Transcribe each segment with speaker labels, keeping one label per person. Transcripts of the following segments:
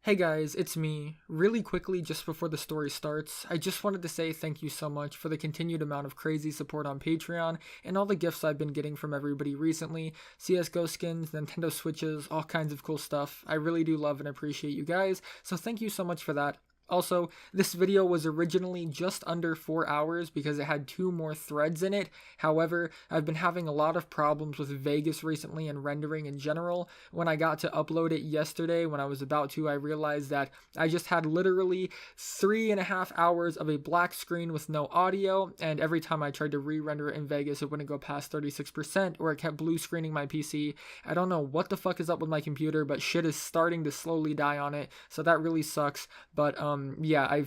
Speaker 1: Hey guys, it's me. Really quickly, just before the story starts, I just wanted to say thank you so much for the continued amount of crazy support on Patreon and all the gifts I've been getting from everybody recently. CSGO skins, Nintendo Switches, all kinds of cool stuff. I really do love and appreciate you guys, so thank you so much for that. Also, this video was originally just under 4 hours because it had 2 more threads in it. However, I've been having a lot of problems with Vegas recently and rendering in general. When I got to upload it yesterday, when I was about to, I realized that I just had literally 3.5 hours of a black screen with no audio, and every time I tried to re-render it in Vegas, it wouldn't go past 36%, or it kept blue screening my PC. I don't know what the fuck is up with my computer, but shit is starting to slowly die on it, so that really sucks. But yeah, I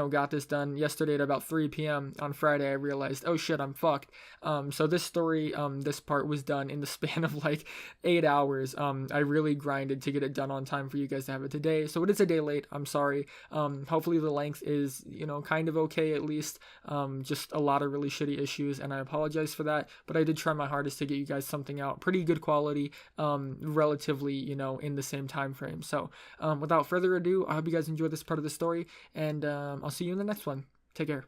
Speaker 1: got this done yesterday at about 3 p.m. on Friday. I realized, oh shit, I'm fucked. So this story, this part was done in the span of like 8 hours. I really grinded to get it done on time for you guys to have it today. So it is a day late. I'm sorry. Hopefully the length is, kind of okay at least. Just a lot of really shitty issues, and I apologize for that. But I did try my hardest to get you guys something out pretty good quality, relatively, in the same time frame. So without further ado, I hope you guys enjoy this part of the story, and I'll see you in the next one. Take care.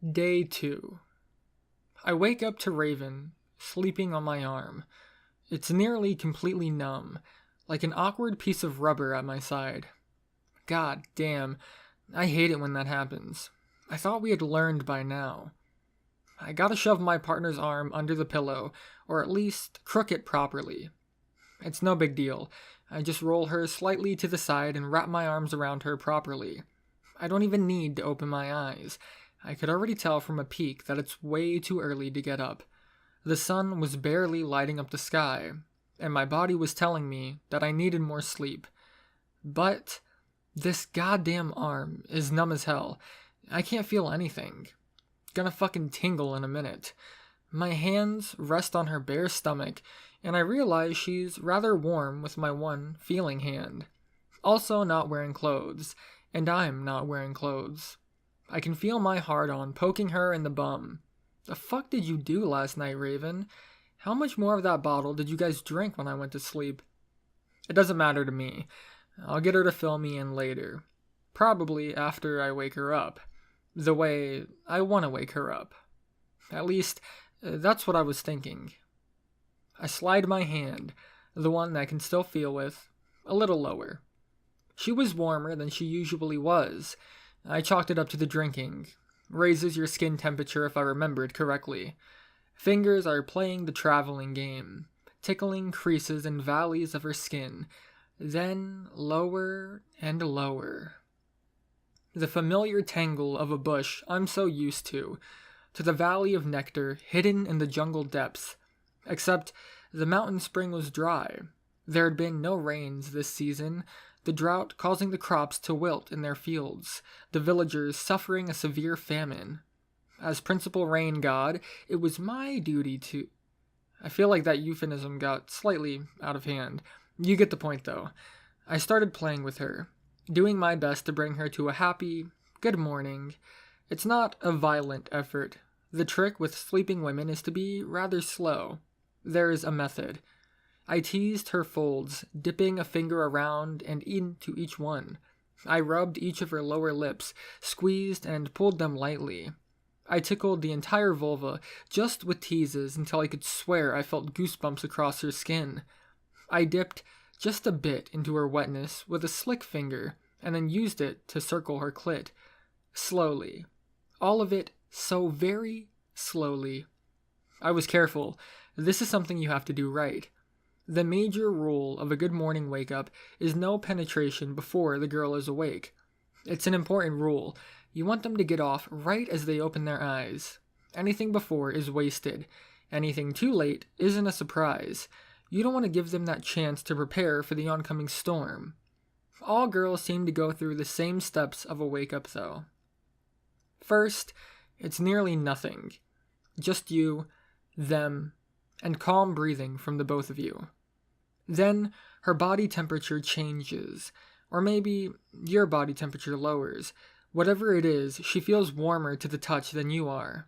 Speaker 1: Day 2. I wake up to Raven, sleeping on my arm. It's nearly completely numb, like an awkward piece of rubber at my side. God damn, I hate it when that happens. I thought we had learned by now. I gotta shove my partner's arm under the pillow, or at least crook it properly. It's no big deal. I just roll her slightly to the side and wrap my arms around her properly. I don't even need to open my eyes. I could already tell from a peek that it's way too early to get up. The sun was barely lighting up the sky, and my body was telling me that I needed more sleep. But this goddamn arm is numb as hell. I can't feel anything. Gonna fucking tingle in a minute. My hands rest on her bare stomach, and I realize she's rather warm with my one feeling hand. Also not wearing clothes, and I'm not wearing clothes. I can feel my hard-on poking her in the bum. The fuck did you do last night, Raven? How much more of that bottle did you guys drink when I went to sleep? It doesn't matter to me. I'll get her to fill me in later. Probably after I wake her up. The way I want to wake her up. At least, that's what I was thinking. I slide my hand, the one I can still feel with, a little lower. She was warmer than she usually was. I chalked it up to the drinking. Raises your skin temperature if I remembered correctly. Fingers are playing the traveling game, tickling creases and valleys of her skin, then lower and lower. The familiar tangle of a bush I'm so used to the valley of nectar hidden in the jungle depths. Except the mountain spring was dry. There had been no rains this season, the drought causing the crops to wilt in their fields, the villagers suffering a severe famine. As principal rain god, it was my duty to... I feel like that euphemism got slightly out of hand. You get the point, though. I started playing with her, doing my best to bring her to a happy, good morning. It's not a violent effort. The trick with sleeping women is to be rather slow. There is a method. I teased her folds, dipping a finger around and into each one. I rubbed each of her lower lips, squeezed and pulled them lightly. I tickled the entire vulva, just with teases, until I could swear I felt goosebumps across her skin. I dipped just a bit into her wetness with a slick finger, and then used it to circle her clit. Slowly. All of it so very slowly. I was careful. This is something you have to do right. The major rule of a good morning wake-up is no penetration before the girl is awake. It's an important rule. You want them to get off right as they open their eyes. Anything before is wasted. Anything too late isn't a surprise. You don't want to give them that chance to prepare for the oncoming storm. All girls seem to go through the same steps of a wake-up, though. First, it's nearly nothing. Just you, them, and calm breathing from the both of you. Then, her body temperature changes, or maybe your body temperature lowers. Whatever it is, she feels warmer to the touch than you are.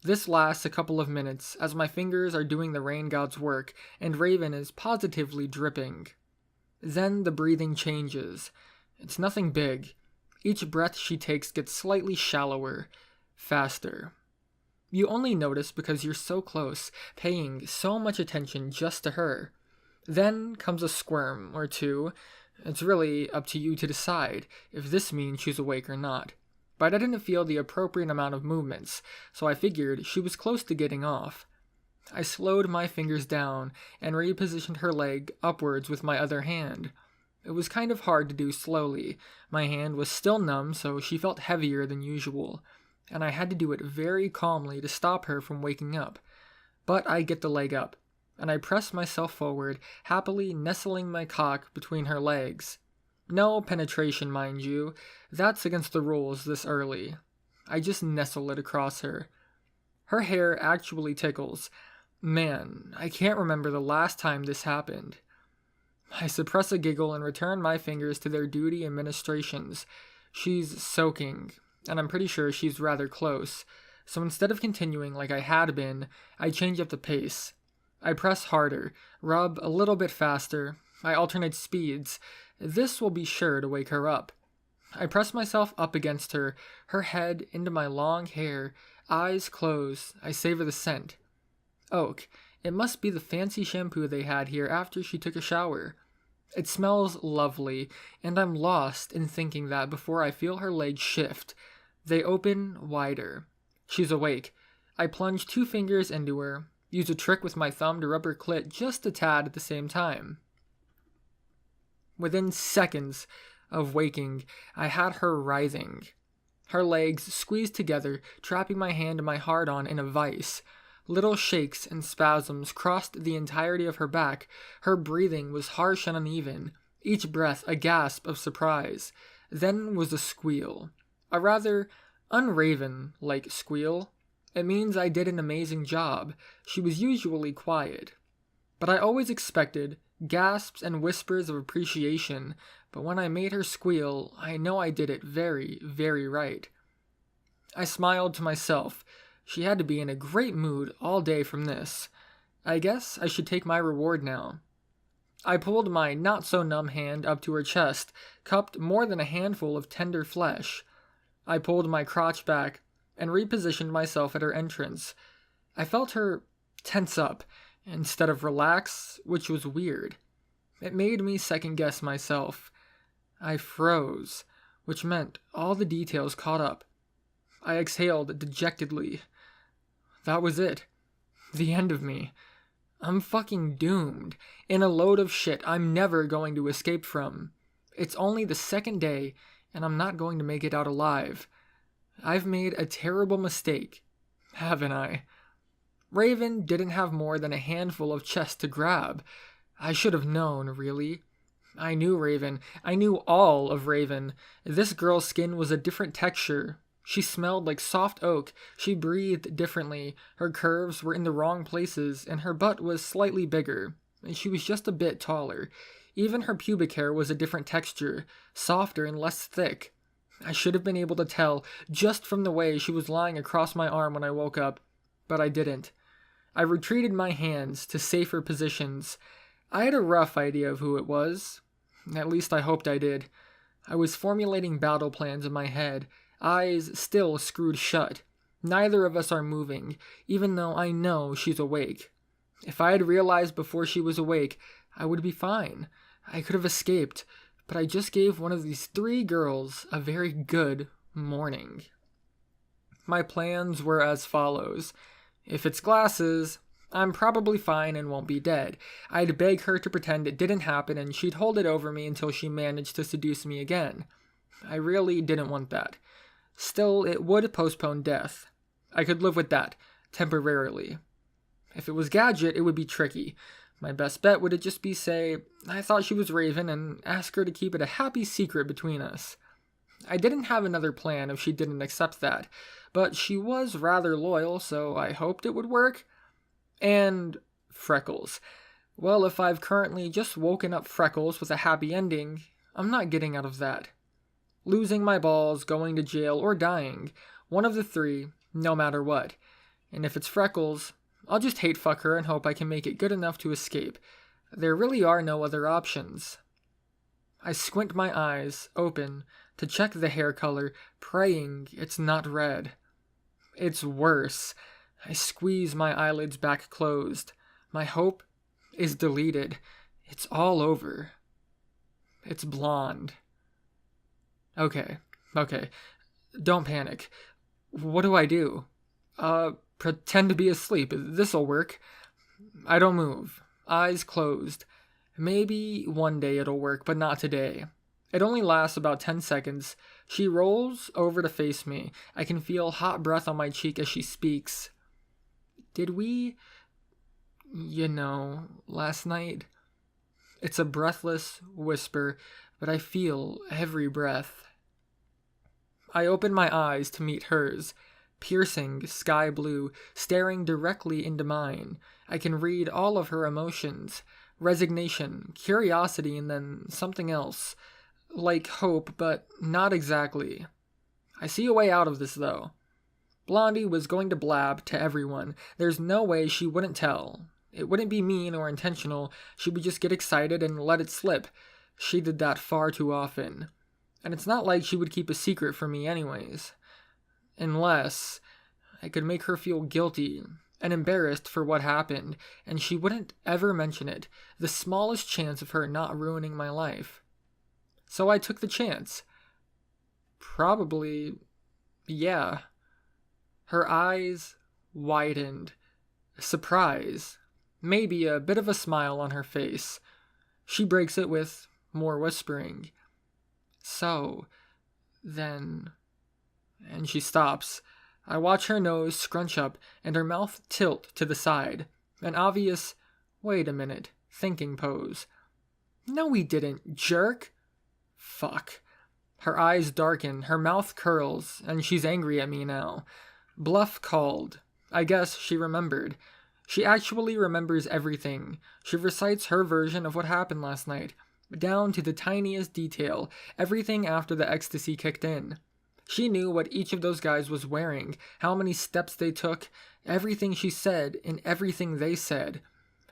Speaker 1: This lasts a couple of minutes as my fingers are doing the rain god's work and Raven is positively dripping. Then the breathing changes. It's nothing big. Each breath she takes gets slightly shallower, faster. You only notice because you're so close, paying so much attention just to her. Then comes a squirm or two. It's really up to you to decide if this means she's awake or not. But I didn't feel the appropriate amount of movements, so I figured she was close to getting off. I slowed my fingers down and repositioned her leg upwards with my other hand. It was kind of hard to do slowly. My hand was still numb, so she felt heavier than usual, and I had to do it very calmly to stop her from waking up. But I get the leg up, and I press myself forward, happily nestling my cock between her legs. No penetration, mind you. That's against the rules this early. I just nestle it across her. Her hair actually tickles. Man, I can't remember the last time this happened. I suppress a giggle and return my fingers to their duty administrations. She's soaking, and I'm pretty sure she's rather close, so instead of continuing like I had been, I change up the pace. I press harder, rub a little bit faster, I alternate speeds. This will be sure to wake her up. I press myself up against her, her head into my long hair, eyes closed. I savor the scent. Oak. It must be the fancy shampoo they had here after she took a shower. It smells lovely, and I'm lost in thinking that before I feel her legs shift. They open wider. She's awake. I plunge 2 fingers into her, use a trick with my thumb to rub her clit just a tad at the same time. Within seconds of waking, I had her writhing. Her legs squeezed together, trapping my hand and my hard-on in a vice. Little shakes and spasms crossed the entirety of her back. Her breathing was harsh and uneven, each breath a gasp of surprise. Then was a squeal. A rather un-Raven-like squeal. It means I did an amazing job. She was usually quiet. But I always expected gasps and whispers of appreciation, but when I made her squeal, I know I did it very, very right. I smiled to myself. She had to be in a great mood all day from this. I guess I should take my reward now. I pulled my not-so-numb hand up to her chest, cupped more than a handful of tender flesh. I pulled my crotch back and repositioned myself at her entrance. I felt her tense up instead of relax, which was weird. It made me second-guess myself. I froze, which meant all the details caught up. I exhaled dejectedly. That was it. The end of me. I'm fucking doomed, in a load of shit I'm never going to escape from. It's only the second day, and I'm not going to make it out alive. I've made a terrible mistake, haven't I? Raven didn't have more than a handful of chest to grab. I should have known, really. I knew Raven. I knew all of Raven. This girl's skin was a different texture. She smelled like soft oak. She breathed differently. Her curves were in the wrong places, and her butt was slightly bigger. And she was just a bit taller. Even her pubic hair was a different texture, softer and less thick. I should have been able to tell just from the way she was lying across my arm when I woke up, but I didn't. I retreated my hands to safer positions. I had a rough idea of who it was. At least I hoped I did. I was formulating battle plans in my head, eyes still screwed shut. Neither of us are moving, even though I know she's awake. If I had realized before she was awake, I would be fine. I could have escaped, but I just gave one of these 3 girls a very good morning. My plans were as follows. If it's glasses, I'm probably fine and won't be dead. I'd beg her to pretend it didn't happen and she'd hold it over me until she managed to seduce me again. I really didn't want that. Still, it would postpone death. I could live with that, temporarily. If it was Gadget, it would be tricky. My best bet would just be say, I thought she was Raven, and ask her to keep it a happy secret between us. I didn't have another plan if she didn't accept that, but she was rather loyal, so I hoped it would work. And Freckles. Well, if I've currently just woken up Freckles with a happy ending, I'm not getting out of that. Losing my balls, going to jail, or dying, one of the 3, no matter what. And if it's Freckles, I'll just hate fuck her and hope I can make it good enough to escape. There really are no other options. I squint my eyes open to check the hair color, praying it's not red. It's worse. I squeeze my eyelids back closed. My hope is deleted. It's all over. It's blonde. Okay. Don't panic. What do I do? Pretend to be asleep. This'll work. I don't move. Eyes closed. Maybe one day it'll work, but not today. It only lasts about 10 seconds. She rolls over to face me. I can feel hot breath on my cheek as she speaks. Did we, last night? It's a breathless whisper, but I feel every breath. I open my eyes to meet hers, piercing sky blue, staring directly into mine. I can read all of her emotions. Resignation, curiosity, and then something else. Like hope, but not exactly. I see a way out of this, though. Blondie was going to blab to everyone. There's no way she wouldn't tell. It wouldn't be mean or intentional. She would just get excited and let it slip. She did that far too often. And it's not like she would keep a secret from me anyways. Unless I could make her feel guilty and embarrassed for what happened, and she wouldn't ever mention it. The smallest chance of her not ruining my life. So I took the chance. Probably, yeah. Her eyes widened. Surprise. Maybe a bit of a smile on her face. She breaks it with more whispering. So, then... And she stops. I watch her nose scrunch up and her mouth tilt to the side. An obvious, wait a minute, thinking pose. No, we didn't, jerk. Fuck. Her eyes darken, her mouth curls, and she's angry at me now. Bluff called. I guess she remembered. She actually remembers everything. She recites her version of what happened last night, down to the tiniest detail, everything after the ecstasy kicked in. She knew what each of those guys was wearing, how many steps they took, everything she said, and everything they said.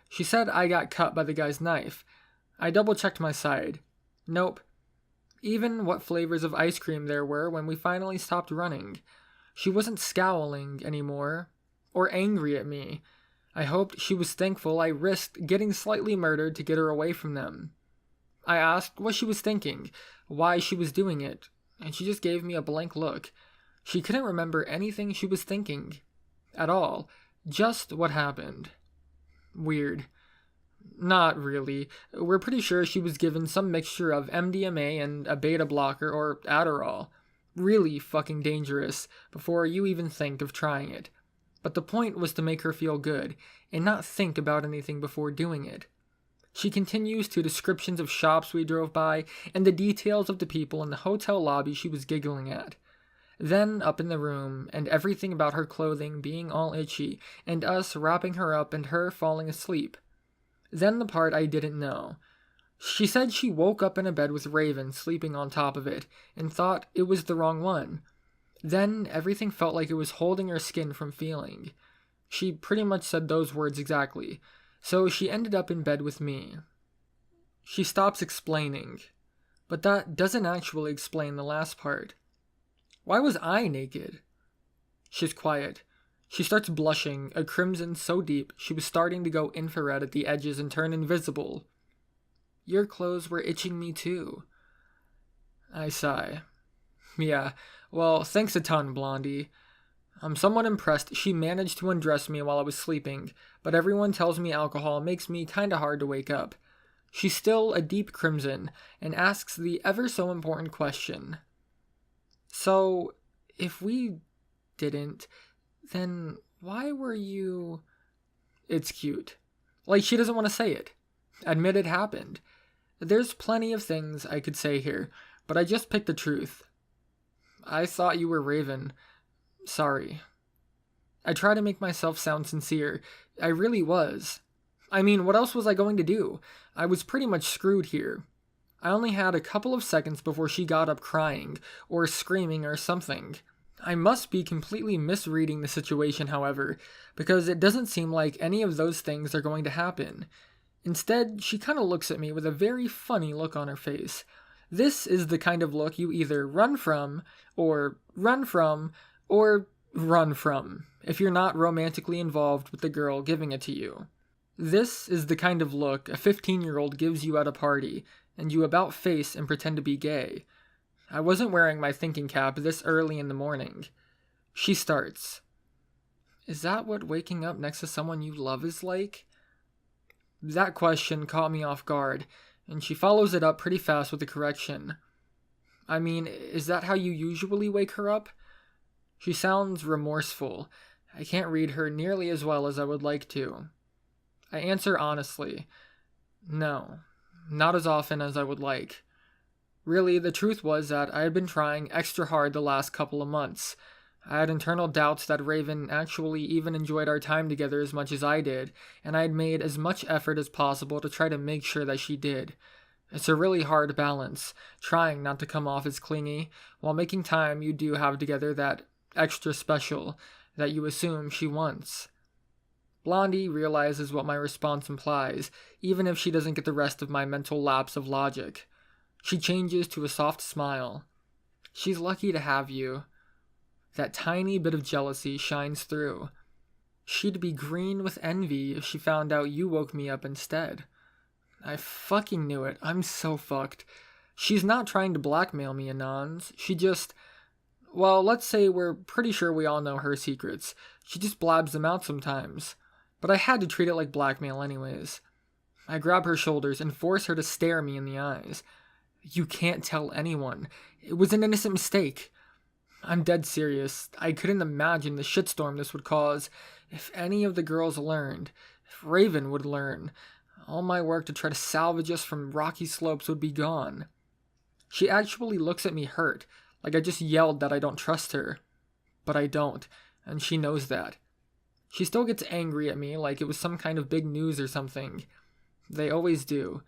Speaker 1: She said I got cut by the guy's knife. I double-checked my side. Nope. Even what flavors of ice cream there were when we finally stopped running. She wasn't scowling anymore, or angry at me. I hoped she was thankful I risked getting slightly murdered to get her away from them. I asked what she was thinking, why she was doing it, and she just gave me a blank look. She couldn't remember anything she was thinking. At all. Just what happened. Weird. Not really. We're pretty sure she was given some mixture of MDMA and a beta blocker or Adderall. Really fucking dangerous before you even think of trying it. But the point was to make her feel good, and not think about anything before doing it. She continues to descriptions of shops we drove by, and the details of the people in the hotel lobby she was giggling at. Then up in the room, and everything about her clothing being all itchy, and us wrapping her up and her falling asleep. Then the part I didn't know. She said she woke up in a bed with Raven sleeping on top of it, and thought it was the wrong one. Then everything felt like it was holding her skin from feeling. She pretty much said those words exactly. So she ended up in bed with me. She stops explaining. But that doesn't actually explain the last part. Why was I naked? She's quiet. She starts blushing, a crimson so deep she was starting to go infrared at the edges and turn invisible. Your clothes were itching me too. I sigh. Yeah, well, thanks a ton, Blondie. I'm somewhat impressed she managed to undress me while I was sleeping, but everyone tells me alcohol makes me kinda hard to wake up. She's still a deep crimson, and asks the ever-so-important question. So, if we didn't, then why were you... It's cute. Like she doesn't want to say it. Admit it happened. There's plenty of things I could say here, but I just picked the truth. I thought you were Raven. Sorry. I try to make myself sound sincere. I really was. I mean, what else was I going to do? I was pretty much screwed here. I only had a couple of seconds before she got up crying, or screaming or something. I must be completely misreading the situation, however, because it doesn't seem like any of those things are going to happen. Instead, she kind of looks at me with a very funny look on her face. This is the kind of look you either run from, or run from, or run from, if you're not romantically involved with the girl giving it to you. This is the kind of look a 15-year-old gives you at a party, and you about face and pretend to be gay. I wasn't wearing my thinking cap this early in the morning. She starts. Is that what waking up next to someone you love is like? That question caught me off guard, and she follows it up pretty fast with a correction. I mean, is that how you usually wake her up? She sounds remorseful. I can't read her nearly as well as I would like to. I answer honestly. No, not as often as I would like. Really, the truth was that I had been trying extra hard the last couple of months. I had internal doubts that Raven actually even enjoyed our time together as much as I did, and I had made as much effort as possible to try to make sure that she did. It's a really hard balance, trying not to come off as clingy, while making time you do have together that extra special that you assume she wants. Blondie realizes what my response implies, even if she doesn't get the rest of my mental lapse of logic. She changes to a soft smile. She's lucky to have you. That tiny bit of jealousy shines through. She'd be green with envy if she found out you woke me up instead. I fucking knew it. I'm so fucked. She's not trying to blackmail me, Anons. She just... Well, let's say we're pretty sure we all know her secrets. She just blabs them out sometimes. But I had to treat it like blackmail anyways. I grab her shoulders and force her to stare me in the eyes. You can't tell anyone. It was an innocent mistake. I'm dead serious. I couldn't imagine the shitstorm this would cause if any of the girls learned. If Raven would learn. All my work to try to salvage us from rocky slopes would be gone. She actually looks at me hurt, like I just yelled that I don't trust her. But I don't, and she knows that. She still gets angry at me like it was some kind of big news or something. They always do.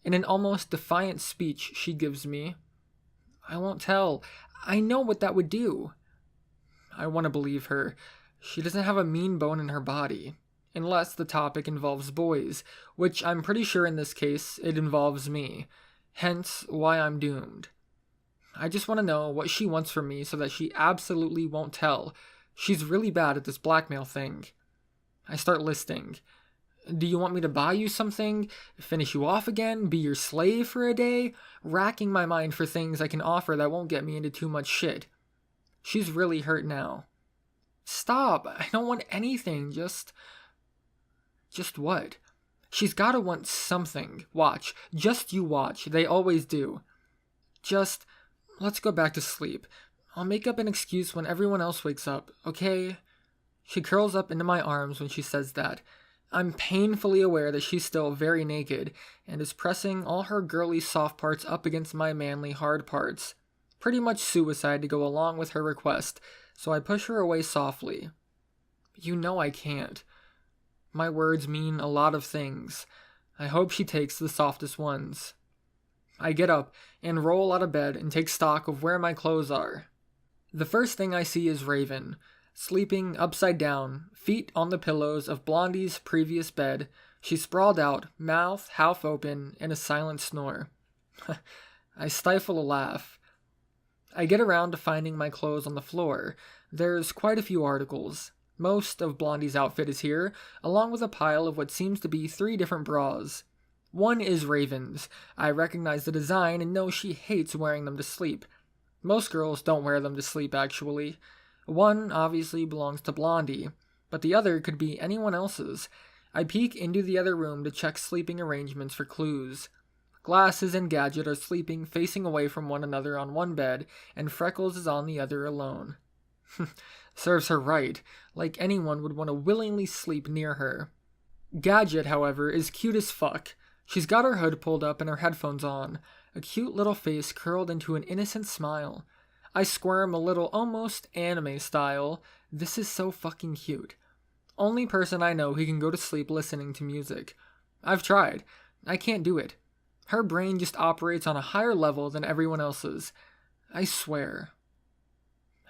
Speaker 1: In an almost defiant speech she gives me, I won't tell. I know what that would do. I want to believe her. She doesn't have a mean bone in her body. Unless the topic involves boys, which I'm pretty sure in this case it involves me. Hence why I'm doomed. I just want to know what she wants from me so that she absolutely won't tell. She's really bad at this blackmail thing. I start listing. Do you want me to buy you something? Finish you off again? Be your slave for a day? Racking my mind for things I can offer that won't get me into too much shit. She's really hurt now. Stop. I don't want anything. Just what? She's gotta want something. Watch. Just you watch. They always do. Just, let's go back to sleep. I'll make up an excuse when everyone else wakes up, okay? She curls up into my arms when she says that. I'm painfully aware that she's still very naked, and is pressing all her girly soft parts up against my manly hard parts. Pretty much suicide to go along with her request, so I push her away softly. You know I can't. My words mean a lot of things. I hope she takes the softest ones. I get up and roll out of bed and take stock of where my clothes are. The first thing I see is Raven, sleeping upside down, feet on the pillows of Blondie's previous bed. She's sprawled out, mouth half open, in a silent snore. I stifle a laugh. I get around to finding my clothes on the floor. There's quite a few articles. Most of Blondie's outfit is here, along with a pile of what seems to be 3 different bras. One is Raven's. I recognize the design and know she hates wearing them to sleep. Most girls don't wear them to sleep, actually. One obviously belongs to Blondie, but the other could be anyone else's. I peek into the other room to check sleeping arrangements for clues. Glasses and Gadget are sleeping facing away from one another on one bed, and Freckles is on the other alone. Serves her right, like anyone would want to willingly sleep near her. Gadget, however, is cute as fuck. She's got her hood pulled up and her headphones on, a cute little face curled into an innocent smile. I squirm a little, almost anime style. This is so fucking cute. Only person I know who can go to sleep listening to music. I've tried. I can't do it. Her brain just operates on a higher level than everyone else's. I swear.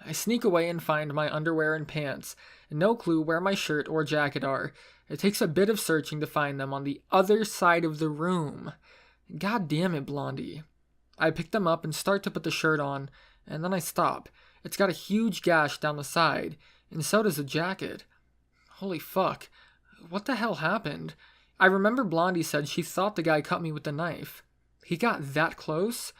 Speaker 1: I sneak away and find my underwear and pants, and no clue where my shirt or jacket are. It takes a bit of searching to find them on the other side of the room. God damn it, Blondie. I pick them up and start to put the shirt on, and then I stop. It's got a huge gash down the side, and so does the jacket. Holy fuck. What the hell happened? I remember Blondie said she thought the guy cut me with the knife. He got that close?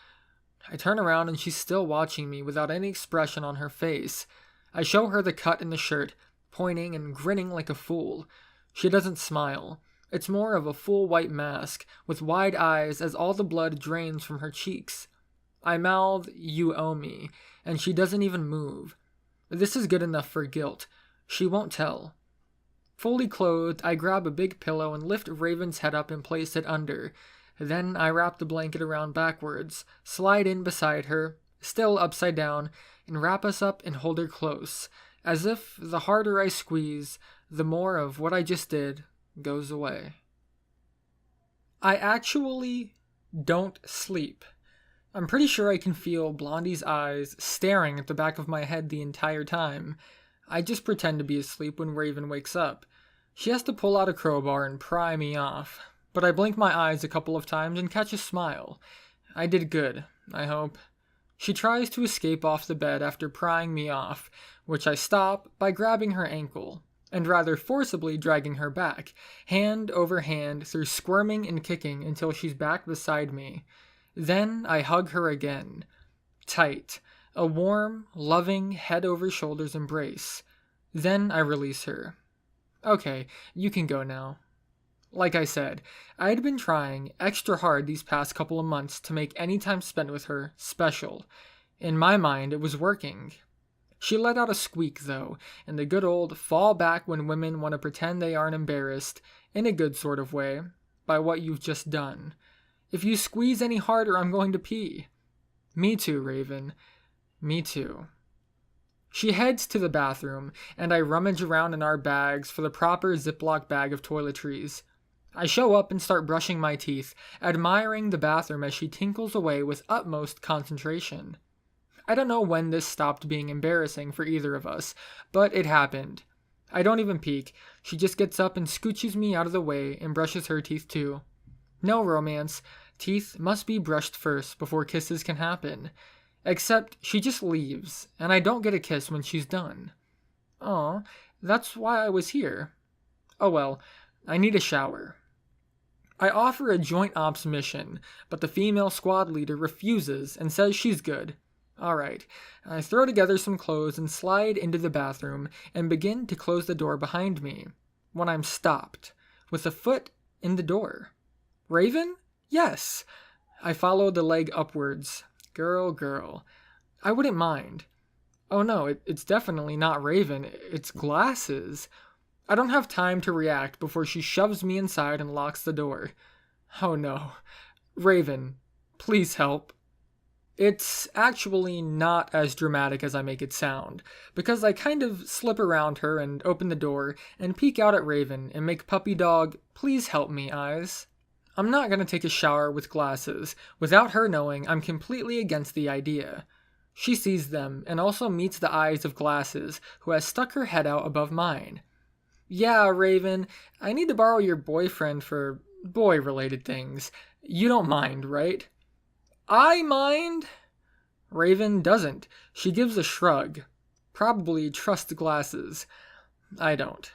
Speaker 1: I turn around and she's still watching me without any expression on her face. I show her the cut in the shirt, pointing and grinning like a fool. She doesn't smile. It's more of a full white mask, with wide eyes as all the blood drains from her cheeks. I mouth, "You owe me," and she doesn't even move. This is good enough for guilt. She won't tell. Fully clothed, I grab a big pillow and lift Raven's head up and place it under. Then I wrap the blanket around backwards, slide in beside her, still upside down, and wrap us up and hold her close, as if the harder I squeeze, the more of what I just did goes away. I actually don't sleep. I'm pretty sure I can feel Blondie's eyes staring at the back of my head the entire time. I just pretend to be asleep when Raven wakes up. She has to pull out a crowbar and pry me off, but I blink my eyes a couple of times and catch a smile. I did good, I hope. She tries to escape off the bed after prying me off, which I stop by grabbing her ankle, and rather forcibly dragging her back, hand over hand through squirming and kicking until she's back beside me. Then I hug her again. Tight. A warm, loving, head-over-shoulders embrace. Then I release her. Okay, you can go now. Like I said, I had been trying extra hard these past couple of months to make any time spent with her special. In my mind, it was working. She let out a squeak, though, and the good old fall back when women want to pretend they aren't embarrassed, in a good sort of way, by what you've just done. If you squeeze any harder, I'm going to pee. Me too, Raven. Me too. She heads to the bathroom, and I rummage around in our bags for the proper Ziploc bag of toiletries. I show up and start brushing my teeth, admiring the bathroom as she tinkles away with utmost concentration. I don't know when this stopped being embarrassing for either of us, but it happened. I don't even peek. She just gets up and scooches me out of the way and brushes her teeth too. No romance. Teeth must be brushed first before kisses can happen. Except she just leaves, and I don't get a kiss when she's done. Aw, that's why I was here. Oh well, I need a shower. I offer a joint ops mission, but the female squad leader refuses and says she's good. Alright, I throw together some clothes and slide into the bathroom and begin to close the door behind me, when I'm stopped, with a foot in the door. Raven? Yes! I follow the leg upwards. Girl. I wouldn't mind. Oh no, it's definitely not Raven, it's Glasses. I don't have time to react before she shoves me inside and locks the door. Oh no. Raven, please help. It's actually not as dramatic as I make it sound, because I kind of slip around her and open the door and peek out at Raven and make puppy dog, please help me eyes. I'm not going to take a shower with Glasses without her knowing I'm completely against the idea. She sees them and also meets the eyes of Glasses, who has stuck her head out above mine. Yeah, Raven, I need to borrow your boyfriend for boy-related things. You don't mind, right? I mind? Raven doesn't. She gives a shrug. Probably trusts Glasses. I don't.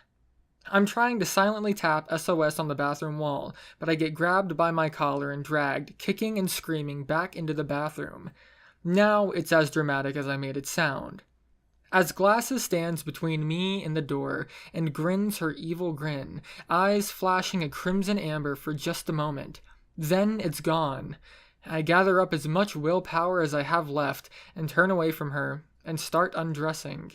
Speaker 1: I'm trying to silently tap SOS on the bathroom wall, but I get grabbed by my collar and dragged, kicking and screaming, back into the bathroom. Now it's as dramatic as I made it sound. As Glasses stands between me and the door and grins her evil grin, eyes flashing a crimson amber for just a moment. Then it's gone. I gather up as much willpower as I have left and turn away from her and start undressing.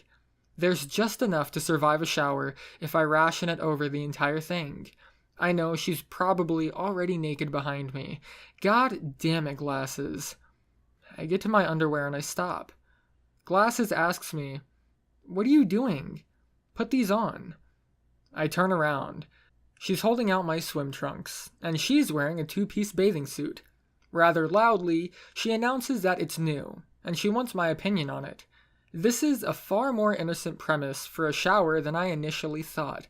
Speaker 1: There's just enough to survive a shower if I ration it over the entire thing. I know she's probably already naked behind me. God damn it, Glasses. I get to my underwear and I stop. Glasses asks me, "What are you doing? Put these on." I turn around. She's holding out my swim trunks, and she's wearing a two-piece bathing suit. Rather loudly, she announces that it's new, and she wants my opinion on it. This is a far more innocent premise for a shower than I initially thought.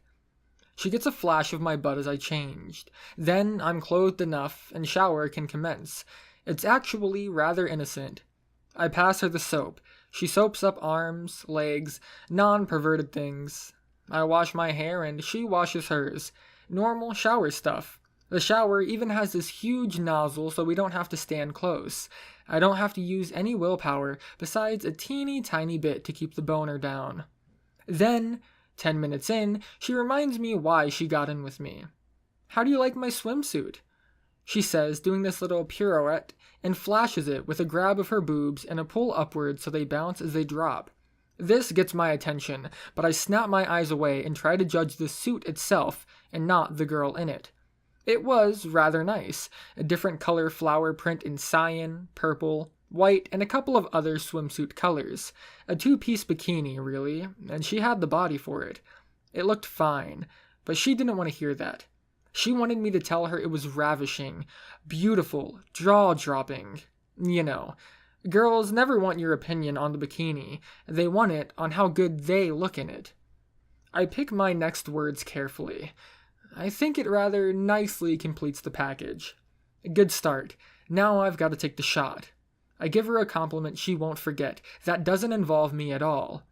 Speaker 1: She gets a flash of my butt as I changed. Then I'm clothed enough and shower can commence. It's actually rather innocent. I pass her the soap. She soaps up arms, legs, non-perverted things. I wash my hair and she washes hers. Normal shower stuff. The shower even has this huge nozzle so we don't have to stand close. I don't have to use any willpower besides a teeny tiny bit to keep the boner down. Then, 10 minutes in, she reminds me why she got in with me. "How do you like my swimsuit?" she says, doing this little pirouette, and flashes it with a grab of her boobs and a pull upward so they bounce as they drop. This gets my attention, but I snap my eyes away and try to judge the suit itself and not the girl in it. It was rather nice, a different color flower print in cyan, purple, white, and a couple of other swimsuit colors. A two-piece bikini, really, and she had the body for it. It looked fine, but she didn't want to hear that. She wanted me to tell her it was ravishing, beautiful, jaw-dropping. You know, girls never want your opinion on the bikini, they want it on how good they look in it. I pick my next words carefully. I think it rather nicely completes the package. A good start. Now I've got to take the shot. I give her a compliment she won't forget. That doesn't involve me at all.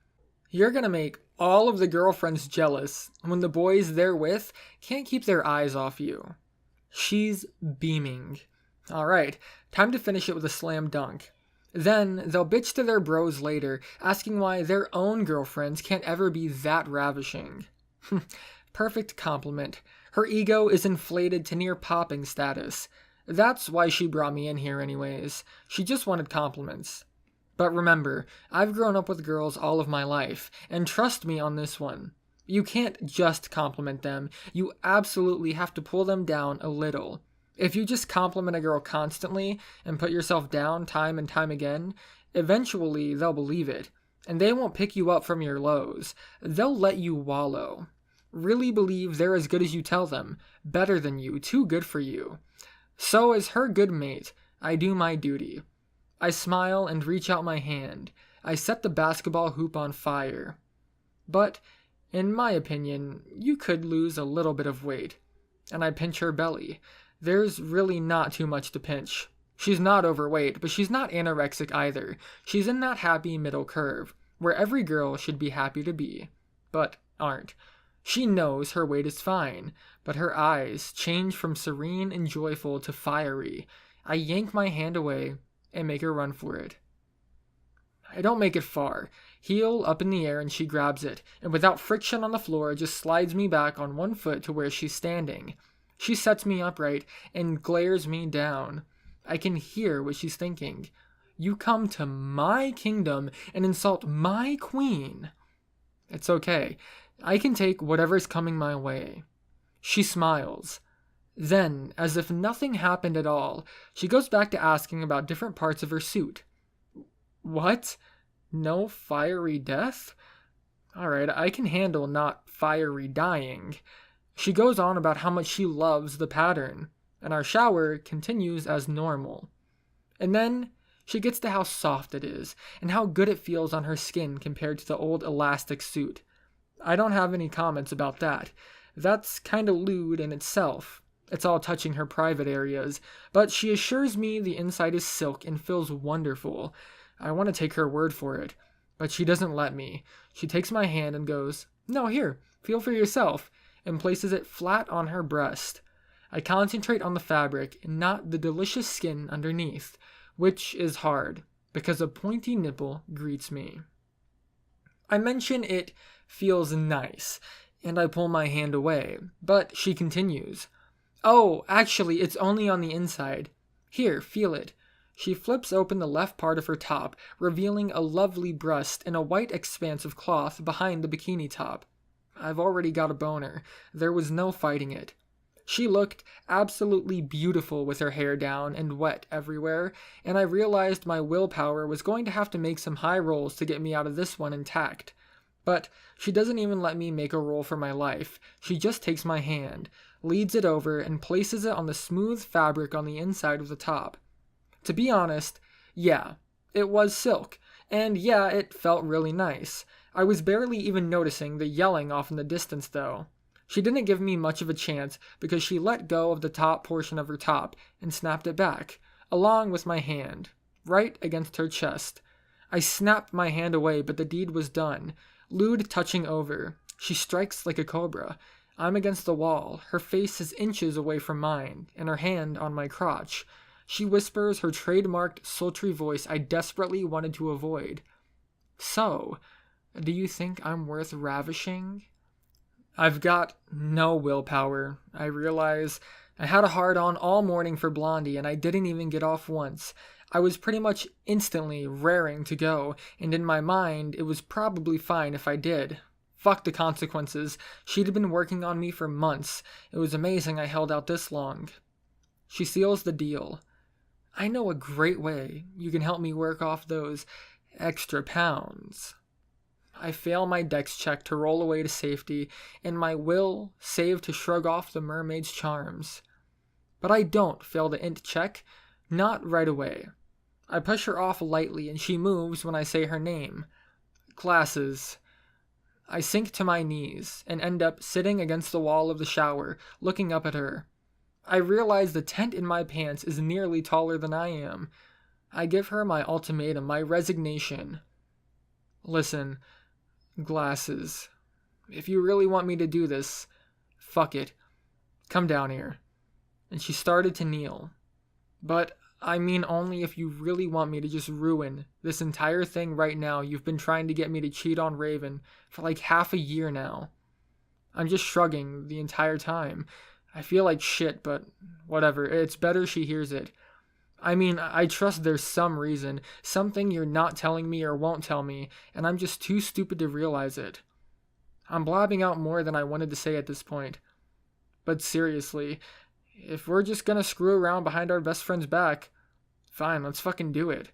Speaker 1: You're gonna make all of the girlfriends jealous when the boys they're with can't keep their eyes off you. She's beaming. Alright, time to finish it with a slam dunk. Then they'll bitch to their bros later, asking why their own girlfriends can't ever be that ravishing. Perfect compliment. Her ego is inflated to near popping status. That's why she brought me in here anyways. She just wanted compliments. But remember, I've grown up with girls all of my life, and trust me on this one. You can't just compliment them. You absolutely have to pull them down a little. If you just compliment a girl constantly and put yourself down time and time again, eventually they'll believe it, and they won't pick you up from your lows. They'll let you wallow. Really believe they're as good as you tell them, better than you, too good for you. So as her good mate, I do my duty. I smile and reach out my hand. I set the basketball hoop on fire. But, in my opinion, you could lose a little bit of weight. And I pinch her belly. There's really not too much to pinch. She's not overweight, but she's not anorexic either. She's in that happy middle curve, where every girl should be happy to be, but aren't. She knows her weight is fine, but her eyes change from serene and joyful to fiery. I yank my hand away and make her run for it. I don't make it far. Heel up in the air and she grabs it, and without friction on the floor just slides me back on one foot to where she's standing. She sets me upright and glares me down. I can hear what she's thinking. You come to my kingdom and insult my queen. It's okay. I can take whatever's coming my way. She smiles. Then, as if nothing happened at all, she goes back to asking about different parts of her suit. What? No fiery death? Alright, I can handle not fiery dying. She goes on about how much she loves the pattern, and our shower continues as normal. And then, she gets to how soft it is, and how good it feels on her skin compared to the old elastic suit. I don't have any comments about that. That's kinda lewd in itself. It's all touching her private areas, but she assures me the inside is silk and feels wonderful. I want to take her word for it, but she doesn't let me. She takes my hand and goes, "No, here, feel for yourself," and places it flat on her breast. I concentrate on the fabric and not the delicious skin underneath, which is hard, because a pointy nipple greets me. I mention it feels nice, and I pull my hand away, but she continues. "Oh, actually, it's only on the inside. Here, feel it." She flips open the left part of her top, revealing a lovely breast and a white expanse of cloth behind the bikini top. I've already got a boner. There was no fighting it. She looked absolutely beautiful with her hair down and wet everywhere, and I realized my willpower was going to have to make some high rolls to get me out of this one intact. But she doesn't even let me make a roll for my life. She just takes my hand, leads it over, and places it on the smooth fabric on the inside of the top. To be honest, yeah, it was silk, And yeah, it felt really nice. I was barely even noticing the yelling off in the distance though. She didn't give me much of a chance because she let go of the top portion of her top and snapped it back, along with my hand, right against her chest. I snapped my hand away, but the deed was done. Lewd touching over. She strikes like a cobra. I'm against the wall. Her face is inches away from mine, and her hand on my crotch. She whispers her trademarked sultry voice I desperately wanted to avoid. So, do you think I'm worth ravishing? I've got no willpower. I realize I had a hard-on all morning for Blondie, and I didn't even get off once. I was pretty much instantly raring to go, and in my mind, it was probably fine if I did. Fuck the consequences. She'd been working on me for months. It was amazing I held out this long. She seals the deal. I know a great way you can help me work off those extra pounds. I fail my dex check to roll away to safety, and my will save to shrug off the mermaid's charms. But I don't fail the int check, not right away. I push her off lightly and she moves when I say her name. Glasses. I sink to my knees and end up sitting against the wall of the shower, looking up at her. I realize the tent in my pants is nearly taller than I am. I give her my ultimatum, my resignation. Listen, Glasses. If you really want me to do this, fuck it. Come down here. And she started to kneel. But I mean only if you really want me to just ruin this entire thing right now. You've been trying to get me to cheat on Raven for like half a year now. I'm just shrugging the entire time. I feel like shit, but whatever. It's better she hears it. I mean, I trust there's some reason, something you're not telling me or won't tell me, and I'm just too stupid to realize it. I'm blabbing out more than I wanted to say at this point. But seriously, if we're just gonna screw around behind our best friend's back, fine, let's fucking do it.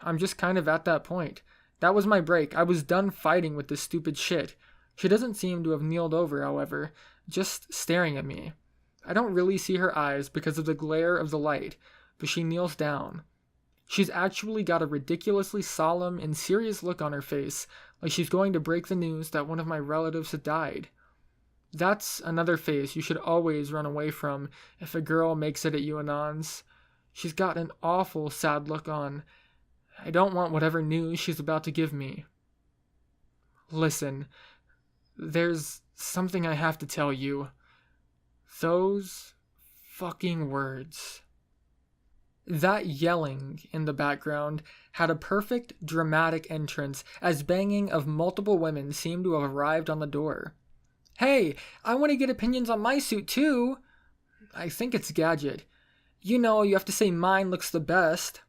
Speaker 1: I'm just kind of at that point. That was my break. I was done fighting with this stupid shit. She doesn't seem to have kneeled over, however, just staring at me. I don't really see her eyes because of the glare of the light, but she kneels down. She's actually got a ridiculously solemn and serious look on her face, like she's going to break the news that one of my relatives had died. That's another face you should always run away from if a girl makes it at you anons. She's got an awful sad look on. I don't want whatever news she's about to give me. Listen, there's something I have to tell you. Those fucking words. That yelling in the background had a perfect dramatic entrance as banging of multiple women seemed to have arrived on the door. Hey, I want to get opinions on my suit too. I think it's Gadget. You know, you have to say mine looks the best.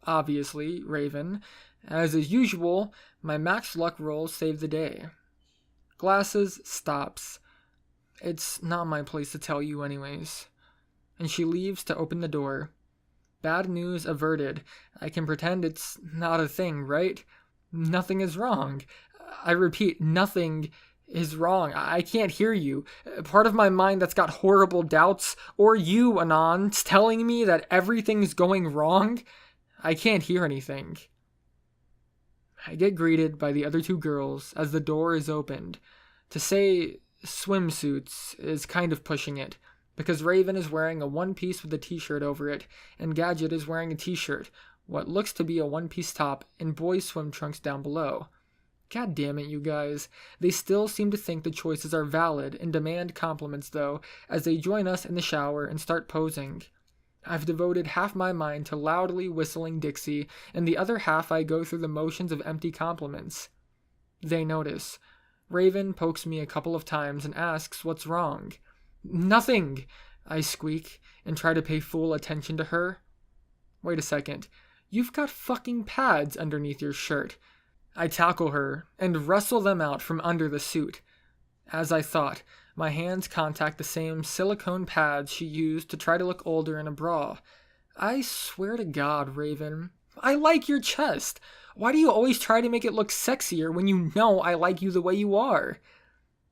Speaker 1: Obviously, Raven. As is usual, my max luck rolls save the day. Glasses stops. It's not my place to tell you anyways. And she leaves to open the door. Bad news averted. I can pretend it's not a thing, right? Nothing is wrong. I repeat, nothing is wrong. I can't hear you. Part of my mind that's got horrible doubts, or you, Anons, telling me that everything's going wrong. I can't hear anything. I get greeted by the other two girls as the door is opened. To say swimsuits is kind of pushing it, because Raven is wearing a one-piece with a t-shirt over it, and Gadget is wearing a t-shirt, what looks to be a one-piece top, and boys' swim trunks down below. God damn it, you guys. They still seem to think the choices are valid and demand compliments, though, as they join us in the shower and start posing. I've devoted half my mind to loudly whistling Dixie, and the other half I go through the motions of empty compliments. They notice. Raven pokes me a couple of times and asks what's wrong. Nothing, I squeak, and try to pay full attention to her. Wait a second. You've got fucking pads underneath your shirt. I tackle her and wrestle them out from under the suit. As I thought, my hands contact the same silicone pads she used to try to look older in a bra. I swear to God, Raven, I like your chest. Why do you always try to make it look sexier when you know I like you the way you are?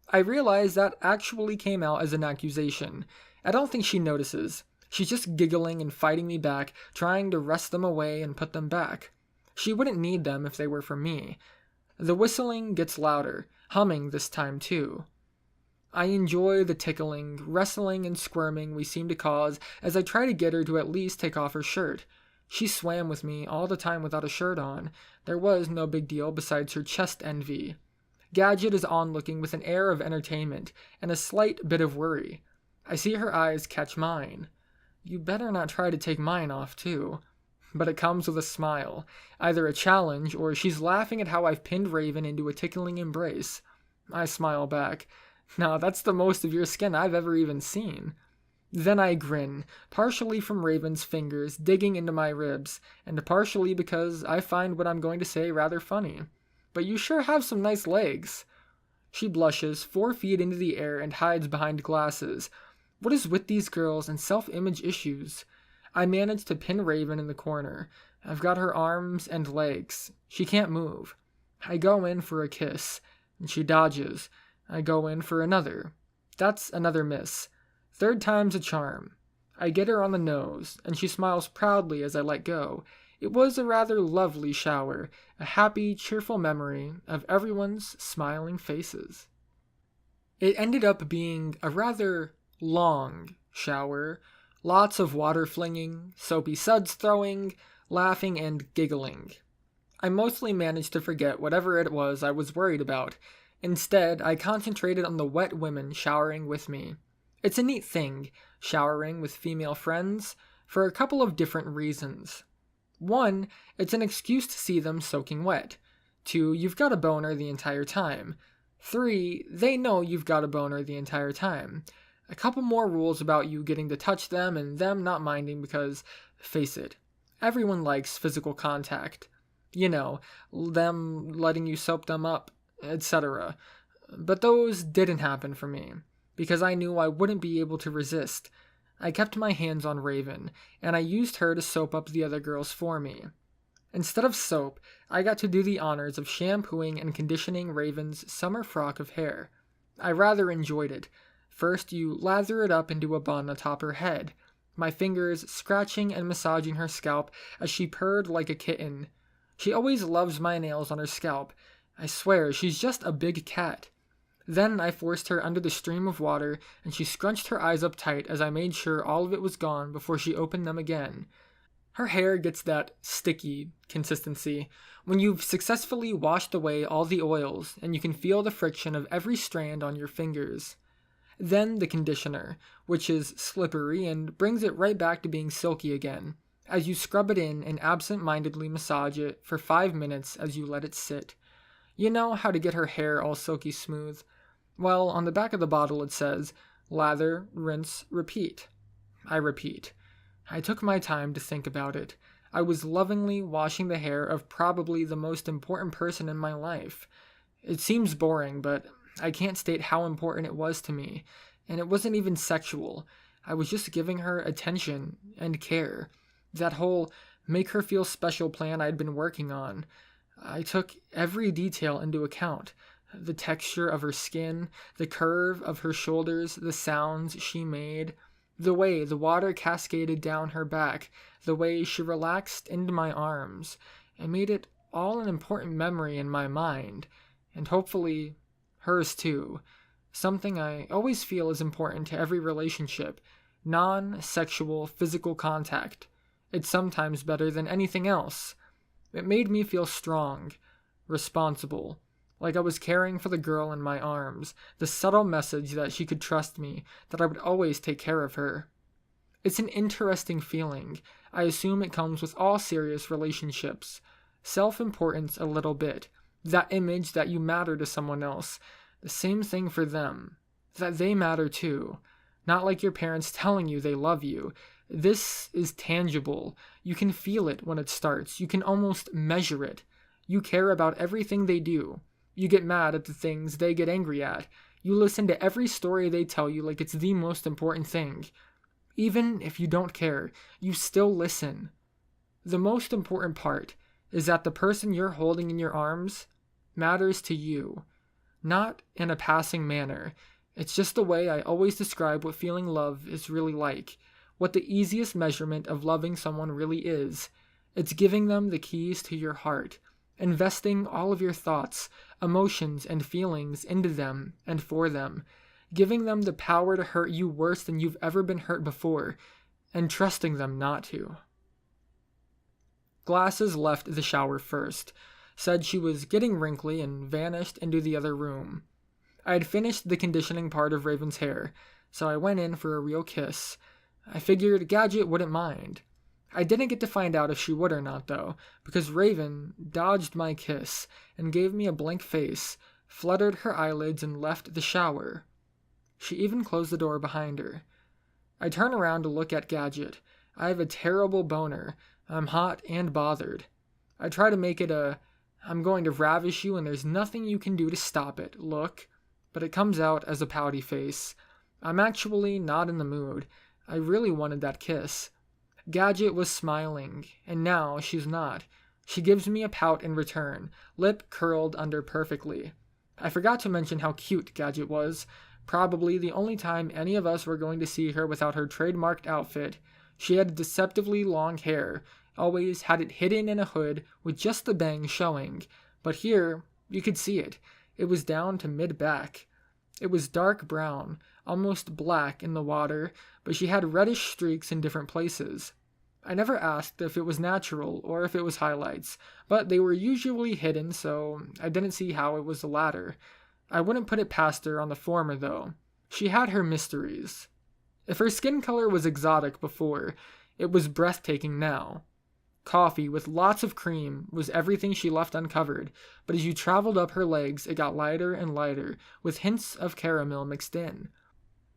Speaker 1: I realize that actually came out as an accusation. I don't think she notices. She's just giggling and fighting me back, trying to wrest them away and put them back. She wouldn't need them if they were for me. The whistling gets louder, humming this time too. I enjoy the tickling, wrestling, and squirming we seem to cause as I try to get her to at least take off her shirt. She swam with me all the time without a shirt on. There was no big deal besides her chest envy. Gadget is onlooking with an air of entertainment and a slight bit of worry. I see her eyes catch mine. You better not try to take mine off too. But it comes with a smile, either a challenge or she's laughing at how I've pinned Raven into a tickling embrace. I smile back. Nah, that's the most of your skin I've ever even seen. Then I grin, partially from Raven's fingers digging into my ribs, and partially because I find what I'm going to say rather funny. But you sure have some nice legs. She blushes, 4 feet into the air, and hides behind glasses. What is with these girls and self-image issues? I manage to pin Raven in the corner. I've got her arms and legs. She can't move. I go in for a kiss, and she dodges. I go in for another. That's another miss. 3rd time's a charm. I get her on the nose, and she smiles proudly as I let go. It was a rather lovely shower, a happy, cheerful memory of everyone's smiling faces. It ended up being a rather long shower, lots of water flinging, soapy suds throwing, laughing and giggling. I mostly managed to forget whatever it was I was worried about. Instead, I concentrated on the wet women showering with me. It's a neat thing, showering with female friends, for a couple of different reasons. 1, it's an excuse to see them soaking wet. 2, you've got a boner the entire time. 3, they know you've got a boner the entire time. A couple more rules about you getting to touch them and them not minding because, face it, everyone likes physical contact. You know, them letting you soap them up, etc. But those didn't happen for me, because I knew I wouldn't be able to resist. I kept my hands on Raven, and I used her to soap up the other girls for me. Instead of soap, I got to do the honors of shampooing and conditioning Raven's summer frock of hair. I rather enjoyed it. First, you lather it up into a bun atop her head, my fingers scratching and massaging her scalp as she purred like a kitten. She always loves my nails on her scalp. I swear, she's just a big cat. Then I forced her under the stream of water, and she scrunched her eyes up tight as I made sure all of it was gone before she opened them again. Her hair gets that sticky consistency when you've successfully washed away all the oils and you can feel the friction of every strand on your fingers. Then the conditioner, which is slippery and brings it right back to being silky again, as you scrub it in and absent-mindedly massage it for 5 minutes as you let it sit. You know how to get her hair all silky smooth? Well, on the back of the bottle it says, lather, rinse, repeat. I repeat. I took my time to think about it. I was lovingly washing the hair of probably the most important person in my life. It seems boring, but I can't state how important it was to me, and it wasn't even sexual. I was just giving her attention and care. That whole make her feel special plan I'd been working on. I took every detail into account. The texture of her skin, the curve of her shoulders, the sounds she made, the way the water cascaded down her back, the way she relaxed into my arms. I made it all an important memory in my mind, and hopefully hers too. Something I always feel is important to every relationship. Non-sexual physical contact. It's sometimes better than anything else. It made me feel strong, responsible, like I was caring for the girl in my arms, the subtle message that she could trust me, that I would always take care of her. It's an interesting feeling. I assume it comes with all serious relationships. Self-importance a little bit. That image that you matter to someone else. The same thing for them. That they matter too. Not like your parents telling you they love you. This is tangible. You can feel it when it starts. You can almost measure it. You care about everything they do. You get mad at the things they get angry at. You listen to every story they tell you like it's the most important thing. Even if you don't care, you still listen. The most important part is that the person you're holding in your arms matters to you. Not in a passing manner. It's just the way I always describe what feeling love is really like. What the easiest measurement of loving someone really is. It's giving them the keys to your heart, investing all of your thoughts, emotions, and feelings into them and for them, giving them the power to hurt you worse than you've ever been hurt before, and trusting them not to. Glasses left the shower first, said she was getting wrinkly, and vanished into the other room. I had finished the conditioning part of Raven's hair, so I went in for a real kiss. I figured Gadget wouldn't mind. I didn't get to find out if she would or not, though, because Raven dodged my kiss and gave me a blank face, fluttered her eyelids, and left the shower. She even closed the door behind her. I turn around to look at Gadget. I have a terrible boner. I'm hot and bothered. I try to make it a, I'm going to ravish you and there's nothing you can do to stop it look, but it comes out as a pouty face. I'm actually not in the mood. I really wanted that kiss. Gadget was smiling, and now she's not. She gives me a pout in return, lip curled under perfectly. I forgot to mention how cute Gadget was. Probably the only time any of us were going to see her without her trademarked outfit. She had deceptively long hair, always had it hidden in a hood with just the bangs showing, but here you could see it. It was down to mid-back. It was dark brown, almost black in the water, but she had reddish streaks in different places. I never asked if it was natural or if it was highlights, but they were usually hidden, so I didn't see how it was the latter. I wouldn't put it past her on the former, though. She had her mysteries. If her skin color was exotic before, it was breathtaking now. Coffee with lots of cream was everything she left uncovered, but as you traveled up her legs, it got lighter and lighter, with hints of caramel mixed in.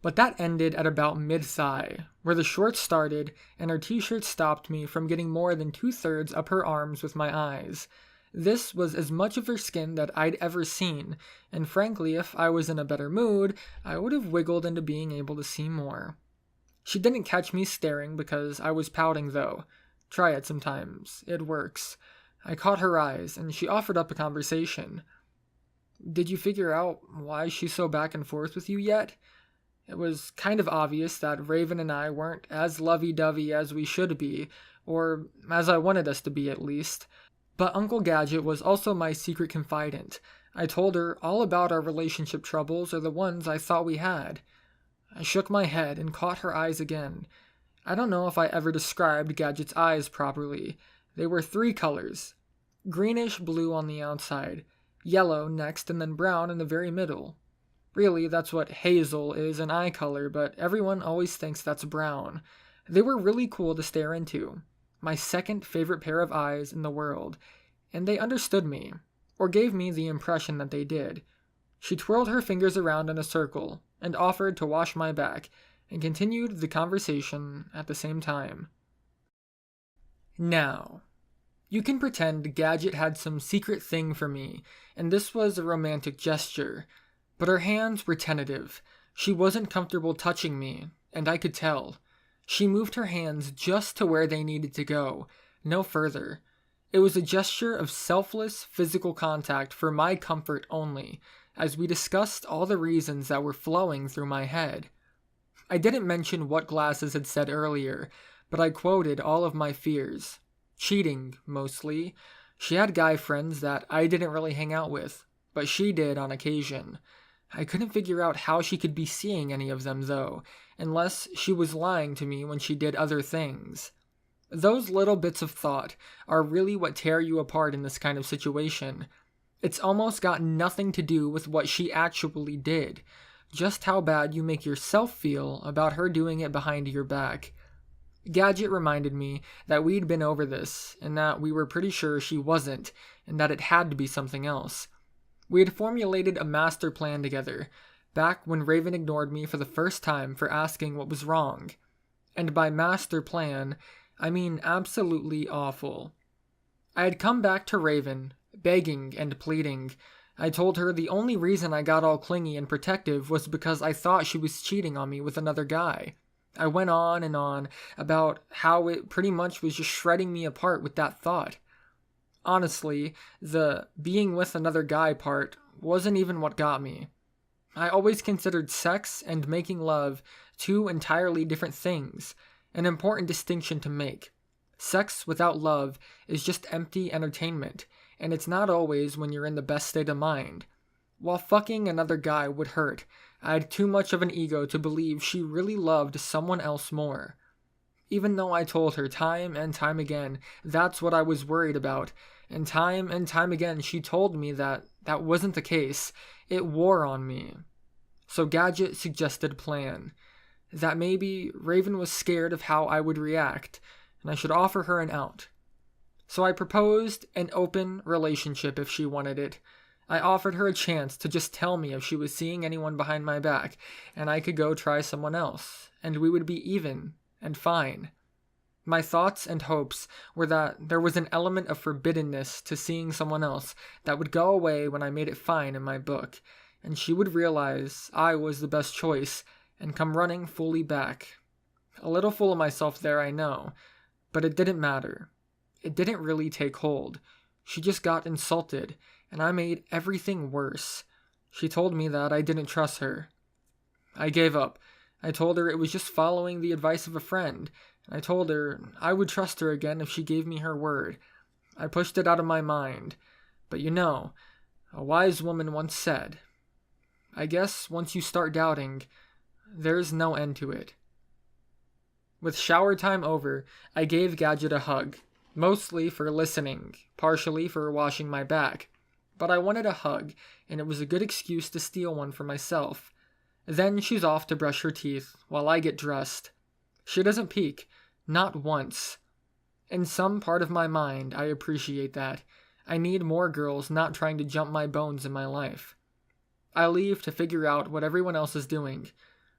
Speaker 1: But that ended at about mid-thigh, where the shorts started, and her t-shirt stopped me from getting more than 2/3 up her arms with my eyes. This was as much of her skin that I'd ever seen, and frankly, if I was in a better mood, I would have wiggled into being able to see more. She didn't catch me staring because I was pouting, though. Try it sometimes. It works. I caught her eyes, and she offered up a conversation. Did you figure out why she's so back and forth with you yet? It was kind of obvious that Raven and I weren't as lovey-dovey as we should be, or as I wanted us to be at least. But Uncle Gadget was also my secret confidant. I told her all about our relationship troubles, or the ones I thought we had. I shook my head and caught her eyes again. I don't know if I ever described Gadget's eyes properly. They were 3 colors. Greenish blue on the outside, yellow next, and then brown in the very middle. Really, that's what hazel is in eye color, but everyone always thinks that's brown. They were really cool to stare into. My second favorite pair of eyes in the world. And they understood me, or gave me the impression that they did. She twirled her fingers around in a circle, and offered to wash my back, and continued the conversation at the same time. Now, you can pretend Gadget had some secret thing for me, and this was a romantic gesture, but her hands were tentative. She wasn't comfortable touching me, and I could tell. She moved her hands just to where they needed to go, no further. It was a gesture of selfless physical contact for my comfort only, as we discussed all the reasons that were flowing through my head. I didn't mention what Glasses had said earlier, but I quoted all of my fears. Cheating, mostly. She had guy friends that I didn't really hang out with, but she did on occasion. I couldn't figure out how she could be seeing any of them, though, unless she was lying to me when she did other things. Those little bits of thought are really what tear you apart in this kind of situation. It's almost got nothing to do with what she actually did, just how bad you make yourself feel about her doing it behind your back. Gadget reminded me that we'd been over this, and that we were pretty sure she wasn't, and that it had to be something else. We had formulated a master plan together, back when Raven ignored me for the first time for asking what was wrong. And by master plan, I mean absolutely awful. I had come back to Raven, begging and pleading. I told her the only reason I got all clingy and protective was because I thought she was cheating on me with another guy. I went on and on about how it pretty much was just shredding me apart with that thought. Honestly, the being with another guy part wasn't even what got me. I always considered sex and making love 2 entirely different things, an important distinction to make. Sex without love is just empty entertainment, and it's not always when you're in the best state of mind. While fucking another guy would hurt, I had too much of an ego to believe she really loved someone else more. Even though I told her time and time again that's what I was worried about, and time again she told me that that wasn't the case, it wore on me. So Gadget suggested a plan. That maybe Raven was scared of how I would react, and I should offer her an out. So I proposed an open relationship if she wanted it. I offered her a chance to just tell me if she was seeing anyone behind my back, and I could go try someone else, and we would be even and fine. My thoughts and hopes were that there was an element of forbiddenness to seeing someone else that would go away when I made it fine in my book, and she would realize I was the best choice and come running fully back. A little full of myself there, I know, but it didn't matter. It didn't really take hold. She just got insulted, and I made everything worse. She told me that I didn't trust her. I gave up. I told her it was just following the advice of a friend, and I told her I would trust her again if she gave me her word. I pushed it out of my mind. But you know, a wise woman once said, I guess once you start doubting, there's no end to it. With shower time over, I gave Gadget a hug, mostly for listening, partially for washing my back. But I wanted a hug, and it was a good excuse to steal one for myself. Then she's off to brush her teeth while I get dressed. She doesn't peek, not once. In some part of my mind, I appreciate that. I need more girls not trying to jump my bones in my life. I leave to figure out what everyone else is doing.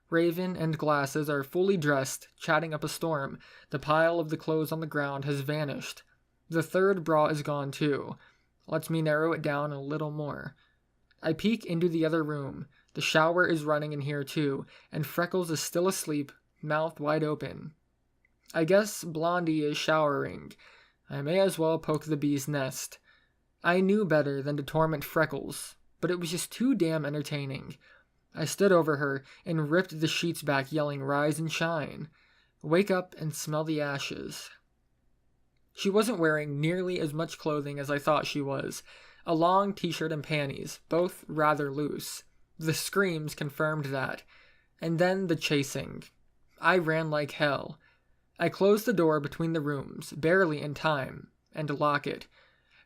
Speaker 1: Raven and Glasses are fully dressed, chatting up a storm. The pile of the clothes on the ground has vanished. The third bra is gone too. Lets me narrow it down a little more. I peek into the other room. The shower is running in here too, and Freckles is still asleep, mouth wide open. I guess Blondie is showering. I may as well poke the bee's nest. I knew better than to torment Freckles, but it was just too damn entertaining. I stood over her and ripped the sheets back, yelling, "Rise and shine. Wake up and smell the ashes." She wasn't wearing nearly as much clothing as I thought she was. A long t-shirt and panties, both rather loose. The screams confirmed that. And then the chasing. I ran like hell. I closed the door between the rooms, barely in time, and lock it.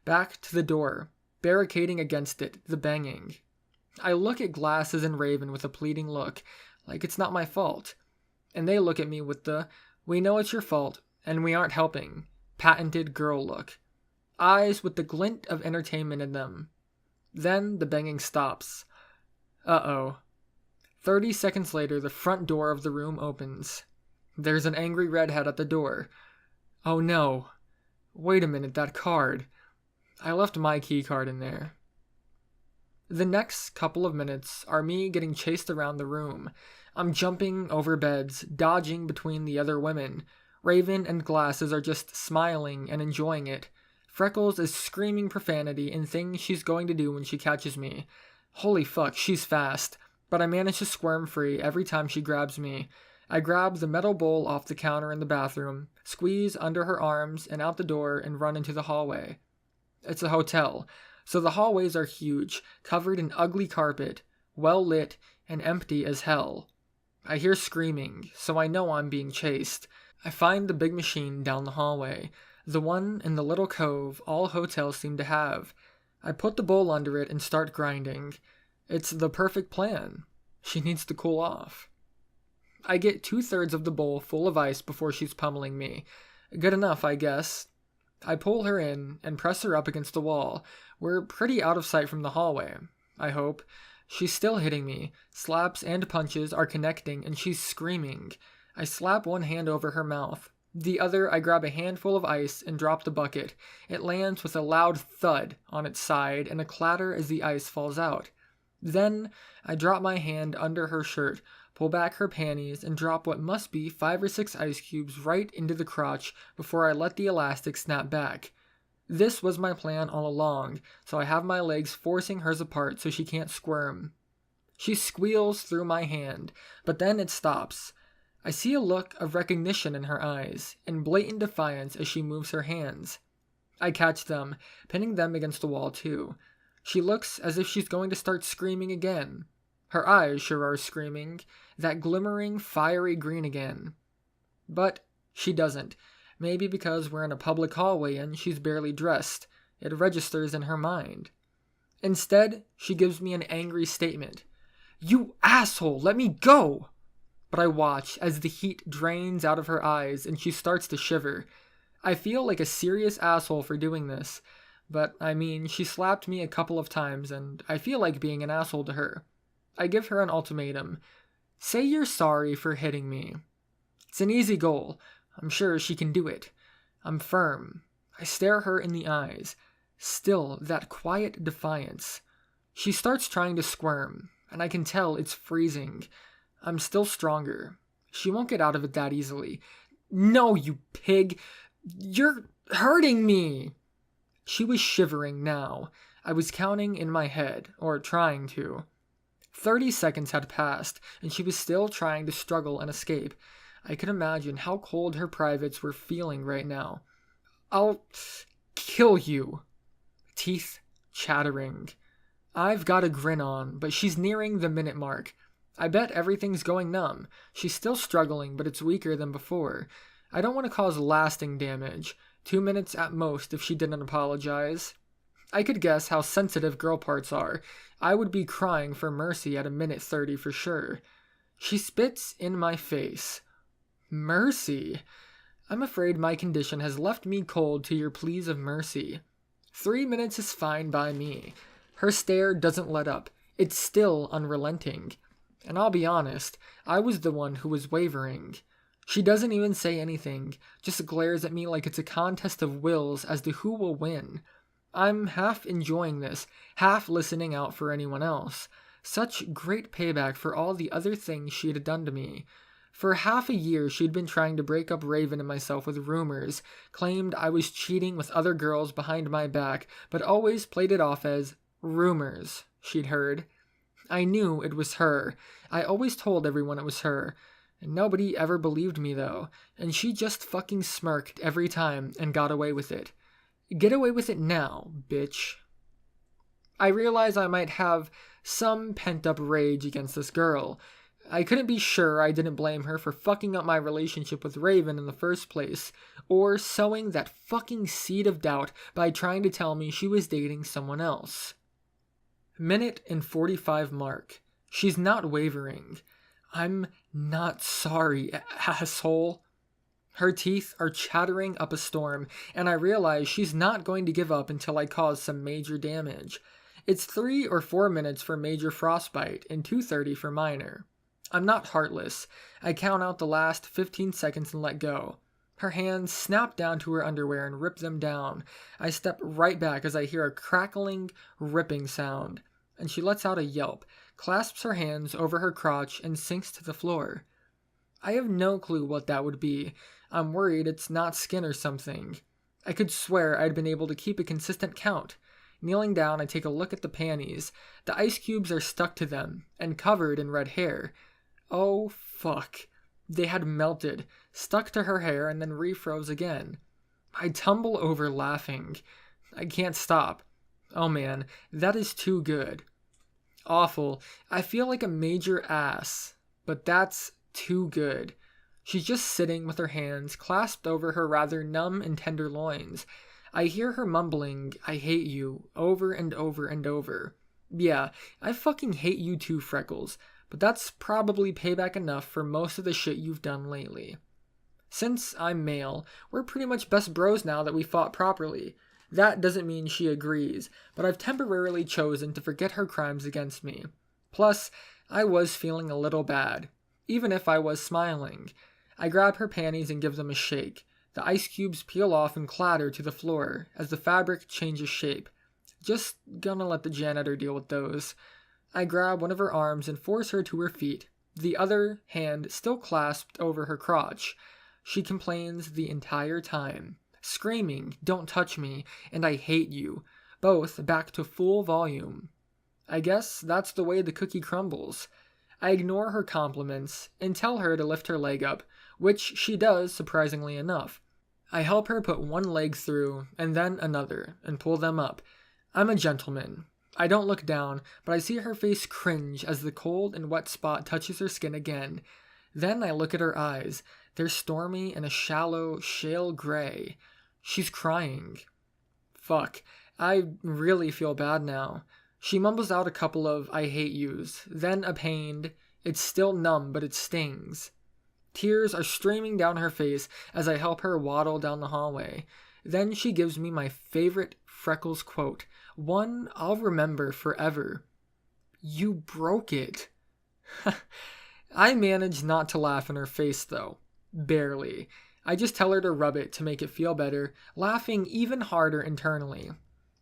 Speaker 1: Back to the door, barricading against it, the banging. I look at Glasses and Raven with a pleading look, like it's not my fault. And they look at me with the, we know it's your fault, and we aren't helping, patented girl look. Eyes with the glint of entertainment in them. Then the banging stops. Uh-oh. 30 seconds later, the front door of the room opens. There's an angry redhead at the door. Oh no. Wait a minute, that card. I left my key card in there. The next couple of minutes are me getting chased around the room. I'm jumping over beds, dodging between the other women. Raven and Glasses are just smiling and enjoying it. Freckles is screaming profanity and things she's going to do when she catches me. Holy fuck, she's fast. But I manage to squirm free every time she grabs me. I grab the metal bowl off the counter in the bathroom, squeeze under her arms and out the door and run into the hallway. It's a hotel, so the hallways are huge, covered in ugly carpet, well lit, and empty as hell. I hear screaming, so I know I'm being chased. I find the big machine down the hallway, the one in the little cove all hotels seem to have. I put the bowl under it and start grinding. It's the perfect plan. She needs to cool off. I get 2/3 of the bowl full of ice before she's pummeling me. Good enough, I guess. I pull her in and press her up against the wall. We're pretty out of sight from the hallway, I hope. She's still hitting me. Slaps and punches are connecting and she's screaming. I slap one hand over her mouth. The other, I grab a handful of ice and drop the bucket. It lands with a loud thud on its side and a clatter as the ice falls out. Then, I drop my hand under her shirt, pull back her panties, and drop what must be 5 or 6 ice cubes right into the crotch before I let the elastic snap back. This was my plan all along, so I have my legs forcing hers apart so she can't squirm. She squeals through my hand, but then it stops. I see a look of recognition in her eyes, and blatant defiance as she moves her hands. I catch them, pinning them against the wall too. She looks as if she's going to start screaming again. Her eyes sure are screaming, that glimmering, fiery green again. But she doesn't. Maybe because we're in a public hallway and she's barely dressed. It registers in her mind. Instead, she gives me an angry statement. "You asshole, let me go!" But I watch as the heat drains out of her eyes and she starts to shiver. I feel like a serious asshole for doing this. But, I mean, she slapped me a couple of times and I feel like being an asshole to her. I give her an ultimatum. Say you're sorry for hitting me. It's an easy goal. I'm sure she can do it. I'm firm. I stare her in the eyes. Still, that quiet defiance. She starts trying to squirm, and I can tell it's freezing. I'm still stronger. She won't get out of it that easily. "No, you pig! You're hurting me!" She was shivering now. I was counting in my head, or trying to. 30 seconds had passed, and she was still trying to struggle and escape. I could imagine how cold her privates were feeling right now. "I'll kill you." Teeth chattering. I've got a grin on, but she's nearing the minute mark. I bet everything's going numb. She's still struggling, but it's weaker than before. I don't want to cause lasting damage. 2 minutes at most if she didn't apologize. I could guess how sensitive girl parts are. I would be crying for mercy at a minute 30 for sure. She spits in my face. Mercy? I'm afraid my condition has left me cold to your pleas of mercy. 3 minutes is fine by me. Her stare doesn't let up. It's still unrelenting. And I'll be honest, I was the one who was wavering. She doesn't even say anything, just glares at me like it's a contest of wills as to who will win. I'm half enjoying this, half listening out for anyone else. Such great payback for all the other things she had done to me. For half a year she'd been trying to break up Raven and myself with rumors, claimed I was cheating with other girls behind my back, but always played it off as rumors she'd heard. I knew it was her. I always told everyone it was her. And nobody ever believed me though, and she just fucking smirked every time and got away with it. Get away with it now, bitch. I realize I might have some pent-up rage against this girl. I couldn't be sure I didn't blame her for fucking up my relationship with Raven in the first place, or sowing that fucking seed of doubt by trying to tell me she was dating someone else. Minute and 45 mark. She's not wavering. I'm not sorry, asshole. Her teeth are chattering up a storm, and I realize she's not going to give up until I cause some major damage. It's 3 or 4 minutes for major frostbite, and 2:30 for minor. I'm not heartless. I count out the last 15 seconds and let go. Her hands snap down to her underwear and rip them down. I step right back as I hear a crackling, ripping sound, and she lets out a yelp, clasps her hands over her crotch, and sinks to the floor. I have no clue what that would be. I'm worried it's not skin or something. I could swear I'd been able to keep a consistent count. Kneeling down, I take a look at the panties. The ice cubes are stuck to them, and covered in red hair. Oh, fuck. They had melted, stuck to her hair, and then refroze again. I tumble over laughing. I can't stop. Oh man, that is too good. Awful. I feel like a major ass, but that's too good. She's just sitting with her hands clasped over her rather numb and tender loins. I hear her mumbling, "I hate you," over and over and over. Yeah, I fucking hate you too, Freckles, but that's probably payback enough for most of the shit you've done lately. Since I'm male, we're pretty much best bros now that we fought properly. That doesn't mean she agrees, but I've temporarily chosen to forget her crimes against me. Plus, I was feeling a little bad, even if I was smiling. I grab her panties and give them a shake. The ice cubes peel off and clatter to the floor as the fabric changes shape. Just gonna let the janitor deal with those. I grab one of her arms and force her to her feet, the other hand still clasped over her crotch. She complains the entire time, screaming, "Don't touch me," and "I hate you," both back to full volume. I guess that's the way the cookie crumbles. I ignore her compliments and tell her to lift her leg up, which she does surprisingly enough. I help her put one leg through and then another and pull them up. I'm a gentleman. I don't look down, but I see her face cringe as the cold and wet spot touches her skin again. Then I look at her eyes. They're stormy and a shallow, shale gray. She's crying. Fuck. I really feel bad now. She mumbles out a couple of I hate yous, then a pained, it's still numb but it stings. Tears are streaming down her face as I help her waddle down the hallway. Then she gives me my favorite Freckles quote, one I'll remember forever. You broke it. I manage not to laugh in her face though. Barely. I just tell her to rub it to make it feel better, laughing even harder internally.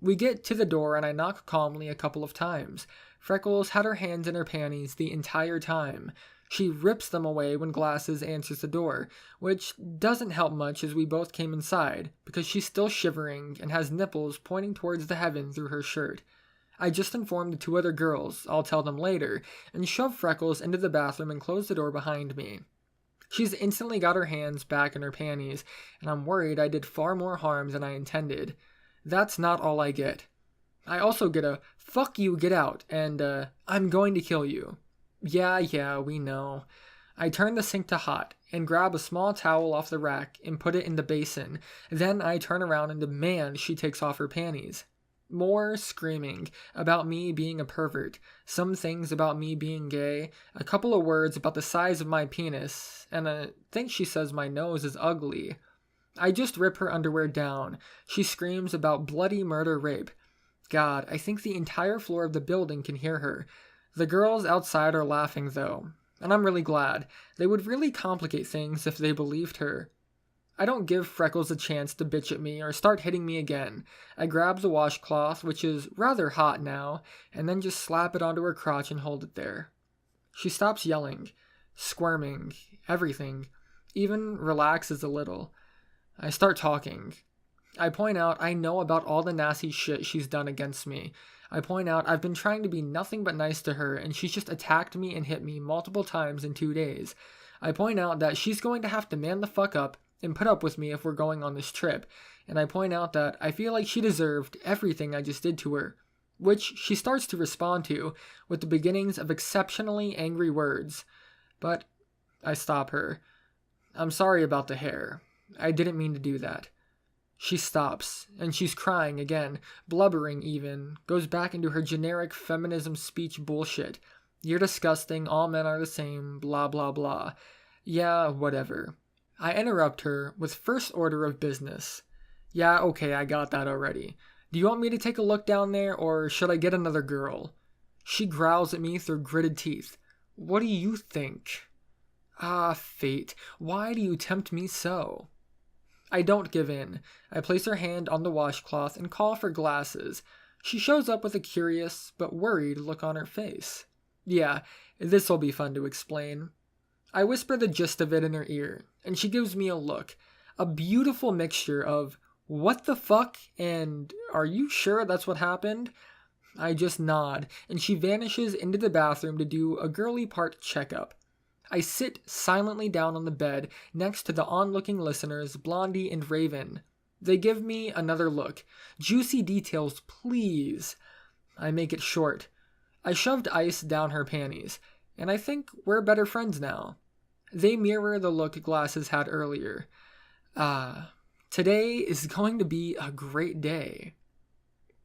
Speaker 1: We get to the door and I knock calmly a couple of times. Freckles had her hands in her panties the entire time. She rips them away when Glasses answers the door, which doesn't help much as we both came inside, because she's still shivering and has nipples pointing towards the heaven through her shirt. I just informed the two other girls, I'll tell them later, and shove Freckles into the bathroom and close the door behind me. She's instantly got her hands back in her panties, and I'm worried I did far more harm than I intended. That's not all I get. I also get a, fuck you, get out, and I'm going to kill you. Yeah, we know. I turn the sink to hot, and grab a small towel off the rack and put it in the basin. Then I turn around and demand she takes off her panties. More screaming about me being a pervert, some things about me being gay, a couple of words about the size of my penis, and I think she says my nose is ugly. I just rip her underwear down. She screams about bloody murder rape. God, I think the entire floor of the building can hear her. The girls outside are laughing though, and I'm really glad. They would really complicate things if they believed her. I don't give Freckles a chance to bitch at me or start hitting me again. I grab the washcloth, which is rather hot now, and then just slap it onto her crotch and hold it there. She stops yelling, squirming, everything, even relaxes a little. I start talking. I point out I know about all the nasty shit she's done against me. I point out I've been trying to be nothing but nice to her and she's just attacked me and hit me multiple times in 2 days. I point out that she's going to have to man the fuck up and put up with me if we're going on this trip, and I point out that I feel like she deserved everything I just did to her, which she starts to respond to with the beginnings of exceptionally angry words. But I stop her. I'm sorry about the hair. I didn't mean to do that. She stops, and she's crying again, blubbering even, goes back into her generic feminism speech bullshit. You're disgusting, all men are the same, blah blah blah. Yeah, whatever. I interrupt her with first order of business. Yeah, okay, I got that already. Do you want me to take a look down there, or should I get another girl? She growls at me through gritted teeth. What do you think? Ah, fate, why do you tempt me so? I don't give in. I place her hand on the washcloth and call for Glasses. She shows up with a curious but worried look on her face. Yeah, this'll be fun to explain. I whisper the gist of it in her ear, and she gives me a look. A beautiful mixture of, what the fuck, and are you sure that's what happened? I just nod, and she vanishes into the bathroom to do a girly part checkup. I sit silently down on the bed next to the onlooking listeners, Blondie and Raven. They give me another look. Juicy details, please. I make it short. I shoved ice down her panties, and I think we're better friends now. They mirror the look Glasses had earlier. Today is going to be a great day.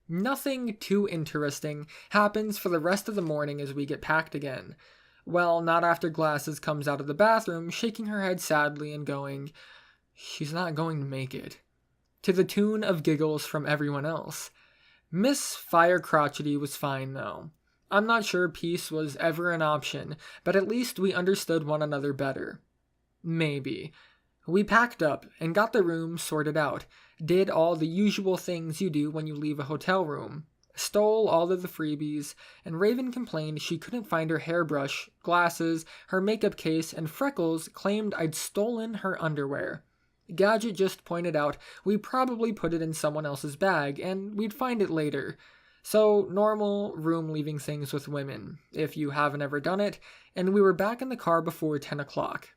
Speaker 1: Nothing too interesting happens for the rest of the morning as we get packed again. Well, not after Glasses comes out of the bathroom, shaking her head sadly and going, she's not going to make it. To the tune of giggles from everyone else. Miss Fire Crotchety was fine, though. I'm not sure peace was ever an option, but at least we understood one another better. Maybe. We packed up and got the room sorted out, did all the usual things you do when you leave a hotel room, stole all of the freebies, and Raven complained she couldn't find her hairbrush, Glasses, her makeup case, and Freckles claimed I'd stolen her underwear. Gadget just pointed out we probably put it in someone else's bag, and we'd find it later. So, normal room leaving things with women, if you haven't ever done it, and we were back in the car before 10 o'clock.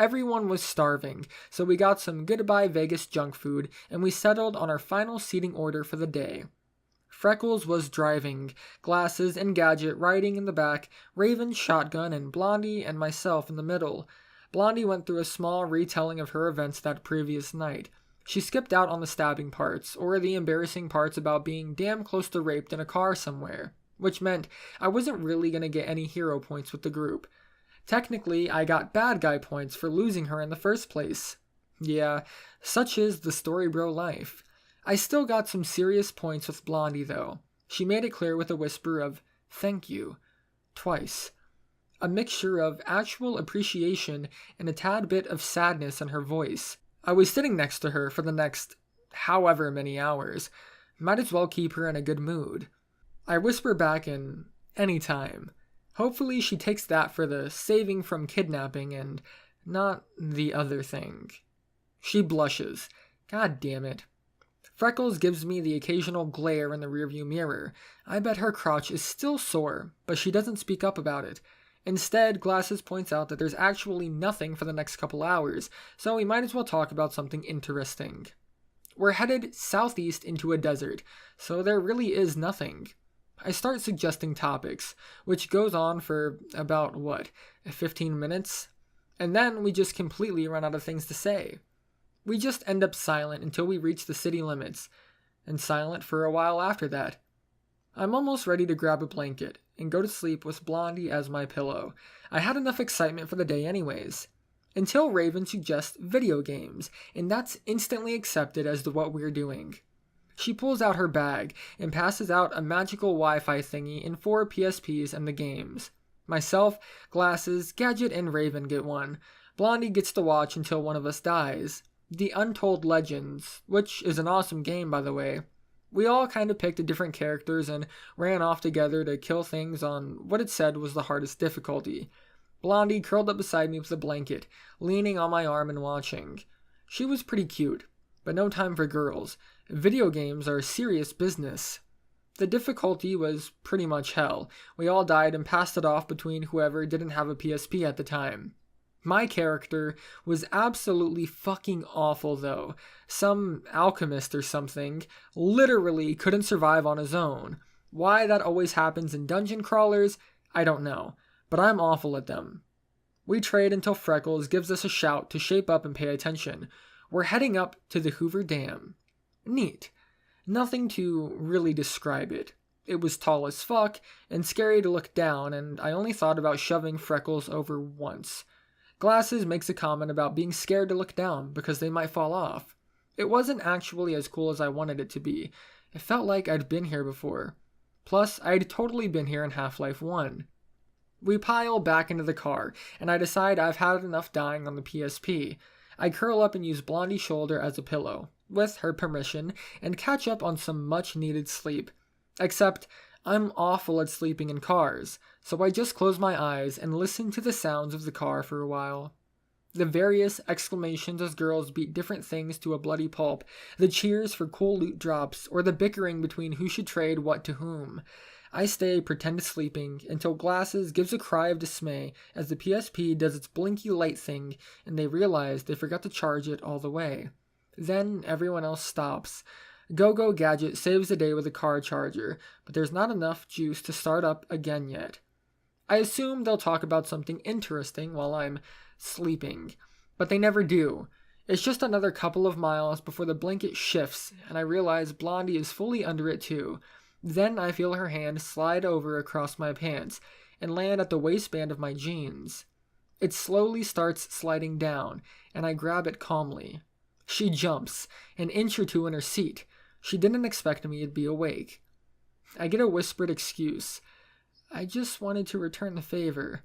Speaker 1: Everyone was starving, so we got some Goodbye Vegas junk food, and we settled on our final seating order for the day. Freckles was driving, Glasses and Gadget riding in the back, Raven shotgun, and Blondie and myself in the middle. Blondie went through a small retelling of her events that previous night. She skipped out on the stabbing parts, or the embarrassing parts about being damn close to raped in a car somewhere, which meant I wasn't really going to get any hero points with the group. Technically, I got bad guy points for losing her in the first place. Yeah, such is the Storybro life. I still got some serious points with Blondie though. She made it clear with a whisper of, "Thank you," twice. A mixture of actual appreciation and a tad bit of sadness in her voice. I was sitting next to her for the next however many hours. Might as well keep her in a good mood. I whisper back in any time. Hopefully she takes that for the saving from kidnapping and not the other thing. She blushes. God damn it. Freckles gives me the occasional glare in the rearview mirror. I bet her crotch is still sore, but she doesn't speak up about it. Instead, Glasses points out that there's actually nothing for the next couple hours, so we might as well talk about something interesting. We're headed southeast into a desert, so there really is nothing. I start suggesting topics, which goes on for about, 15 minutes? And then we just completely run out of things to say. We just end up silent until we reach the city limits, and silent for a while after that. I'm almost ready to grab a blanket and go to sleep with Blondie as my pillow. I had enough excitement for the day anyways. Until Raven suggests video games, and that's instantly accepted as to what we're doing. She pulls out her bag and passes out a magical Wi-Fi thingy and 4 PSPs and the games. Myself, Glasses, Gadget, and Raven get one. Blondie gets to watch until one of us dies. The Untold Legends, which is an awesome game by the way. We all kind of picked different characters and ran off together to kill things on what it said was the hardest difficulty. Blondie curled up beside me with a blanket, leaning on my arm and watching. She was pretty cute, but no time for girls. Video games are serious business. The difficulty was pretty much hell. We all died and passed it off between whoever didn't have a PSP at the time. My character was absolutely fucking awful though. Some alchemist or something literally couldn't survive on his own. Why that always happens in dungeon crawlers, I don't know, but I'm awful at them. We trade until Freckles gives us a shout to shape up and pay attention. We're heading up to the Hoover Dam. Neat. Nothing to really describe it. It was tall as fuck and scary to look down, and I only thought about shoving Freckles over once. Glasses makes a comment about being scared to look down because they might fall off. It wasn't actually as cool as I wanted it to be. It felt like I'd been here before. Plus, I'd totally been here in Half-Life 1. We pile back into the car, and I decide I've had enough dying on the PSP. I curl up and use Blondie's shoulder as a pillow, with her permission, and catch up on some much-needed sleep. Except, I'm awful at sleeping in cars, so I just close my eyes and listen to the sounds of the car for a while. The various exclamations as girls beat different things to a bloody pulp, the cheers for cool loot drops, or the bickering between who should trade what to whom. I stay pretend sleeping until Glasses gives a cry of dismay as the PSP does its blinky light thing and they realize they forgot to charge it all the way. Then everyone else stops. Go-Go Gadget saves the day with a car charger, but there's not enough juice to start up again yet. I assume they'll talk about something interesting while I'm sleeping, but they never do. It's just another couple of miles before the blanket shifts, and I realize Blondie is fully under it too. Then I feel her hand slide over across my pants and land at the waistband of my jeans. It slowly starts sliding down, and I grab it calmly. She jumps, an inch or two in her seat. She didn't expect me to be awake. I get a whispered excuse. I just wanted to return the favor.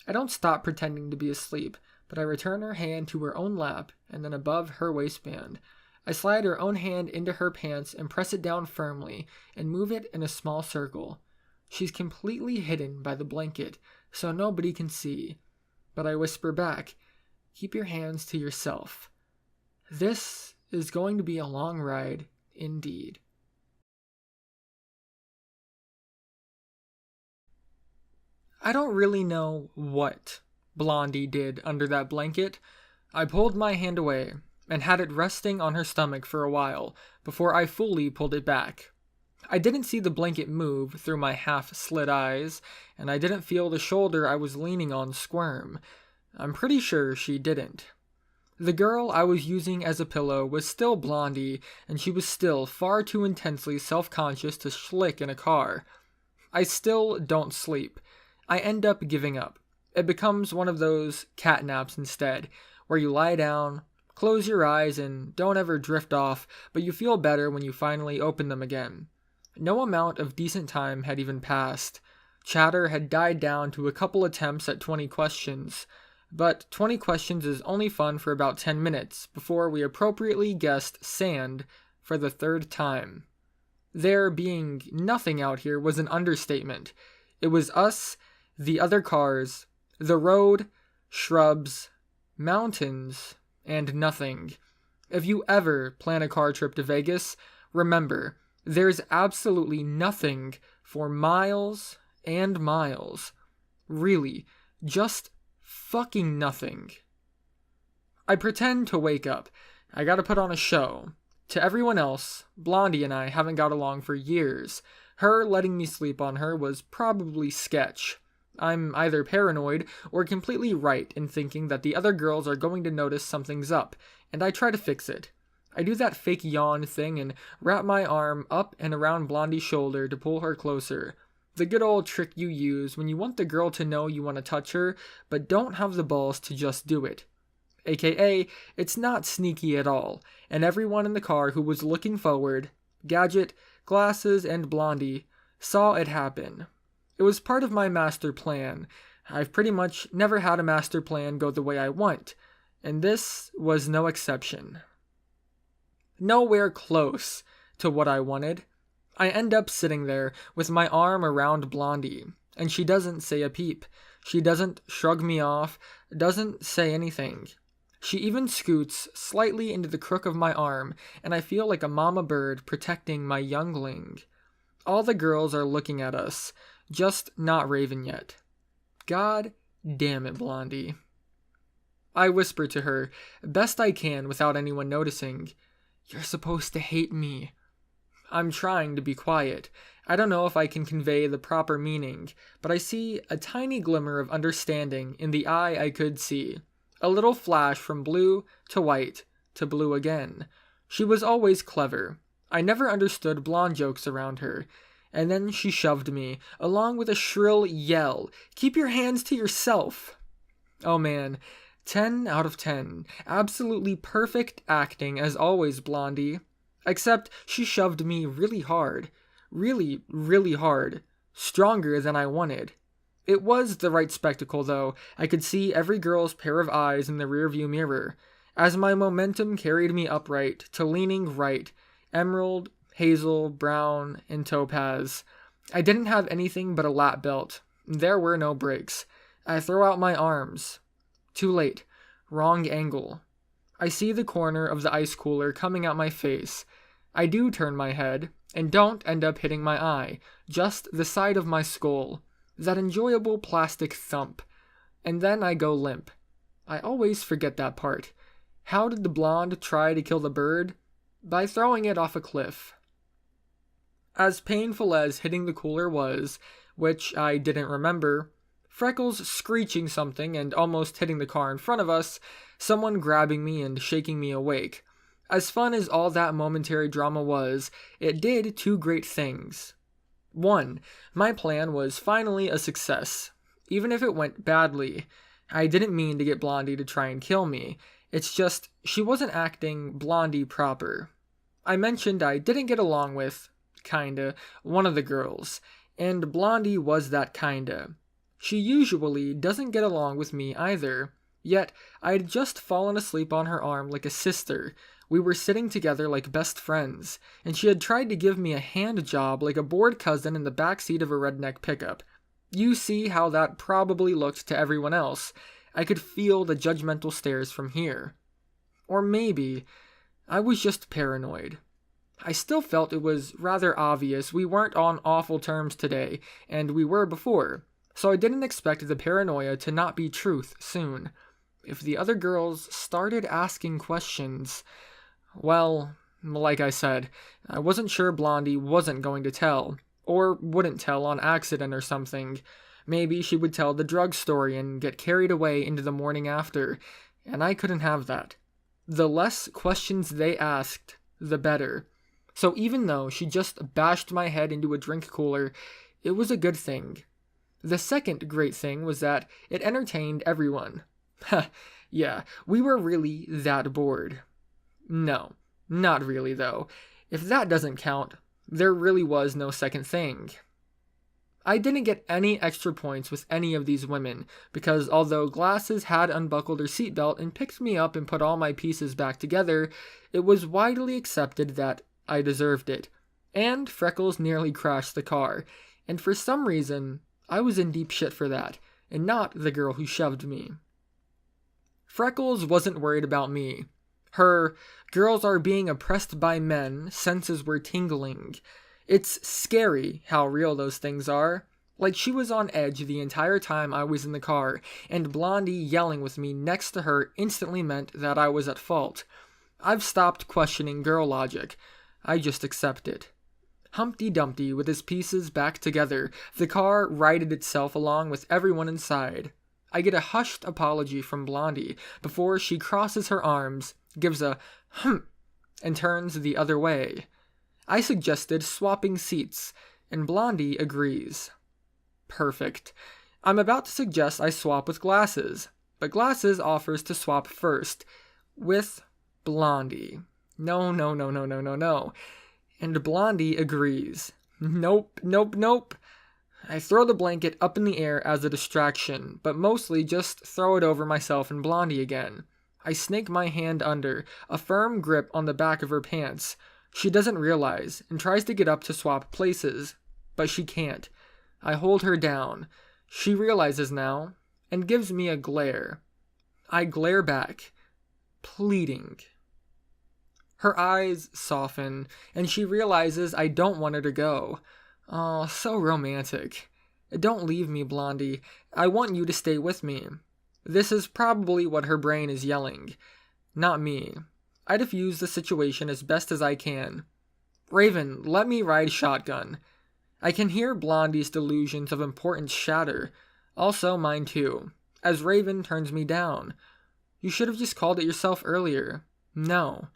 Speaker 1: I don't stop pretending to be asleep, but I return her hand to her own lap and then above her waistband. I slide her own hand into her pants and press it down firmly and move it in a small circle. She's completely hidden by the blanket, so nobody can see. But I whisper back, "Keep your hands to yourself." This is going to be a long ride indeed. I don't really know what Blondie did under that blanket. I pulled my hand away and had it resting on her stomach for a while before I fully pulled it back. I didn't see the blanket move through my half-slit eyes, and I didn't feel the shoulder I was leaning on squirm. I'm pretty sure she didn't. The girl I was using as a pillow was still Blondie, and she was still far too intensely self-conscious to schlick in a car. I still don't sleep. I end up giving up. It becomes one of those cat naps instead, where you lie down, close your eyes, and don't ever drift off, but you feel better when you finally open them again. No amount of decent time had even passed. Chatter had died down to a couple attempts at 20 questions. But 20 questions is only fun for about 10 minutes before we appropriately guessed sand for the third time. There being nothing out here was an understatement. It was us, the other cars, the road, shrubs, mountains, and nothing. If you ever plan a car trip to Vegas, remember, there's absolutely nothing for miles and miles. Really, just fucking nothing. I pretend to wake up. I gotta put on a show. To everyone else, Blondie and I haven't got along for years. Her letting me sleep on her was probably sketch. I'm either paranoid or completely right in thinking that the other girls are going to notice something's up, and I try to fix it. I do that fake yawn thing and wrap my arm up and around Blondie's shoulder to pull her closer. The good old trick you use when you want the girl to know you want to touch her, but don't have the balls to just do it. AKA, it's not sneaky at all, and everyone in the car who was looking forward, Gadget, Glasses, and Blondie, saw it happen. It was part of my master plan. I've pretty much never had a master plan go the way I want, and this was no exception. Nowhere close to what I wanted. I end up sitting there with my arm around Blondie, and she doesn't say a peep. She doesn't shrug me off, doesn't say anything. She even scoots slightly into the crook of my arm, and I feel like a mama bird protecting my youngling. All the girls are looking at us, just not Raven yet. God damn it, Blondie. I whisper to her, best I can without anyone noticing, "You're supposed to hate me." I'm trying to be quiet. I don't know if I can convey the proper meaning, but I see a tiny glimmer of understanding in the eye I could see. A little flash from blue to white to blue again. She was always clever. I never understood blonde jokes around her. And then she shoved me, along with a shrill yell, "Keep your hands to yourself!" Oh man, 10 out of 10. Absolutely perfect acting as always, Blondie. Except she shoved me really hard. Really, really hard. Stronger than I wanted. It was the right spectacle, though. I could see every girl's pair of eyes in the rearview mirror, as my momentum carried me upright to leaning right, emerald, hazel, brown, and topaz. I didn't have anything but a lap belt. There were no brakes. I throw out my arms. Too late. Wrong angle. I see the corner of the ice cooler coming at my face. I do turn my head, and don't end up hitting my eye, just the side of my skull. That enjoyable plastic thump. And then I go limp. I always forget that part. How did the blonde try to kill the bird? By throwing it off a cliff. As painful as hitting the cooler was, which I didn't remember, Freckles screeching something and almost hitting the car in front of us, someone grabbing me and shaking me awake. As fun as all that momentary drama was, it did two great things. 1. My plan was finally a success, even if it went badly. I didn't mean to get Blondie to try and kill me. It's just, she wasn't acting Blondie proper. I mentioned I didn't get along with, kinda, one of the girls, and Blondie was that kinda. She usually doesn't get along with me either, yet I'd just fallen asleep on her arm like a sister. We were sitting together like best friends, and she had tried to give me a hand job like a bored cousin in the backseat of a redneck pickup. You see how that probably looked to everyone else. I could feel the judgmental stares from here. Or maybe I was just paranoid. I still felt it was rather obvious we weren't on awful terms today, and we were before. So I didn't expect the paranoia to not be truth soon. If the other girls started asking questions, well, like I said, I wasn't sure Blondie wasn't going to tell, or wouldn't tell on accident or something. Maybe she would tell the drug story and get carried away into the morning after, and I couldn't have that. The less questions they asked, the better. So even though she just bashed my head into a drink cooler, it was a good thing. The second great thing was that it entertained everyone. Ha, yeah, we were really that bored. No, not really though. If that doesn't count, there really was no second thing. I didn't get any extra points with any of these women, because although Glasses had unbuckled her seatbelt and picked me up and put all my pieces back together, it was widely accepted that I deserved it. And Freckles nearly crashed the car, and for some reason, I was in deep shit for that, and not the girl who shoved me. Freckles wasn't worried about me. Her girls are being oppressed by men senses were tingling. It's scary how real those things are. Like she was on edge the entire time I was in the car, and Blondie yelling with me next to her instantly meant that I was at fault. I've stopped questioning girl logic. I just accept it. Humpty Dumpty with his pieces back together, the car righted itself along with everyone inside. I get a hushed apology from Blondie before she crosses her arms, gives a and turns the other way. I suggested swapping seats, and Blondie agrees. Perfect. I'm about to suggest I swap with Glasses, but Glasses offers to swap first, with Blondie. No. And Blondie agrees. Nope. I throw the blanket up in the air as a distraction, but mostly just throw it over myself and Blondie again. I snake my hand under, a firm grip on the back of her pants. She doesn't realize, and tries to get up to swap places, but she can't. I hold her down. She realizes now, and gives me a glare. I glare back, pleading. Her eyes soften, and she realizes I don't want her to go. Oh, so romantic. Don't leave me, Blondie. I want you to stay with me. This is probably what her brain is yelling. Not me. I diffuse the situation as best as I can. Raven, let me ride shotgun. I can hear Blondie's delusions of importance shatter. Also mine too, as Raven turns me down. You should have just called it yourself earlier. No.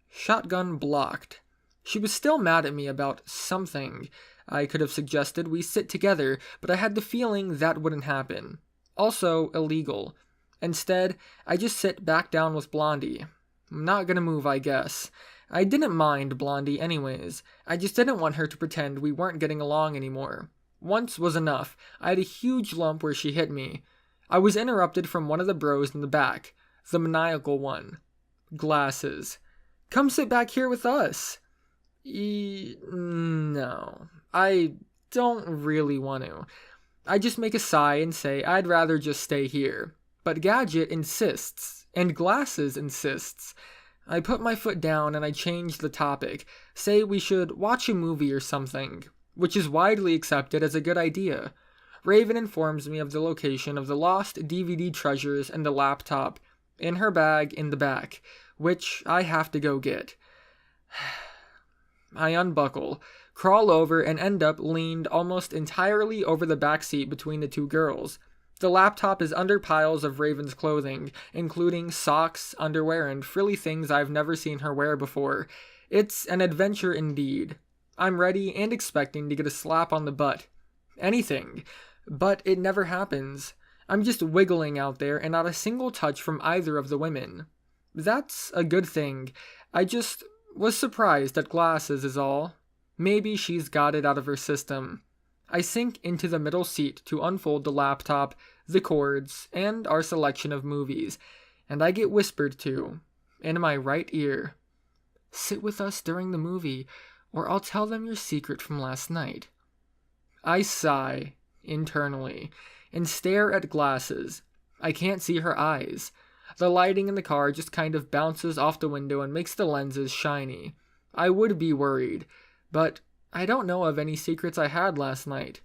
Speaker 1: Shotgun blocked. She was still mad at me about something. I could have suggested we sit together, but I had the feeling that wouldn't happen. Also illegal. Instead, I just sit back down with Blondie. I'm not gonna move, I guess. I didn't mind Blondie anyways. I just didn't want her to pretend we weren't getting along anymore. Once was enough. I had a huge lump where she hit me. I was interrupted from one of the bros in the back. The maniacal one. Glasses. Come sit back here with us. No. I don't really want to. I just make a sigh and say I'd rather just stay here. But Gadget insists, and Glasses insists. I put my foot down and I change the topic, say we should watch a movie or something, which is widely accepted as a good idea. Raven informs me of the location of the lost DVD treasures and the laptop, in her bag in the back, which I have to go get. I unbuckle, crawl over, and end up leaned almost entirely over the backseat between the two girls. The laptop is under piles of Raven's clothing, including socks, underwear, and frilly things I've never seen her wear before. It's an adventure indeed. I'm ready and expecting to get a slap on the butt. Anything. But it never happens. I'm just wiggling out there and not a single touch from either of the women. That's a good thing. I just was surprised at Glasses is all. Maybe she's got it out of her system. I sink into the middle seat to unfold the laptop, the cords, and our selection of movies, and I get whispered to, in my right ear, "Sit with us during the movie, or I'll tell them your secret from last night." I sigh, internally, and stare at Glasses. I can't see her eyes. The lighting in the car just kind of bounces off the window and makes the lenses shiny. I would be worried, but I don't know of any secrets I had last night.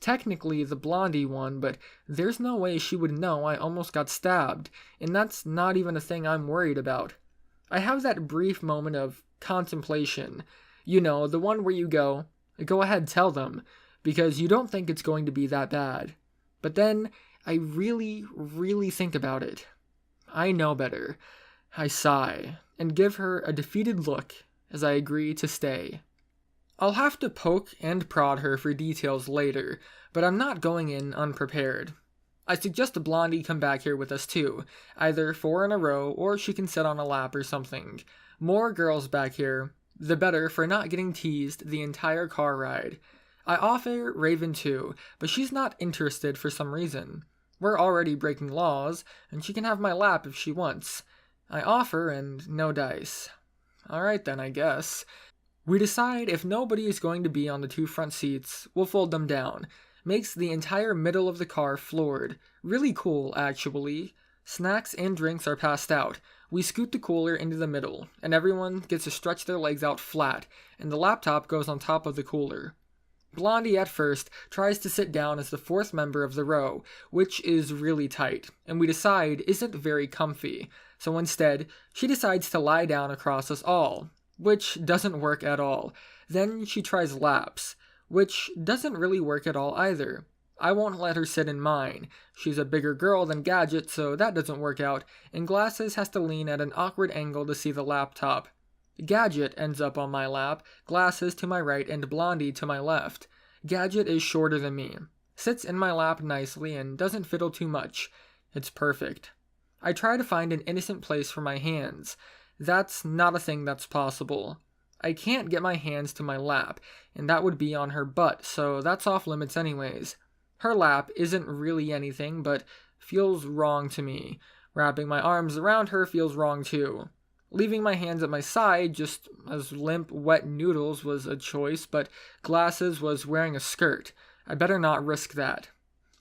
Speaker 1: Technically the blondie one, but there's no way she would know I almost got stabbed, and that's not even a thing I'm worried about. I have that brief moment of contemplation. You know, the one where you go ahead, tell them, because you don't think it's going to be that bad. But then I really, really think about it. I know better. I sigh, and give her a defeated look as I agree to stay. I'll have to poke and prod her for details later, but I'm not going in unprepared. I suggest a blondie come back here with us too, either 4 in a row or she can sit on a lap or something. More girls back here, the better for not getting teased the entire car ride. I offer Raven too, but she's not interested for some reason. We're already breaking laws, and she can have my lap if she wants. I offer, and no dice. Alright then, I guess. We decide if nobody is going to be on the 2 front seats, we'll fold them down. Makes the entire middle of the car floored. Really cool, actually. Snacks and drinks are passed out. We scoot the cooler into the middle, and everyone gets to stretch their legs out flat, and the laptop goes on top of the cooler. Blondie at first tries to sit down as the 4th member of the row, which is really tight, and we decide isn't very comfy, so instead, she decides to lie down across us all, which doesn't work at all. Then she tries laps, which doesn't really work at all either. I won't let her sit in mine. She's a bigger girl than Gadget, so that doesn't work out, and Glasses has to lean at an awkward angle to see the laptop. Gadget ends up on my lap, Glasses to my right, and Blondie to my left. Gadget is shorter than me, sits in my lap nicely, and doesn't fiddle too much. It's perfect. I try to find an innocent place for my hands. That's not a thing that's possible. I can't get my hands to my lap, and that would be on her butt, so that's off limits anyways. Her lap isn't really anything, but feels wrong to me. Wrapping my arms around her feels wrong too. Leaving my hands at my side just as limp, wet noodles was a choice, but Glasses was wearing a skirt. I better not risk that.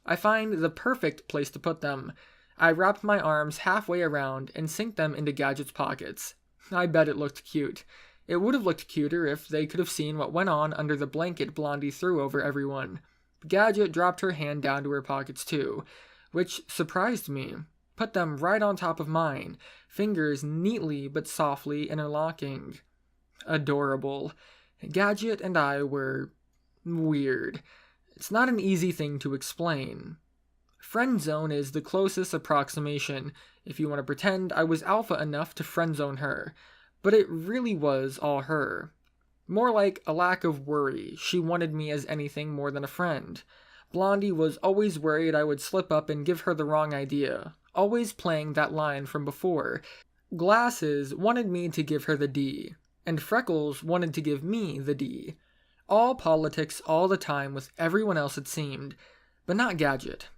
Speaker 1: I find the perfect place to put them. I wrap my arms halfway around and sink them into Gadget's pockets. I bet it looked cute. It would have looked cuter if they could have seen what went on under the blanket Blondie threw over everyone. Gadget dropped her hand down to her pockets too, which surprised me. Put them right on top of mine, fingers neatly but softly interlocking. Adorable. Gadget and I were weird. It's not an easy thing to explain. Friend zone is the closest approximation, if you want to pretend I was alpha enough to friend zone her, but it really was all her. More like a lack of worry. She wanted me as anything more than a friend. Blondie was always worried I would slip up and give her the wrong idea, always playing that line from before. Glasses wanted me to give her the D, and Freckles wanted to give me the D. All politics all the time with everyone else it seemed, but not Gadget.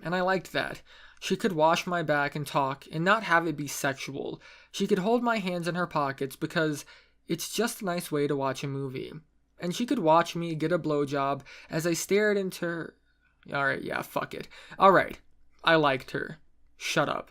Speaker 1: And I liked that. She could wash my back and talk and not have it be sexual. She could hold my hands in her pockets because it's just a nice way to watch a movie. And she could watch me get a blowjob as I stared into her. Alright, yeah, fuck it. Alright, I liked her. Shut up.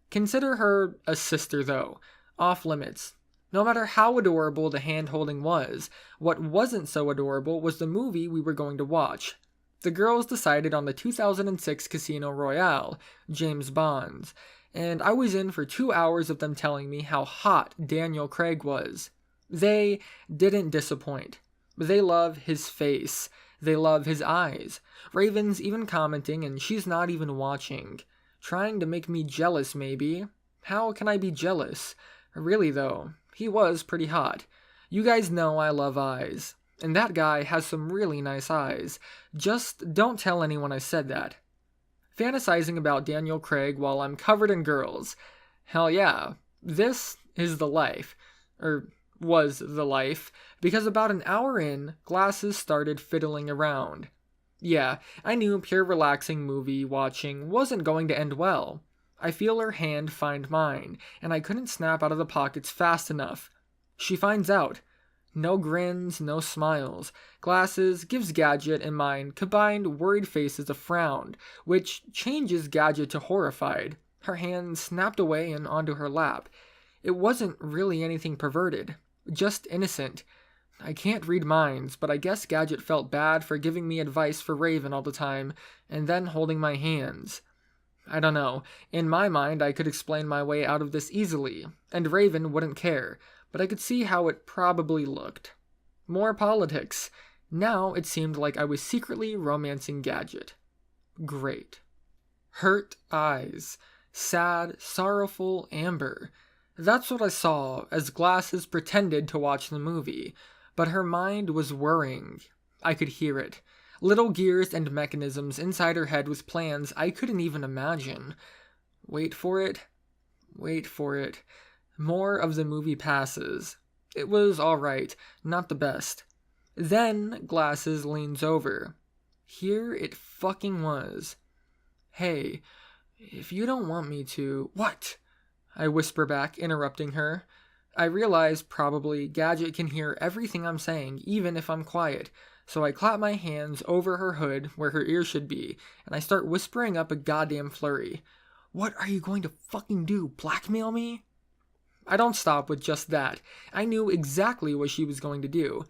Speaker 1: Consider her a sister, though. Off limits. No matter how adorable the hand-holding was, what wasn't so adorable was the movie we were going to watch. The girls decided on the 2006 Casino Royale, James Bond's, and I was in for 2 hours of them telling me how hot Daniel Craig was. They didn't disappoint. They love his face. They love his eyes. Raven's even commenting and she's not even watching. Trying to make me jealous, maybe. How can I be jealous? Really, though, he was pretty hot. You guys know I love eyes. And that guy has some really nice eyes. Just don't tell anyone I said that. Fantasizing about Daniel Craig while I'm covered in girls. Hell yeah. This is the life. Was the life. Because about an hour in, Glasses started fiddling around. Yeah, I knew pure relaxing movie watching wasn't going to end well. I feel her hand find mine, and I couldn't snap out of the pockets fast enough. She finds out. No grins, no smiles. Glasses gives Gadget and mine combined worried faces a frown, which changes Gadget to horrified. Her hand snapped away and onto her lap. It wasn't really anything perverted, just innocent. I can't read minds, but I guess Gadget felt bad for giving me advice for Raven all the time, and then holding my hands. I don't know. In my mind, I could explain my way out of this easily, and Raven wouldn't care, but I could see how it probably looked. More politics. Now it seemed like I was secretly romancing Gadget. Great. Hurt eyes. Sad, sorrowful Amber. That's what I saw as Glasses pretended to watch the movie, but her mind was whirring. I could hear it. Little gears and mechanisms inside her head with plans I couldn't even imagine. Wait for it. Wait for it. More of the movie passes. It was alright, not the best. Then Glasses leans over. Here it fucking was. Hey, if you don't want me to... What? I whisper back, interrupting her. I realize probably Gadget can hear everything I'm saying, even if I'm quiet, so I clap my hands over her hood where her ears should be, and I start whispering up a goddamn flurry. What are you going to fucking do, blackmail me? I don't stop with just that. I knew exactly what she was going to do.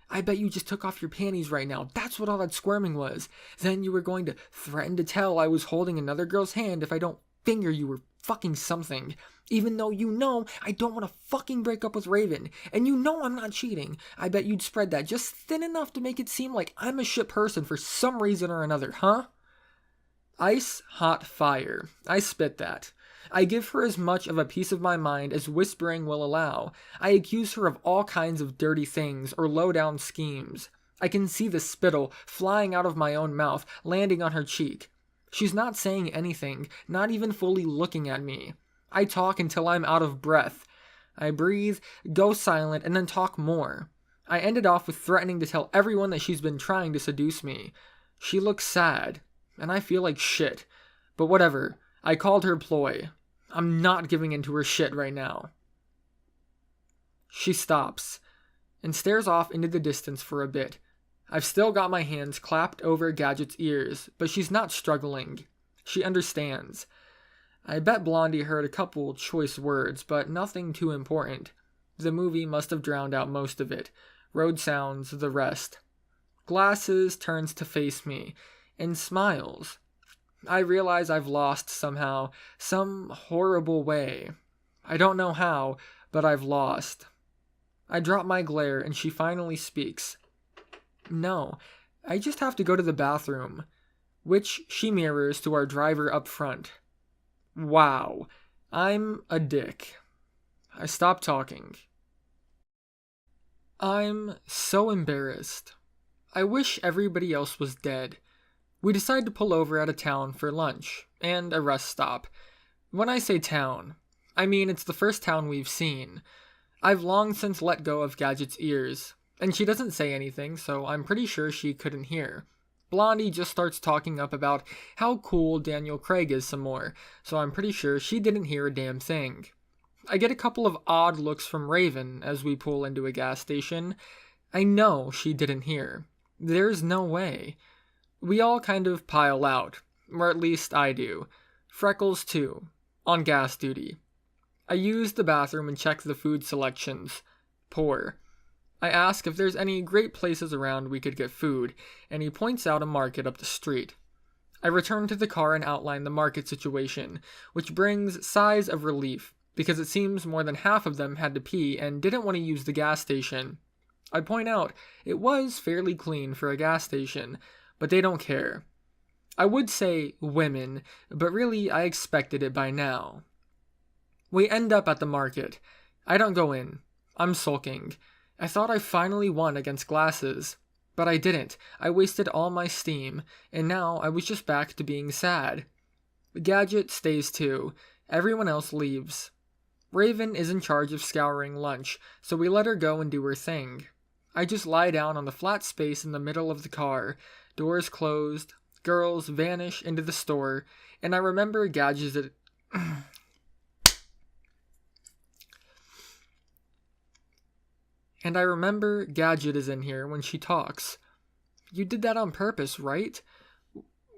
Speaker 1: I bet you just took off your panties right now. That's what all that squirming was. Then you were going to threaten to tell I was holding another girl's hand if I don't finger you or fucking something. Even though you know I don't want to fucking break up with Raven. And you know I'm not cheating. I bet you'd spread that just thin enough to make it seem like I'm a shit person for some reason or another, huh? Ice, hot fire. I spit that. I give her as much of a piece of my mind as whispering will allow. I accuse her of all kinds of dirty things or low-down schemes. I can see the spittle flying out of my own mouth, landing on her cheek. She's not saying anything, not even fully looking at me. I talk until I'm out of breath. I breathe, go silent, and then talk more. I ended off with threatening to tell everyone that she's been trying to seduce me. She looks sad, and I feel like shit. But whatever, I called her ploy. I'm not giving in to her shit right now. She stops, and stares off into the distance for a bit. I've still got my hands clapped over Gadget's ears, but she's not struggling. She understands. I bet Blondie heard a couple choice words, but nothing too important. The movie must have drowned out most of it. Road sounds, the rest. Glasses turns to face me, and smiles. I realize I've lost somehow, some horrible way. I don't know how, but I've lost. I drop my glare, and she finally speaks. No, I just have to go to the bathroom, which she mirrors to our driver up front. Wow, I'm a dick. I stop talking. I'm so embarrassed. I wish everybody else was dead. We decide to pull over at a town for lunch, and a rest stop. When I say town, I mean it's the first town we've seen. I've long since let go of Gadget's ears, and she doesn't say anything, so I'm pretty sure she couldn't hear. Blondie just starts talking up about how cool Daniel Craig is some more, so I'm pretty sure she didn't hear a damn thing. I get a couple of odd looks from Raven as we pull into a gas station. I know she didn't hear. There's no way. We all kind of pile out, or at least I do. Freckles too, on gas duty. I use the bathroom and check the food selections. Poor. I ask if there's any great places around we could get food, and he points out a market up the street. I return to the car and outline the market situation, which brings sighs of relief, because it seems more than half of them had to pee and didn't want to use the gas station. I point out it was fairly clean for a gas station, but they don't care. I would say women, but really I expected it by now. We end up at the market. I don't go in. I'm sulking. I thought I finally won against Glasses, but I didn't. I wasted all my steam, and now I was just back to being sad. Gadget stays too. Everyone else leaves. Raven is in charge of scouring lunch, so we let her go and do her thing. I just lie down on the flat space in the middle of the car. Doors closed, girls vanish into the store, and I remember Gadget... And I remember Gadget is in here when she talks. You did that on purpose, right?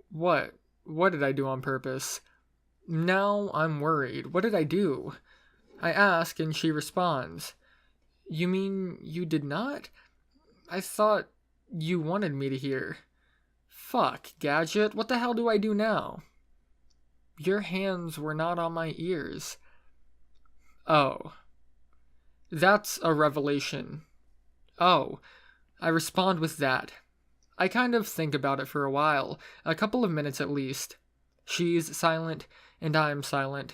Speaker 1: What? What did I do on purpose? Now I'm worried. What did I do? I ask and she responds. You mean you did not? I thought you wanted me to hear. Fuck, Gadget, what the hell do I do now? Your hands were not on my ears. Oh. That's a revelation. Oh. I respond with that. I kind of think about it for a while, a couple of minutes at least. She's silent, and I'm silent.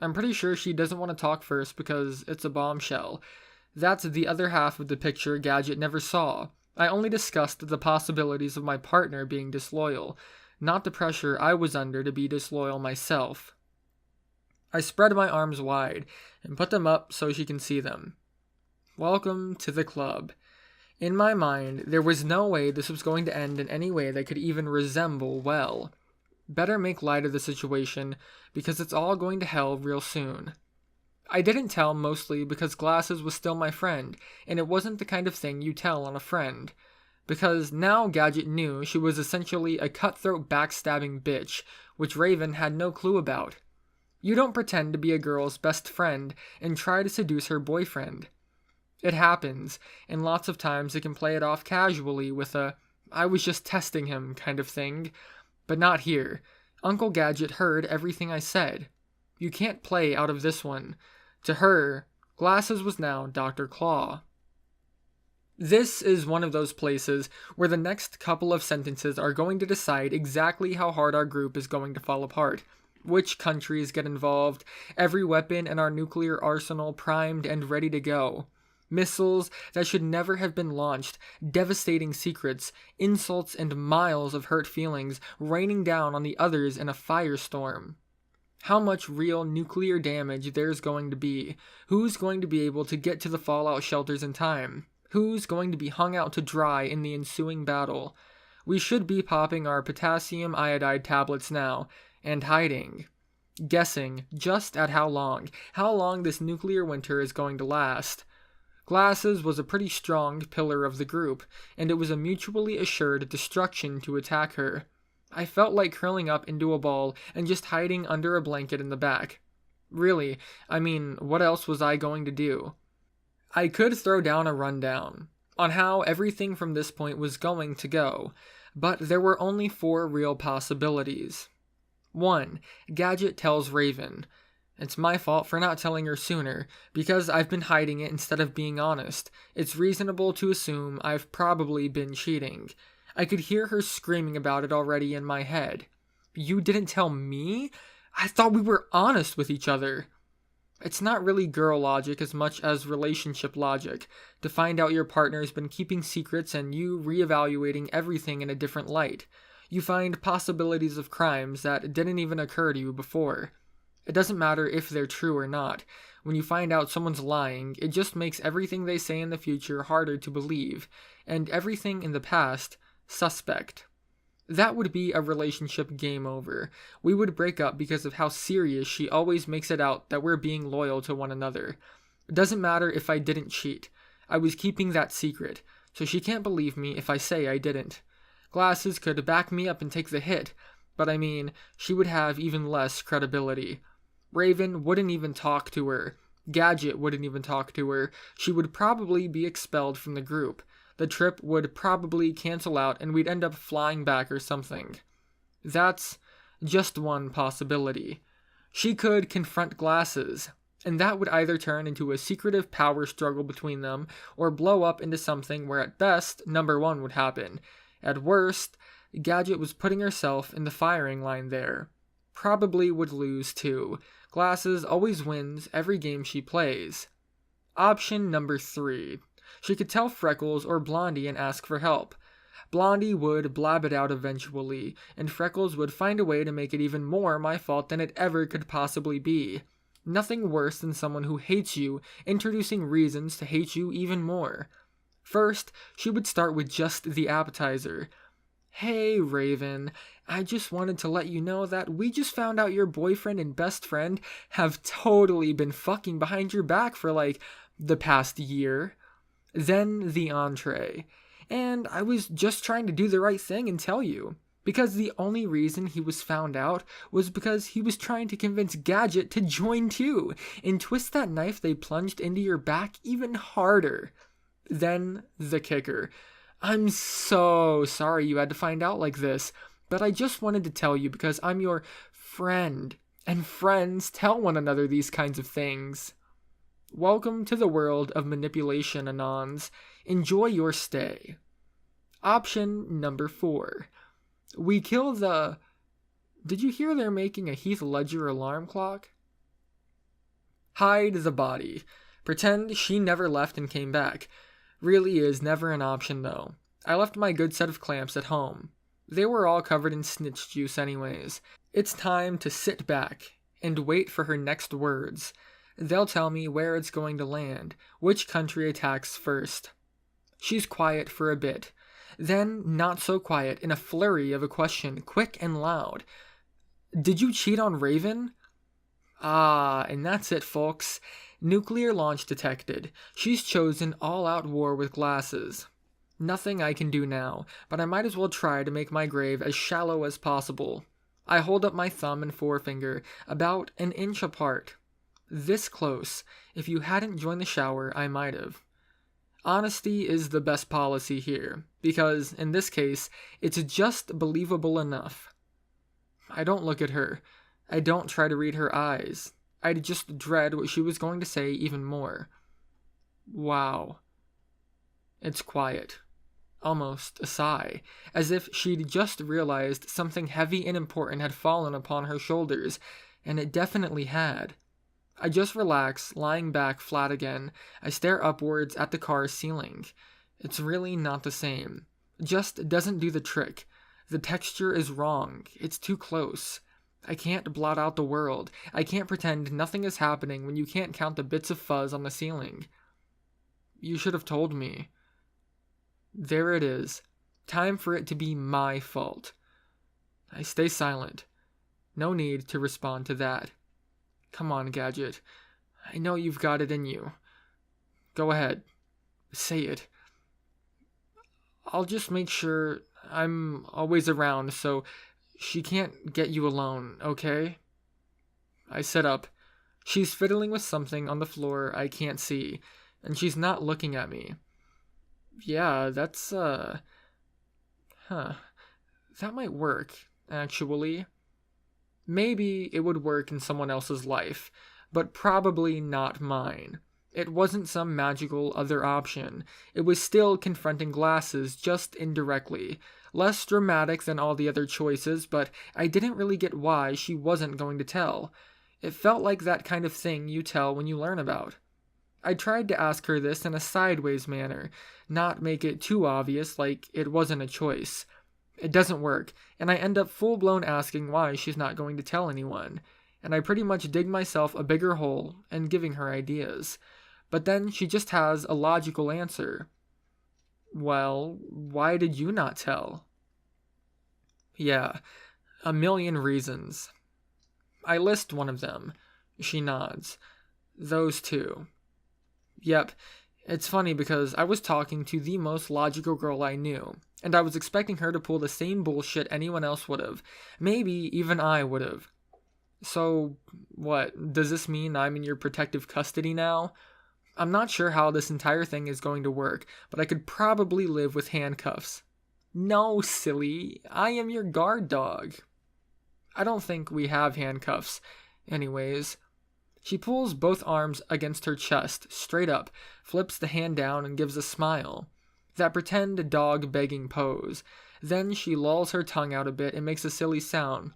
Speaker 1: I'm pretty sure she doesn't want to talk first because it's a bombshell. That's the other half of the picture Gadget never saw. I only discussed the possibilities of my partner being disloyal, not the pressure I was under to be disloyal myself. I spread my arms wide and put them up so she can see them. Welcome to the club. In my mind, there was no way this was going to end in any way that could even resemble well. Better make light of the situation, because it's all going to hell real soon. I didn't tell mostly because Glasses was still my friend, and it wasn't the kind of thing you tell on a friend. Because now Gadget knew she was essentially a cutthroat backstabbing bitch, which Raven had no clue about. You don't pretend to be a girl's best friend and try to seduce her boyfriend. It happens, and lots of times it can play it off casually with a, I was just testing him kind of thing. But not here. Uncle Gadget heard everything I said. You can't play out of this one. To her, Glasses was now Dr. Claw. This is one of those places where the next couple of sentences are going to decide exactly how hard our group is going to fall apart. Which countries get involved, every weapon in our nuclear arsenal primed and ready to go. Missiles that should never have been launched, devastating secrets, insults and miles of hurt feelings raining down on the others in a firestorm. How much real nuclear damage there's going to be, who's going to be able to get to the fallout shelters in time, who's going to be hung out to dry in the ensuing battle. We should be popping our potassium iodide tablets now, and hiding. Guessing just at how long this nuclear winter is going to last. Glasses was a pretty strong pillar of the group, and it was a mutually assured destruction to attack her. I felt like curling up into a ball and just hiding under a blanket in the back. Really, I mean, what else was I going to do? I could throw down a rundown on how everything from this point was going to go, but there were only 4 real possibilities. 1. Gadget tells Raven. It's my fault for not telling her sooner, because I've been hiding it instead of being honest. It's reasonable to assume I've probably been cheating. I could hear her screaming about it already in my head. You didn't tell me? I thought we were honest with each other. It's not really girl logic as much as relationship logic, to find out your partner's been keeping secrets and you reevaluating everything in a different light. You find possibilities of crimes that didn't even occur to you before. It doesn't matter if they're true or not. When you find out someone's lying, it just makes everything they say in the future harder to believe, and everything in the past suspect. That would be a relationship game over. We would break up because of how serious she always makes it out that we're being loyal to one another. It doesn't matter if I didn't cheat. I was keeping that secret, so she can't believe me if I say I didn't. Glasses could back me up and take the hit, but I mean, she would have even less credibility. Raven wouldn't even talk to her. Gadget wouldn't even talk to her. She would probably be expelled from the group. The trip would probably cancel out and we'd end up flying back or something. That's just one possibility. She could confront Glasses, and that would either turn into a secretive power struggle between them or blow up into something where at best, number 1 would happen. At worst, Gadget was putting herself in the firing line there. Probably would lose too. Glasses always wins every game she plays. Option number 3. She could tell Freckles or Blondie and ask for help. Blondie would blab it out eventually, and Freckles would find a way to make it even more my fault than it ever could possibly be. Nothing worse than someone who hates you introducing reasons to hate you even more. First, she would start with just the appetizer. Hey, Raven, I just wanted to let you know that we just found out your boyfriend and best friend have totally been fucking behind your back for the past year. Then the entree. And I was just trying to do the right thing and tell you. Because the only reason he was found out was because he was trying to convince Gadget to join too, and twist that knife they plunged into your back even harder. Then the kicker. I'm so sorry you had to find out like this, but I just wanted to tell you because I'm your friend, and friends tell one another these kinds of things. Welcome to the world of manipulation, Anons. Enjoy your stay. Option number 4. We kill the... Did you hear they're making a Heath Ledger alarm clock? Hide the body. Pretend she never left and came back. Really is never an option, though. I left my good set of clamps at home. They were all covered in snitch juice anyways. It's time to sit back and wait for her next words. They'll tell me where it's going to land, which country attacks first. She's quiet for a bit. Then, not so quiet, in a flurry of a question, quick and loud. Did you cheat on Raven? Ah, and that's it, folks. Nuclear launch detected. She's chosen all-out war with glasses. Nothing I can do now, but I might as well try to make my grave as shallow as possible. I hold up my thumb and forefinger, about an inch apart. This close. If you hadn't joined the shower, I might have. Honesty is the best policy here, because, in this case, it's just believable enough. I don't look at her. I don't try to read her eyes. I'd just dread what she was going to say even more. Wow. It's quiet. Almost a sigh, as if she'd just realized something heavy and important had fallen upon her shoulders, and it definitely had. I just relax, lying back flat again. I stare upwards at the car's ceiling. It's really not the same. Just doesn't do the trick. The texture is wrong. It's too close. I can't blot out the world. I can't pretend nothing is happening when you can't count the bits of fuzz on the ceiling. You should have told me. There it is. Time for it to be my fault. I stay silent. No need to respond to that. Come on, Gadget. I know you've got it in you. Go ahead. Say it. I'll just make sure I'm always around so she can't get you alone, okay? I sit up. She's fiddling with something on the floor I can't see, and she's not looking at me. Yeah, that's, That might work, actually. Maybe it would work in someone else's life, but probably not mine. It wasn't some magical other option. It was still confronting glasses, just indirectly. Less dramatic than all the other choices, but I didn't really get why she wasn't going to tell. It felt like that kind of thing you tell when you learn about. I tried to ask her this in a sideways manner, not make it too obvious like it wasn't a choice. It doesn't work, and I end up full-blown asking why she's not going to tell anyone, and I pretty much dig myself a bigger hole and giving her ideas. But then she just has a logical answer. Well, why did you not tell? Yeah, a million reasons. I list one of them. She nods. Those two. Yep, it's funny because I was talking to the most logical girl I knew, and I was expecting her to pull the same bullshit anyone else would have. Maybe even I would have. So, what, does this mean I'm in your protective custody now? I'm not sure how this entire thing is going to work, but I could probably live with handcuffs. No, silly, I am your guard dog. I don't think we have handcuffs. Anyways, she pulls both arms against her chest, straight up, flips the hand down and gives a smile. That pretend dog begging pose. Then she lolls her tongue out a bit and makes a silly sound.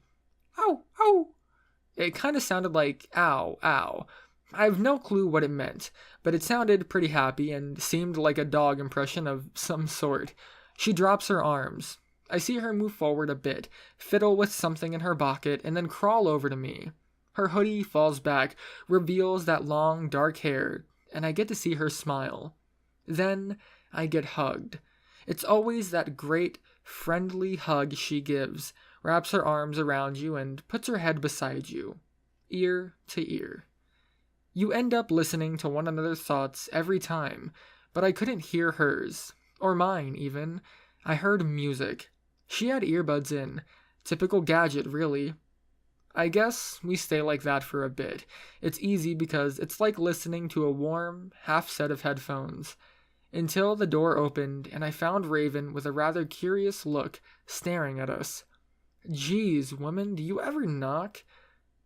Speaker 1: Ow, ow. It kind of sounded like ow, ow. I have no clue what it meant, but it sounded pretty happy and seemed like a dog impression of some sort. She drops her arms. I see her move forward a bit, fiddle with something in her pocket, and then crawl over to me. Her hoodie falls back, reveals that long, dark hair, and I get to see her smile. Then I get hugged. It's always that great, friendly hug she gives, wraps her arms around you and puts her head beside you, ear to ear. You end up listening to one another's thoughts every time, but I couldn't hear hers, or mine even. I heard music. She had earbuds in. Typical Gadget, really. I guess we stay like that for a bit. It's easy because it's like listening to a warm, half set of headphones. until the door opened and I found Raven with a rather curious look staring at us. "Geez, woman, do you ever knock?"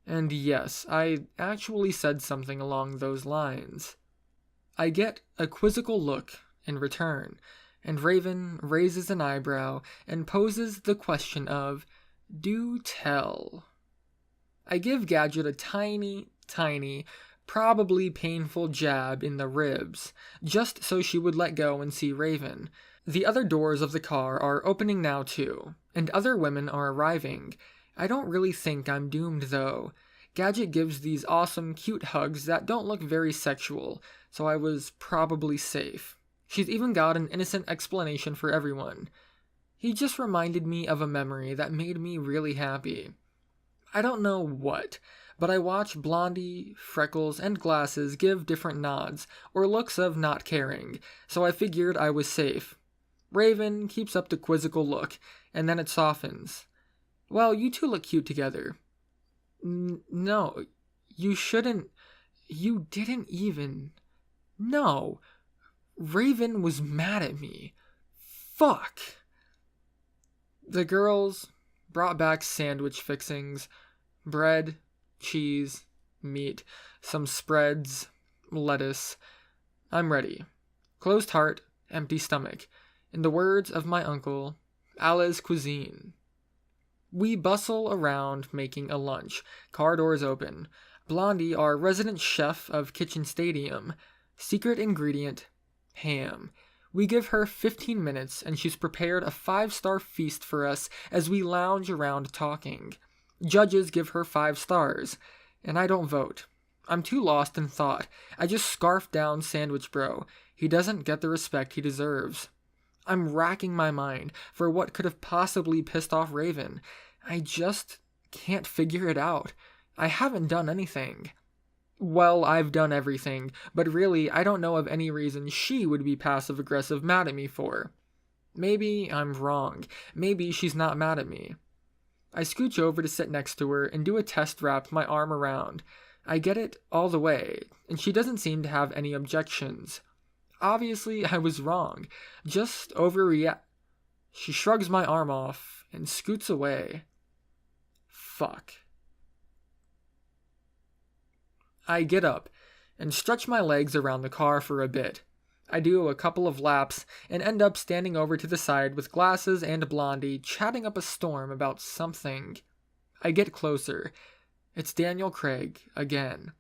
Speaker 1: And yes, I actually said something along those lines. I get a quizzical look in return, and Raven raises an eyebrow and poses the question of, "Do tell." I give Gadget a tiny, probably painful jab in the ribs, just so she would let go and see Raven. The other doors of the car are opening now too, and other women are arriving. I don't really think I'm doomed though. Gadget gives these awesome, cute hugs that don't look very sexual, so I was probably safe. She's even got an innocent explanation for everyone. He just reminded me of a memory that made me really happy. I don't know what, but I watch Blondie, Freckles, and Glasses give different nods, or looks of not caring, so I figured I was safe. Raven keeps up the quizzical look, and then it softens. "Well, you two look cute together." No, you shouldn't. You didn't even. No. Raven was mad at me. Fuck. The girls brought back sandwich fixings, bread, cheese, meat, some spreads, lettuce. I'm ready. Closed heart, empty stomach. In the words of my uncle, Allah's cuisine. We bustle around making a lunch. Car doors open. Blondie, our resident chef of Kitchen Stadium. Secret ingredient, ham. We give her 15 minutes and she's prepared a 5-star feast for us as we lounge around talking. Judges give her 5 stars, and I don't vote. I'm too lost in thought. I just scarf down Sandwich Bro. He doesn't get the respect he deserves. I'm racking my mind for what could have possibly pissed off Raven. I just can't figure it out. I haven't done anything. Well, I've done everything, but really I don't know of any reason she would be passive-aggressive mad at me for. Maybe I'm wrong. Maybe she's not mad at me. I scooch over to sit next to her and do a test wrap my arm around. I get it all the way, and she doesn't seem to have any objections. Obviously, I was wrong. Just overreact. She shrugs my arm off and scoots away. Fuck. I get up and stretch my legs around the car for a bit. I do a couple of laps and end up standing over to the side with Glasses and Blondie chatting up a storm about something. I get closer. It's Daniel Craig again.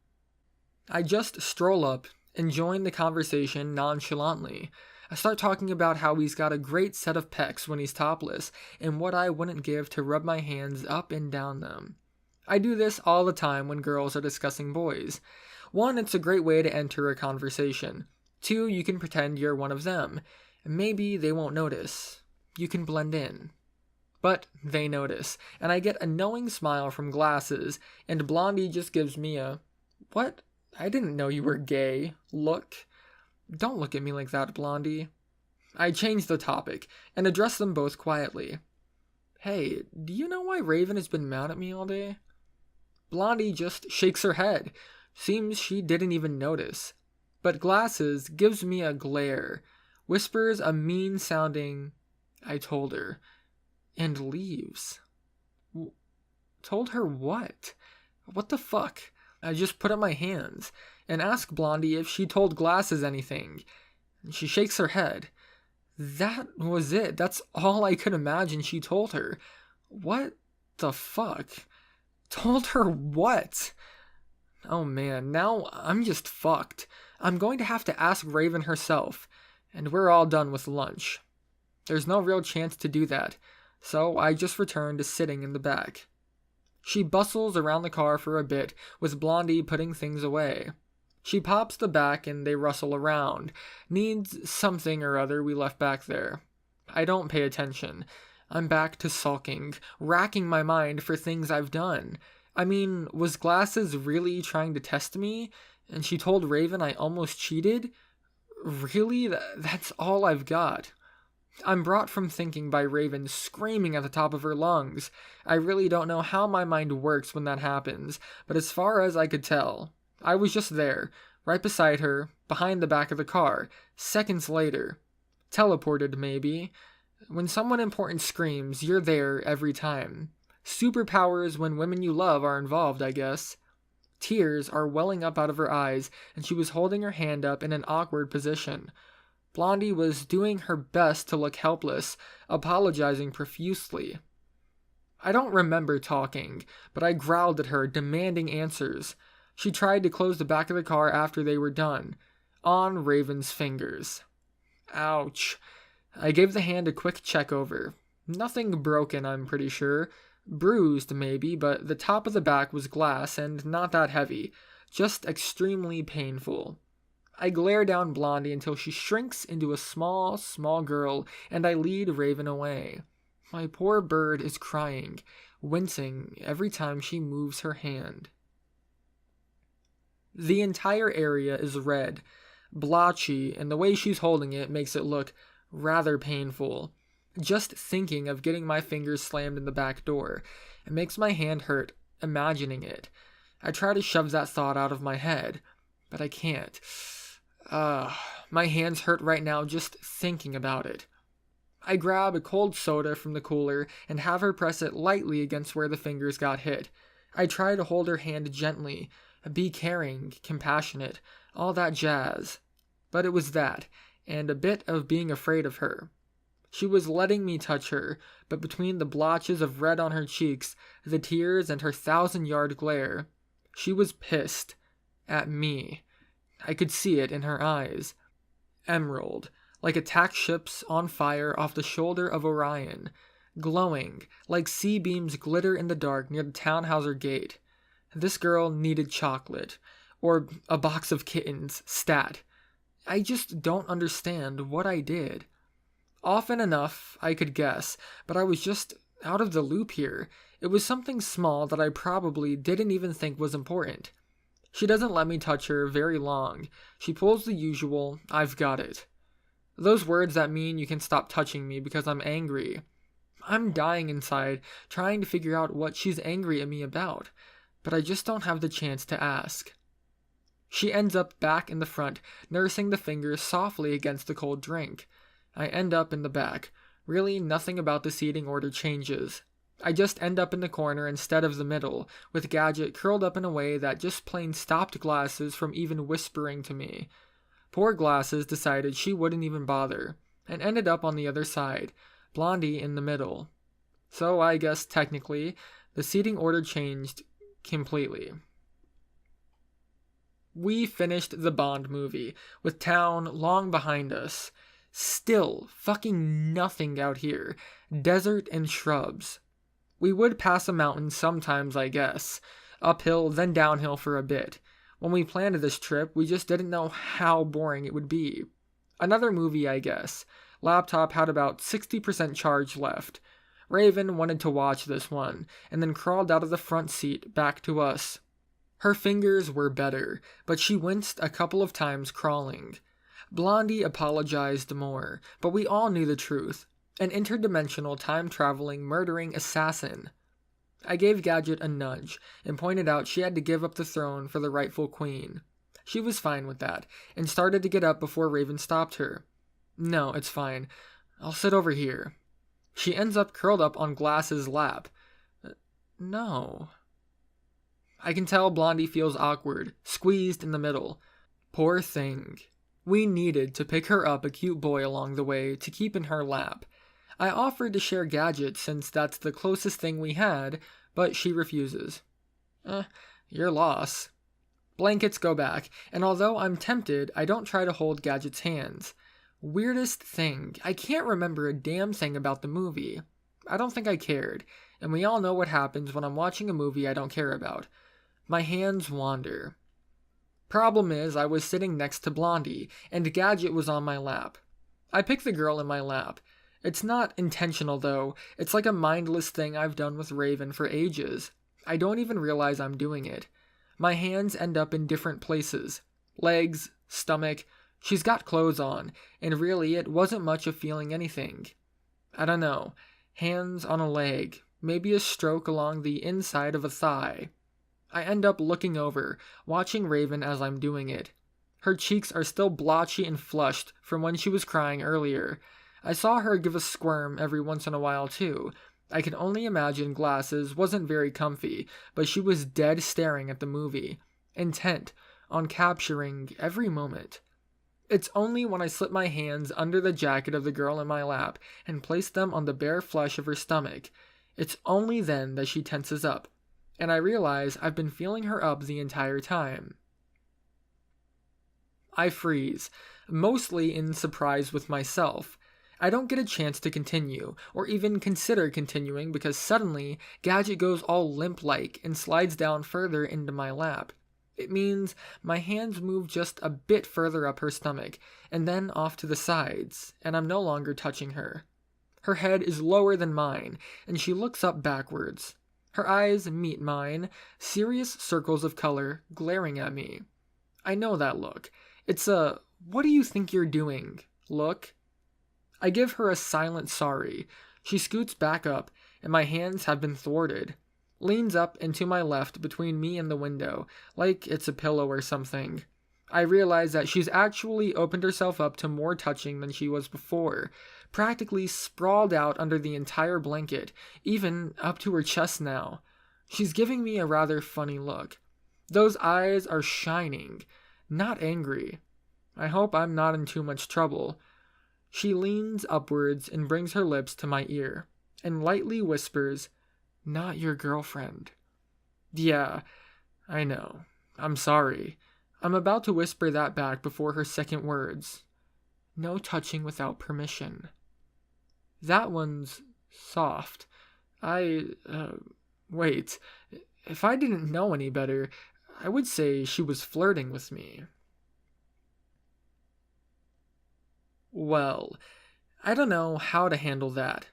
Speaker 1: I just stroll up and join the conversation nonchalantly. I start talking about how he's got a great set of pecs when he's topless, and what I wouldn't give to rub my hands up and down them. I do this all the time when girls are discussing boys. 1, it's a great way to enter a conversation. 2, you can pretend you're one of them. Maybe they won't notice. You can blend in. But they notice, and I get a knowing smile from Glasses, and Blondie just gives me a, "What? I didn't know you were gay. Look." Don't look at me like that, Blondie. I change the topic and address them both quietly. "Hey, do you know why Raven has been mad at me all day?" Blondie just shakes her head. Seems she didn't even notice. But Glasses gives me a glare, whispers a mean-sounding, "I told her," and leaves. Told her what? What the fuck? I just put up my hands and ask Blondie if she told Glasses anything. She shakes her head. That was it. That's all I could imagine she told her. What the fuck? Told her what? Oh man, now I'm just fucked. I'm going to have to ask Raven herself, and we're all done with lunch. There's no real chance to do that, so I just return to sitting in the back. She bustles around the car for a bit, with Blondie putting things away. She pops the back and they rustle around. Needs something or other we left back there. I don't pay attention. I'm back to sulking, racking my mind for things I've done. I mean, was Glasses really trying to test me? And she told Raven I almost cheated? Really? That's all I've got. I'm brought from thinking by Raven screaming at the top of her lungs. I really don't know how my mind works when that happens, but as far as I could tell, I was just there, right beside her, behind the back of the car, seconds later. Teleported, maybe. When someone important screams, you're there every time. Superpowers when women you love are involved, I guess. Tears are welling up out of her eyes, and she was holding her hand up in an awkward position. Blondie was doing her best to look helpless, apologizing profusely. I don't remember talking, but I growled at her, demanding answers. She tried to close the back of the car after they were done. On Raven's fingers. Ouch. I gave the hand a quick check over. Nothing broken, I'm pretty sure. Bruised, maybe, but the top of the back was glass and not that heavy. Just extremely painful. I glare down Blondie until she shrinks into a small girl, and I lead Raven away. My poor bird is crying, wincing every time she moves her hand. The entire area is red, blotchy, and the way she's holding it makes it look rather painful. Just thinking of getting my fingers slammed in the back door, it makes my hand hurt, imagining it. I try to shove that thought out of my head, but I can't. My hands hurt right now just thinking about it. I grab a cold soda from the cooler and have her press it lightly against where the fingers got hit. I try to hold her hand gently, be caring, compassionate, all that jazz. But it was that, and a bit of being afraid of her. She was letting me touch her, but between the blotches of red on her cheeks, the tears, and her 1,000-yard glare, she was pissed. At me. I could see it in her eyes. Emerald, like attack ships on fire off the shoulder of Orion, glowing, like sea beams glitter in the dark near the Tannhauser Gate. This girl needed chocolate, or a box of kittens, stat. I just don't understand what I did. Often enough, I could guess, but I was just out of the loop here. It was something small that I probably didn't even think was important. She doesn't let me touch her very long. She pulls the usual, "I've got it." Those words that mean you can stop touching me because I'm angry. I'm dying inside, trying to figure out what she's angry at me about, but I just don't have the chance to ask. She ends up back in the front, nursing the fingers softly against the cold drink. I end up in the back. Really, nothing about the seating order changes. I just end up in the corner instead of the middle, with Gadget curled up in a way that just plain stopped Glasses from even whispering to me. Poor Glasses decided she wouldn't even bother, and ended up on the other side, Blondie in the middle. So I guess technically, the seating order changed completely. We finished the Bond movie, with town long behind us. Still fucking nothing out here. Desert and shrubs. We would pass a mountain sometimes, I guess. Uphill, then downhill for a bit. When we planned this trip, we just didn't know how boring it would be. Another movie, I guess. Laptop had about 60% charge left. Raven wanted to watch this one, and then crawled out of the front seat back to us. Her fingers were better, but she winced a couple of times crawling. Blondie apologized more, but we all knew the truth. An interdimensional, time-traveling, murdering assassin. I gave Gadget a nudge, and pointed out she had to give up the throne for the rightful queen. She was fine with that, and started to get up before Raven stopped her. "No, it's fine. I'll sit over here." She ends up curled up on Glass's lap. No. I can tell Blondie feels awkward, squeezed in the middle. Poor thing. We needed to pick her up a cute boy along the way to keep in her lap. I offered to share Gadget since that's the closest thing we had, but she refuses. Your loss. Blankets go back, and although I'm tempted, I don't try to hold Gadget's hands. Weirdest thing, I can't remember a damn thing about the movie. I don't think I cared, and we all know what happens when I'm watching a movie I don't care about. My hands wander. Problem is, I was sitting next to Blondie, and Gadget was on my lap. I pick the girl in my lap. It's not intentional though, it's like a mindless thing I've done with Raven for ages. I don't even realize I'm doing it. My hands end up in different places. Legs, stomach, she's got clothes on, and really it wasn't much of feeling anything. I don't know, hands on a leg, maybe a stroke along the inside of a thigh. I end up looking over, watching Raven as I'm doing it. Her cheeks are still blotchy and flushed from when she was crying earlier. I saw her give a squirm every once in a while too. I can only imagine Glasses wasn't very comfy, but she was dead staring at the movie, intent on capturing every moment. It's only when I slip my hands under the jacket of the girl in my lap and place them on the bare flesh of her stomach, it's only then that she tenses up, and I realize I've been feeling her up the entire time. I freeze, mostly in surprise with myself. I don't get a chance to continue, or even consider continuing because suddenly Gadget goes all limp-like and slides down further into my lap. It means my hands move just a bit further up her stomach, and then off to the sides, and I'm no longer touching her. Her head is lower than mine, and she looks up backwards. Her eyes meet mine, serious circles of color glaring at me. I know that look. It's a, "What do you think you're doing?" look. I give her a silent sorry. She scoots back up, and my hands have been thwarted. Leans up and to my left between me and the window, like it's a pillow or something. I realize that she's actually opened herself up to more touching than she was before, practically sprawled out under the entire blanket, even up to her chest now. She's giving me a rather funny look. Those eyes are shining, not angry. I hope I'm not in too much trouble. She leans upwards and brings her lips to my ear, and lightly whispers, "Not your girlfriend." Yeah, I know. I'm sorry. I'm about to whisper that back before her second words. "No touching without permission." That one's soft. Wait. If I didn't know any better, I would say she was flirting with me. Well, I don't know how to handle that.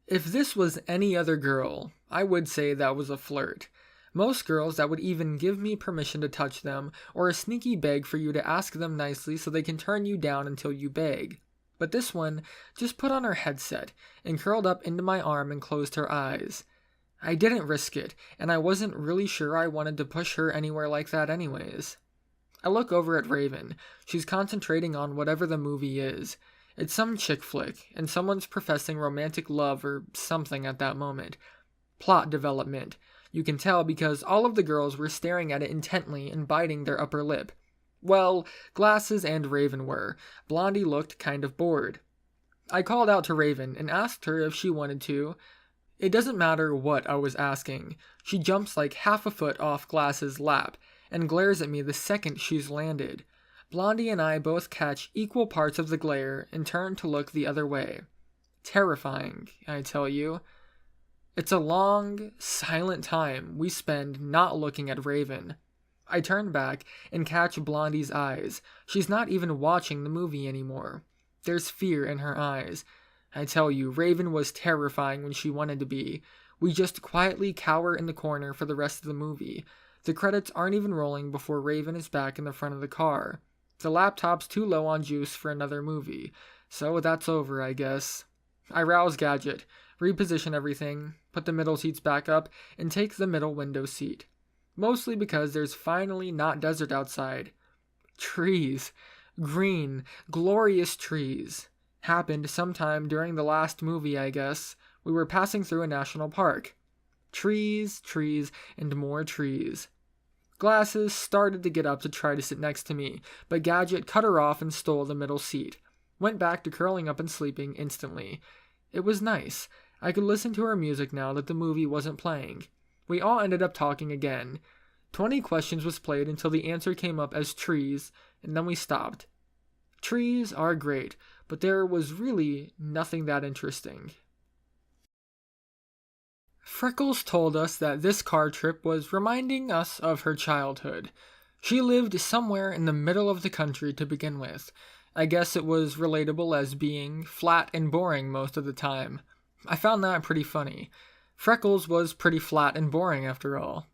Speaker 1: If this was any other girl, I would say that was a flirt. Most girls that would even give me permission to touch them, or a sneaky beg for you to ask them nicely so they can turn you down until you beg. But this one just put on her headset and curled up into my arm and closed her eyes. I didn't risk it, and I wasn't really sure I wanted to push her anywhere like that anyways. I look over at Raven. She's concentrating on whatever the movie is. It's some chick flick, and someone's professing romantic love or something at that moment. Plot development. You can tell because all of the girls were staring at it intently and biting their upper lip. Well, Glasses and Raven were. Blondie looked kind of bored. I called out to Raven and asked her if she wanted to. It doesn't matter what I was asking. She jumps like half a foot off Glasses' lap and glares at me the second she's landed. Blondie and I both catch equal parts of the glare and turn to look the other way. Terrifying, I tell you. It's a long, silent time we spend not looking at Raven. I turn back and catch Blondie's eyes. She's not even watching the movie anymore. There's fear in her eyes. I tell you, Raven was terrifying when she wanted to be. We just quietly cower in the corner for the rest of the movie. The credits aren't even rolling before Raven is back in the front of the car. The laptop's too low on juice for another movie, so that's over, I guess. I rouse Gadget, reposition everything, put the middle seats back up, and take the middle window seat. Mostly because there's finally not desert outside. Trees. Green, glorious trees. Happened sometime during the last movie, I guess. We were passing through a national park. Trees, trees, and more trees. Glasses started to get up to try to sit next to me, but Gadget cut her off and stole the middle seat. Went back to curling up and sleeping instantly. It was nice. I could listen to her music now that the movie wasn't playing. We all ended up talking again. 20 questions was played until the answer came up as trees, and then we stopped. Trees are great, but there was really nothing that interesting. Freckles told us that this car trip was reminding us of her childhood. She lived somewhere in the middle of the country to begin with. I guess it was relatable as being flat and boring most of the time. I found that pretty funny. Freckles was pretty flat and boring after all.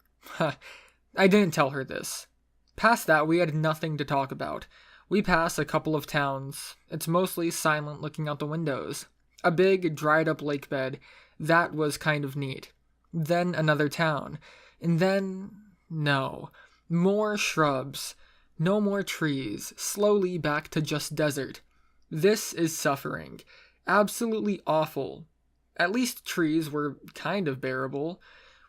Speaker 1: I didn't tell her this. Past that, we had nothing to talk about. We pass a couple of towns. It's mostly silent looking out the windows. A big, dried-up lake bed. That was kind of neat. Then another town. And then... no. More shrubs. No more trees, slowly back to just desert. This is suffering. Absolutely awful. At least trees were kind of bearable.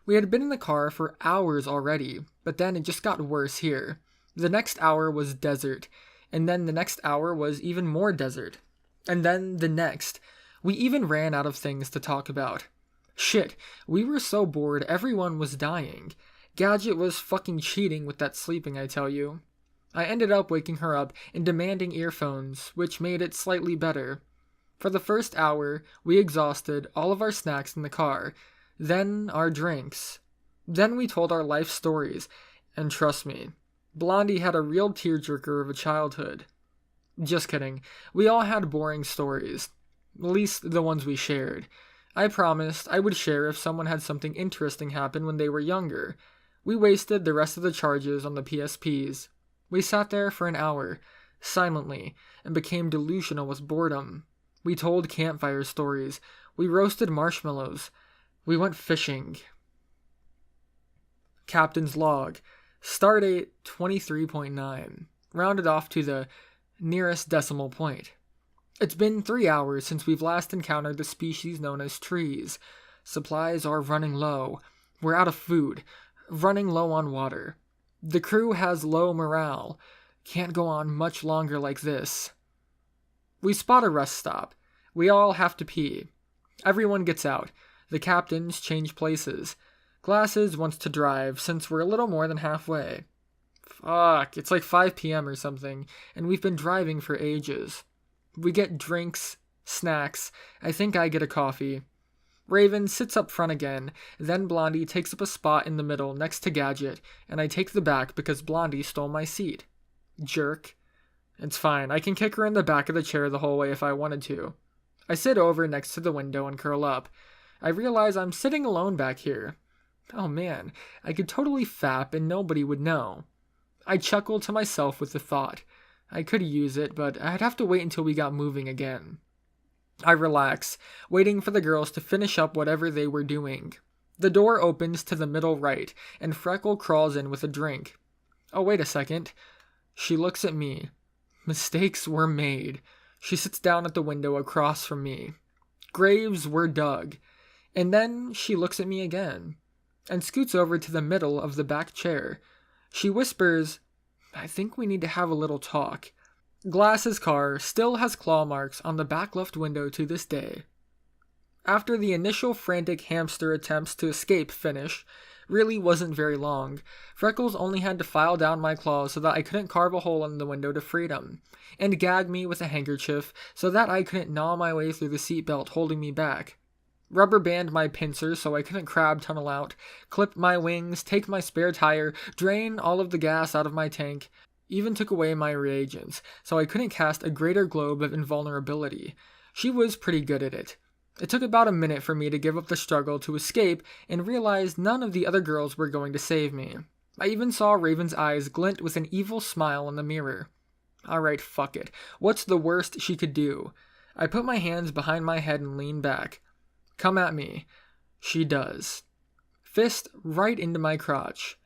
Speaker 1: We had been in the car for hours already, but then it just got worse here. The next hour was desert, and then the next hour was even more desert. And then the next. We even ran out of things to talk about. Shit, we were so bored everyone was dying. Gadget was fucking cheating with that sleeping, I tell you. I ended up waking her up and demanding earphones, which made it slightly better. For the first hour, we exhausted all of our snacks in the car, then our drinks. Then we told our life stories, and trust me, Blondie had a real tearjerker of a childhood. Just kidding, we all had boring stories, at least the ones we shared. I promised I would share if someone had something interesting happen when they were younger. We wasted the rest of the charges on the PSPs. We sat there for an hour, silently, and became delusional with boredom. We told campfire stories. We roasted marshmallows. We went fishing. Captain's log. Stardate 23.9. Rounded off to the nearest decimal point. It's been 3 hours since we've last encountered the species known as trees. Supplies are running low. We're out of food. Running low on water. The crew has low morale. Can't go on much longer like this. We spot a rest stop. We all have to pee. Everyone gets out. The captains change places. Glasses wants to drive since we're a little more than halfway. Fuck, it's like 5 p.m. or something, and we've been driving for ages. We get drinks, snacks. I think I get a coffee. Raven sits up front again, then Blondie takes up a spot in the middle next to Gadget, and I take the back because Blondie stole my seat. Jerk. It's fine, I can kick her in the back of the chair the whole way if I wanted to. I sit over next to the window and curl up. I realize I'm sitting alone back here. Oh man, I could totally fap and nobody would know. I chuckle to myself with the thought. I could use it, but I'd have to wait until we got moving again. I relax, waiting for the girls to finish up whatever they were doing. The door opens to the middle right, and Freckle crawls in with a drink. Oh, wait a second. She looks at me. Mistakes were made. She sits down at the window across from me. Graves were dug. And then she looks at me again, and scoots over to the middle of the back chair. She whispers, I think we need to have a little talk. Glass's car still has claw marks on the back left window to this day. After the initial frantic hamster attempts to escape finish really wasn't very long, Freckles only had to file down my claws so that I couldn't carve a hole in the window to freedom, and gag me with a handkerchief so that I couldn't gnaw my way through the seatbelt holding me back. Rubber band my pincers so I couldn't crab tunnel out, clip my wings, take my spare tire, drain all of the gas out of my tank, even took away my reagents, so I couldn't cast a greater globe of invulnerability. She was pretty good at it. It took about a minute for me to give up the struggle to escape and realize none of the other girls were going to save me. I even saw Raven's eyes glint with an evil smile in the mirror. Alright, fuck it. What's the worst she could do? I put my hands behind my head and lean back. Come at me. She does. Fist right into my crotch.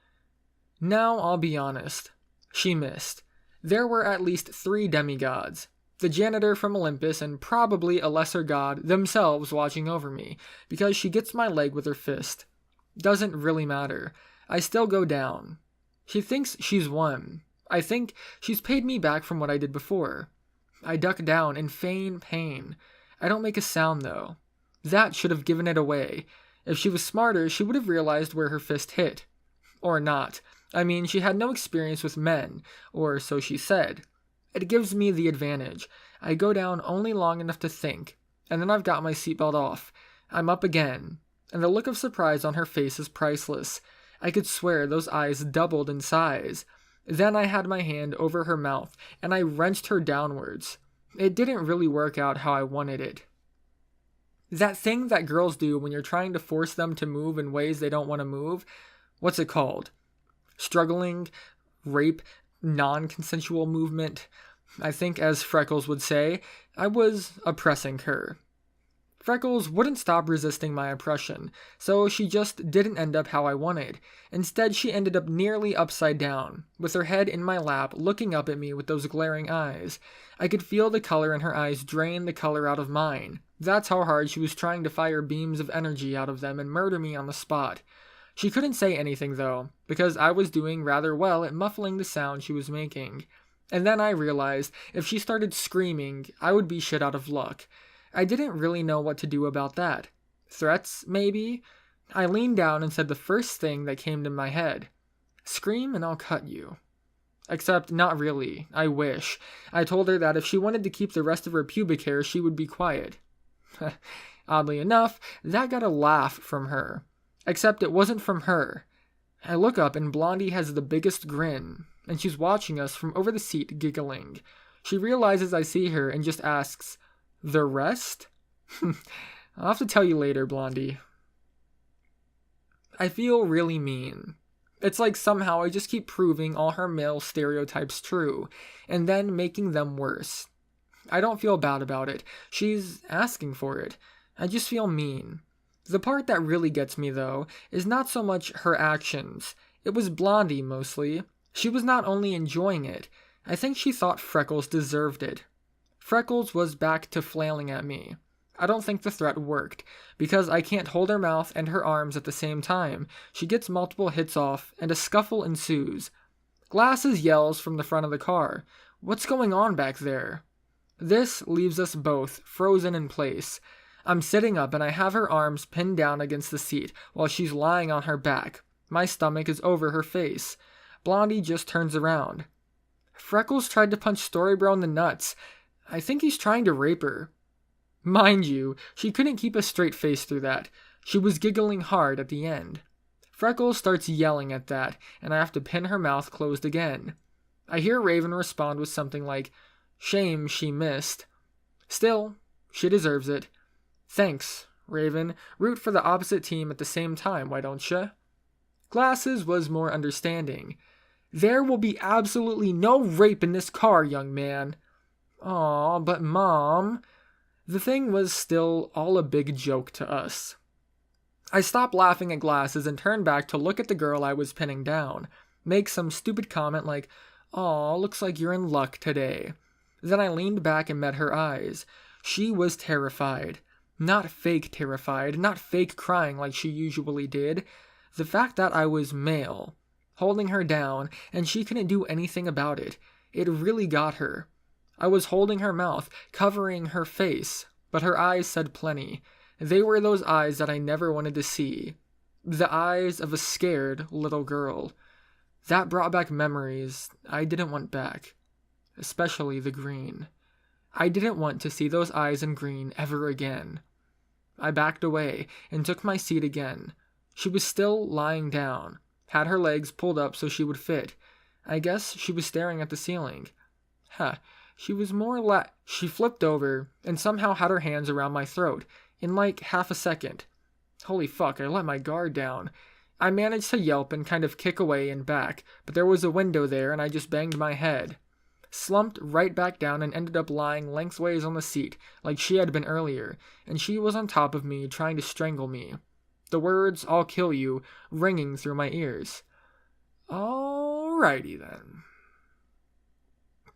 Speaker 1: Now I'll be honest. She missed. There were at least 3 demigods. The janitor from Olympus and probably a lesser god themselves watching over me, because she gets my leg with her fist. Doesn't really matter. I still go down. She thinks she's won. I think she's paid me back from what I did before. I duck down and feign pain. I don't make a sound though. That should have given it away. If she was smarter, she would have realized where her fist hit. Or not. I mean, she had no experience with men, or so she said. It gives me the advantage. I go down only long enough to think, and then I've got my seatbelt off. I'm up again, and the look of surprise on her face is priceless. I could swear those eyes doubled in size. Then I had my hand over her mouth, and I wrenched her downwards. It didn't really work out how I wanted it. That thing that girls do when you're trying to force them to move in ways they don't want to move, what's it called? Struggling, rape, non-consensual movement. I think, as Freckles would say, I was oppressing her. Freckles wouldn't stop resisting my oppression, so she just didn't end up how I wanted. Instead, she ended up nearly upside down, with her head in my lap, looking up at me with those glaring eyes. I could feel the color in her eyes drain the color out of mine. That's how hard she was trying to fire beams of energy out of them and murder me on the spot. She couldn't say anything, though, because I was doing rather well at muffling the sound she was making. And then I realized if she started screaming, I would be shit out of luck. I didn't really know what to do about that. Threats, maybe? I leaned down and said the first thing that came to my head. Scream and I'll cut you. Except not really. I wish. I told her that if she wanted to keep the rest of her pubic hair, she would be quiet. Oddly enough, that got a laugh from her. Except it wasn't from her. I look up and Blondie has the biggest grin, and she's watching us from over the seat giggling. She realizes I see her and just asks, "The rest?" I'll have to tell you later, Blondie. I feel really mean. It's like somehow I just keep proving all her male stereotypes true, and then making them worse. I don't feel bad about it. She's asking for it. I just feel mean. The part that really gets me, though, is not so much her actions. It was Blondie, mostly. She was not only enjoying it, I think she thought Freckles deserved it. Freckles was back to flailing at me. I don't think the threat worked, because I can't hold her mouth and her arms at the same time. She gets multiple hits off, and a scuffle ensues. Glasses yells from the front of the car. What's going on back there? This leaves us both frozen in place. I'm sitting up and I have her arms pinned down against the seat while she's lying on her back. My stomach is over her face. Blondie just turns around. Freckles tried to punch Storybro in the nuts. I think he's trying to rape her. Mind you, she couldn't keep a straight face through that. She was giggling hard at the end. Freckles starts yelling at that, and I have to pin her mouth closed again. I hear Raven respond with something like, "Shame she missed." Still, she deserves it. Thanks, Raven. Root for the opposite team at the same time, why don't ya? Glasses was more understanding. There will be absolutely no rape in this car, young man. Aw, but Mom... The thing was still all a big joke to us. I stopped laughing at Glasses and turned back to look at the girl I was pinning down, make some stupid comment like, "Aw, looks like you're in luck today." Then I leaned back and met her eyes. She was terrified. Not fake terrified, not fake crying like she usually did. The fact that I was male, holding her down, and she couldn't do anything about it, it really got her. I was holding her mouth, covering her face, but her eyes said plenty. They were those eyes that I never wanted to see. The eyes of a scared little girl. That brought back memories I didn't want back. Especially the green. I didn't want to see those eyes in green ever again. I backed away and took my seat again. She was still lying down, had her legs pulled up so she would fit. I guess she was staring at the ceiling. She was She flipped over and somehow had her hands around my throat in like half a second. Holy fuck, I let my guard down. I managed to yelp and kind of kick away and back, but there was a window there and I just banged my head. Slumped right back down and ended up lying lengthways on the seat like she had been earlier, and she was on top of me trying to strangle me. The words, "I'll kill you," ringing through my ears. Alrighty then.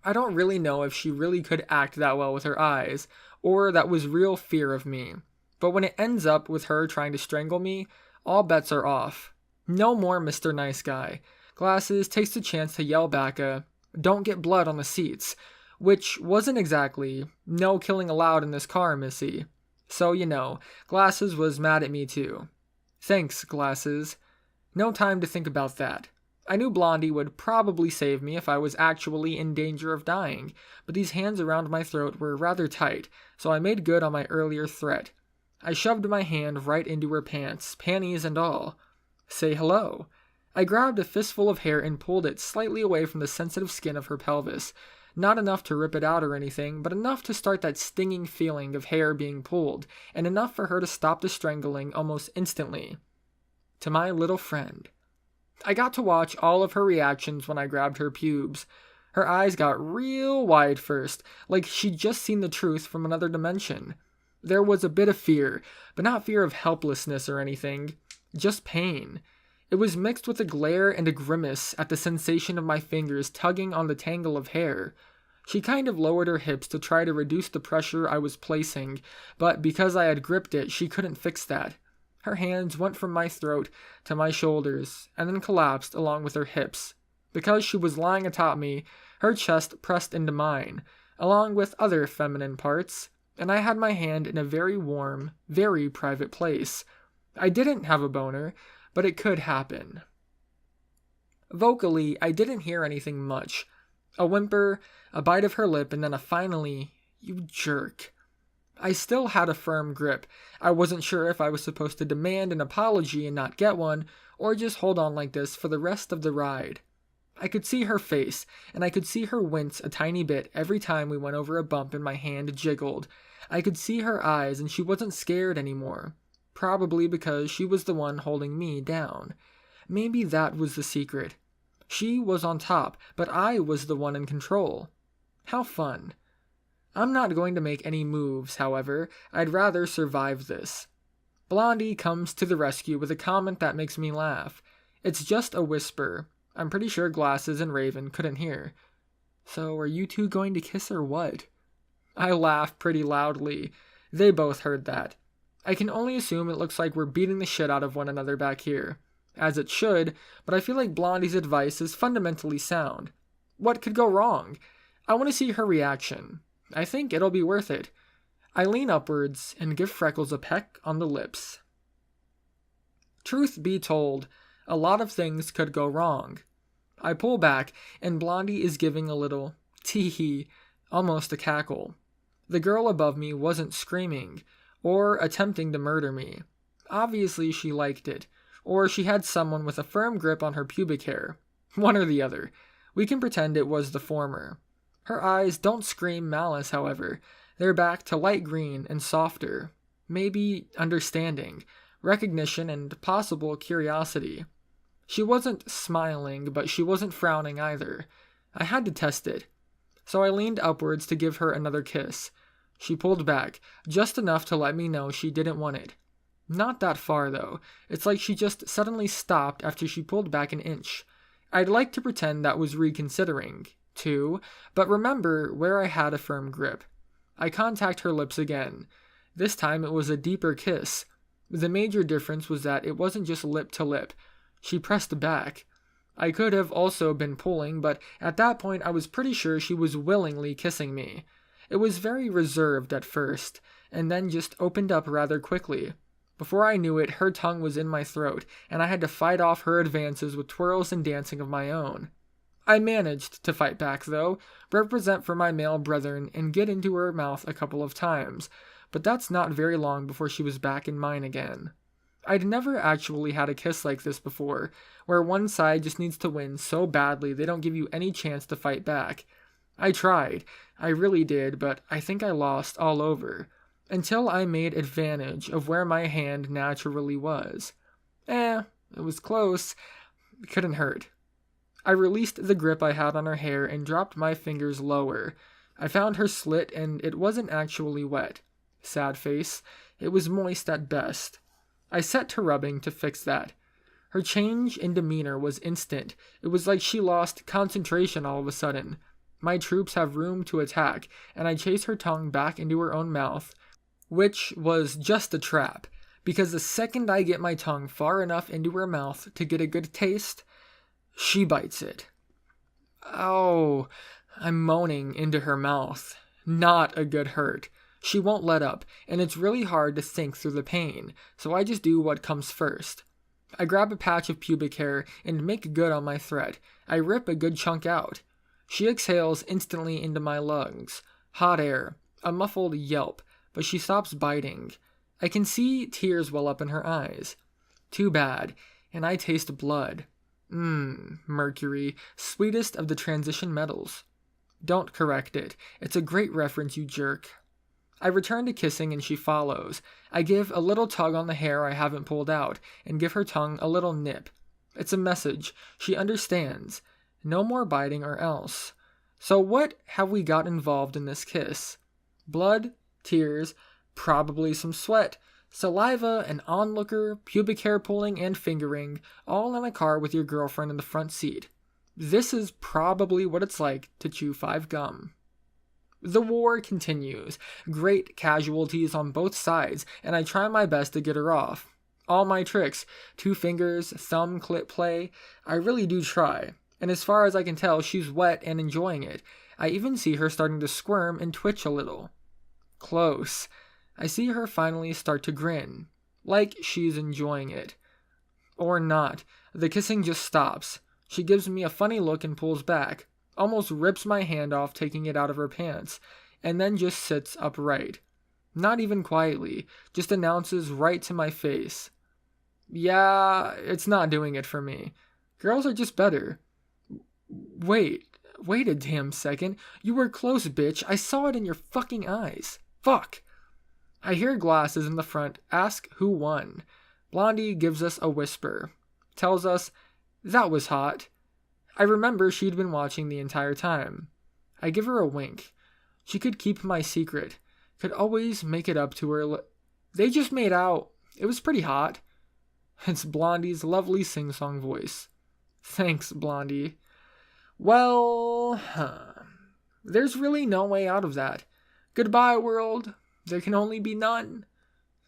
Speaker 1: I don't really know if she really could act that well with her eyes, or that was real fear of me. But when it ends up with her trying to strangle me, all bets are off. No more Mr. Nice Guy. Glasses takes the chance to yell back "Don't get blood on the seats," which wasn't exactly, "No killing allowed in this car, missy." So, Glasses was mad at me too. Thanks, Glasses. No time to think about that. I knew Blondie would probably save me if I was actually in danger of dying, but these hands around my throat were rather tight, so I made good on my earlier threat. I shoved my hand right into her pants, panties and all. Say hello. I grabbed a fistful of hair and pulled it slightly away from the sensitive skin of her pelvis. Not enough to rip it out or anything, but enough to start that stinging feeling of hair being pulled, and enough for her to stop the strangling almost instantly. To my little friend. I got to watch all of her reactions when I grabbed her pubes. Her eyes got real wide first, like she'd just seen the truth from another dimension. There was a bit of fear, but not fear of helplessness or anything, just pain. It was mixed with a glare and a grimace at the sensation of my fingers tugging on the tangle of hair. She kind of lowered her hips to try to reduce the pressure I was placing, but because I had gripped it, she couldn't fix that. Her hands went from my throat to my shoulders, and then collapsed along with her hips. Because she was lying atop me, her chest pressed into mine, along with other feminine parts, and I had my hand in a very warm, very private place. I didn't have a boner, but it could happen. Vocally, I didn't hear anything much. A whimper, a bite of her lip, and then a finally, "You jerk." I still had a firm grip. I wasn't sure if I was supposed to demand an apology and not get one, or just hold on like this for the rest of the ride. I could see her face, and I could see her wince a tiny bit every time we went over a bump and my hand jiggled. I could see her eyes, and she wasn't scared anymore. Probably because she was the one holding me down. Maybe that was the secret. She was on top, but I was the one in control. How fun. I'm not going to make any moves, however. I'd rather survive this. Blondie comes to the rescue with a comment that makes me laugh. It's just a whisper. I'm pretty sure Glasses and Raven couldn't hear. "So are you two going to kiss or what?" I laughed pretty loudly. They both heard that. I can only assume it looks like we're beating the shit out of one another back here. As it should, but I feel like Blondie's advice is fundamentally sound. What could go wrong? I want to see her reaction. I think it'll be worth it. I lean upwards and give Freckles a peck on the lips. Truth be told, a lot of things could go wrong. I pull back, and Blondie is giving a little tee-hee, almost a cackle. The girl above me wasn't screaming, or attempting to murder me. Obviously she liked it, or she had someone with a firm grip on her pubic hair. One or the other. We can pretend it was the former. Her eyes don't scream malice, however. They're back to light green and softer. Maybe understanding, recognition, and possible curiosity. She wasn't smiling, but she wasn't frowning either. I had to test it. So I leaned upwards to give her another kiss. She pulled back, just enough to let me know she didn't want it. Not that far, though. It's like she just suddenly stopped after she pulled back an inch. I'd like to pretend that was reconsidering, too, but remember where I had a firm grip. I contact her lips again. This time it was a deeper kiss. The major difference was that it wasn't just lip to lip. She pressed back. I could have also been pulling, but at that point I was pretty sure she was willingly kissing me. It was very reserved at first, and then just opened up rather quickly. Before I knew it, her tongue was in my throat, and I had to fight off her advances with twirls and dancing of my own. I managed to fight back, though, represent for my male brethren, and get into her mouth a couple of times, but that's not very long before she was back in mine again. I'd never actually had a kiss like this before, where one side just needs to win so badly they don't give you any chance to fight back. I tried, I really did, but I think I lost all over, until I made advantage of where my hand naturally was. It was close. It couldn't hurt. I released the grip I had on her hair and dropped my fingers lower. I found her slit, and it wasn't actually wet. Sad face. It was moist at best. I set to rubbing to fix that. Her change in demeanor was instant. It was like she lost concentration all of a sudden. My troops have room to attack, and I chase her tongue back into her own mouth, which was just a trap, because the second I get my tongue far enough into her mouth to get a good taste, she bites it. Oh, I'm moaning into her mouth. Not a good hurt. She won't let up, and it's really hard to think through the pain, so I just do what comes first. I grab a patch of pubic hair and make good on my threat. I rip a good chunk out. She exhales instantly into my lungs. Hot air. A muffled yelp, but she stops biting. I can see tears well up in her eyes. Too bad, and I taste blood. Mercury, sweetest of the transition metals. Don't correct it. It's a great reference, you jerk. I return to kissing and she follows. I give a little tug on the hair I haven't pulled out, and give her tongue a little nip. It's a message. She understands. No more biting or else. So what have we got involved in this kiss? Blood, tears, Probably some sweat, saliva, an onlooker, pubic hair pulling, and fingering, all in a car with your girlfriend in the front seat. This is probably what it's like to chew 5 gum. The war continues. Great casualties on both sides, and I try my best to get her off. All my tricks, 2 fingers, thumb clip play, I really do try. And as far as I can tell, she's wet and enjoying it. I even see her starting to squirm and twitch a little. Close. I see her finally start to grin, like she's enjoying it. Or not. The kissing just stops. She gives me a funny look and pulls back, almost rips my hand off, taking it out of her pants, and then just sits upright. Not even quietly, just announces right to my face. Yeah, it's not doing it for me. Girls are just better. Wait a damn second. You were close, bitch. I saw it in your fucking eyes. Fuck. I hear Glasses in the front ask who won. Blondie gives us a whisper. Tells us, that was hot. I remember she'd been watching the entire time. I give her a wink. She could keep my secret. Could always make it up to her. They just made out. It was pretty hot. It's Blondie's lovely sing-song voice. Thanks, Blondie. Well, there's really no way out of that. Goodbye, world. There can only be none.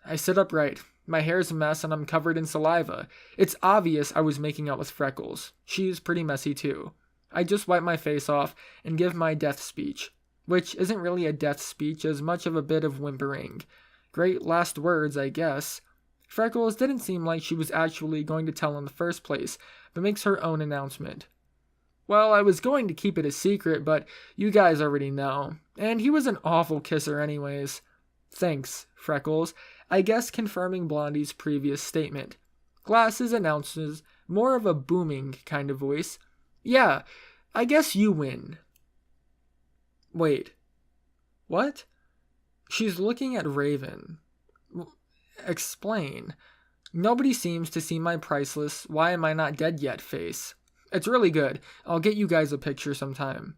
Speaker 1: I sit upright. My hair's a mess and I'm covered in saliva. It's obvious I was making out with Freckles. She's pretty messy too. I just wipe my face off and give my death speech, which isn't really a death speech as much of a bit of whimpering. Great last words, I guess. Freckles didn't seem like she was actually going to tell in the first place, but makes her own announcement. Well, I was going to keep it a secret, but you guys already know. And he was an awful kisser anyways. Thanks, Freckles. I guess confirming Blondie's previous statement. Glasses announces, more of a booming kind of voice. Yeah, I guess you win. Wait. What? She's looking at Raven. Explain. Nobody seems to see my priceless "why am I not dead yet" face. It's really good. I'll get you guys a picture sometime.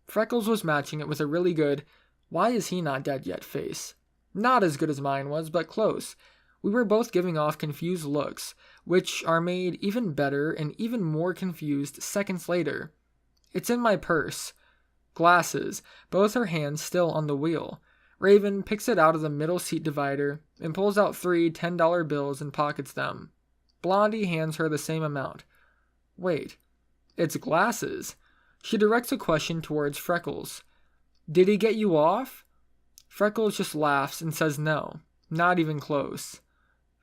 Speaker 1: Freckles was matching it with a really good "why is he not dead yet" face. Not as good as mine was, but close. We were both giving off confused looks, which are made even better and even more confused seconds later. It's in my purse. Glasses, both her hands still on the wheel. Raven picks it out of the middle seat divider and pulls out 3 $10 bills and pockets them. Blondie hands her the same amount. Wait, it's Glasses. She directs a question towards Freckles. Did he get you off? Freckles just laughs and says no, not even close.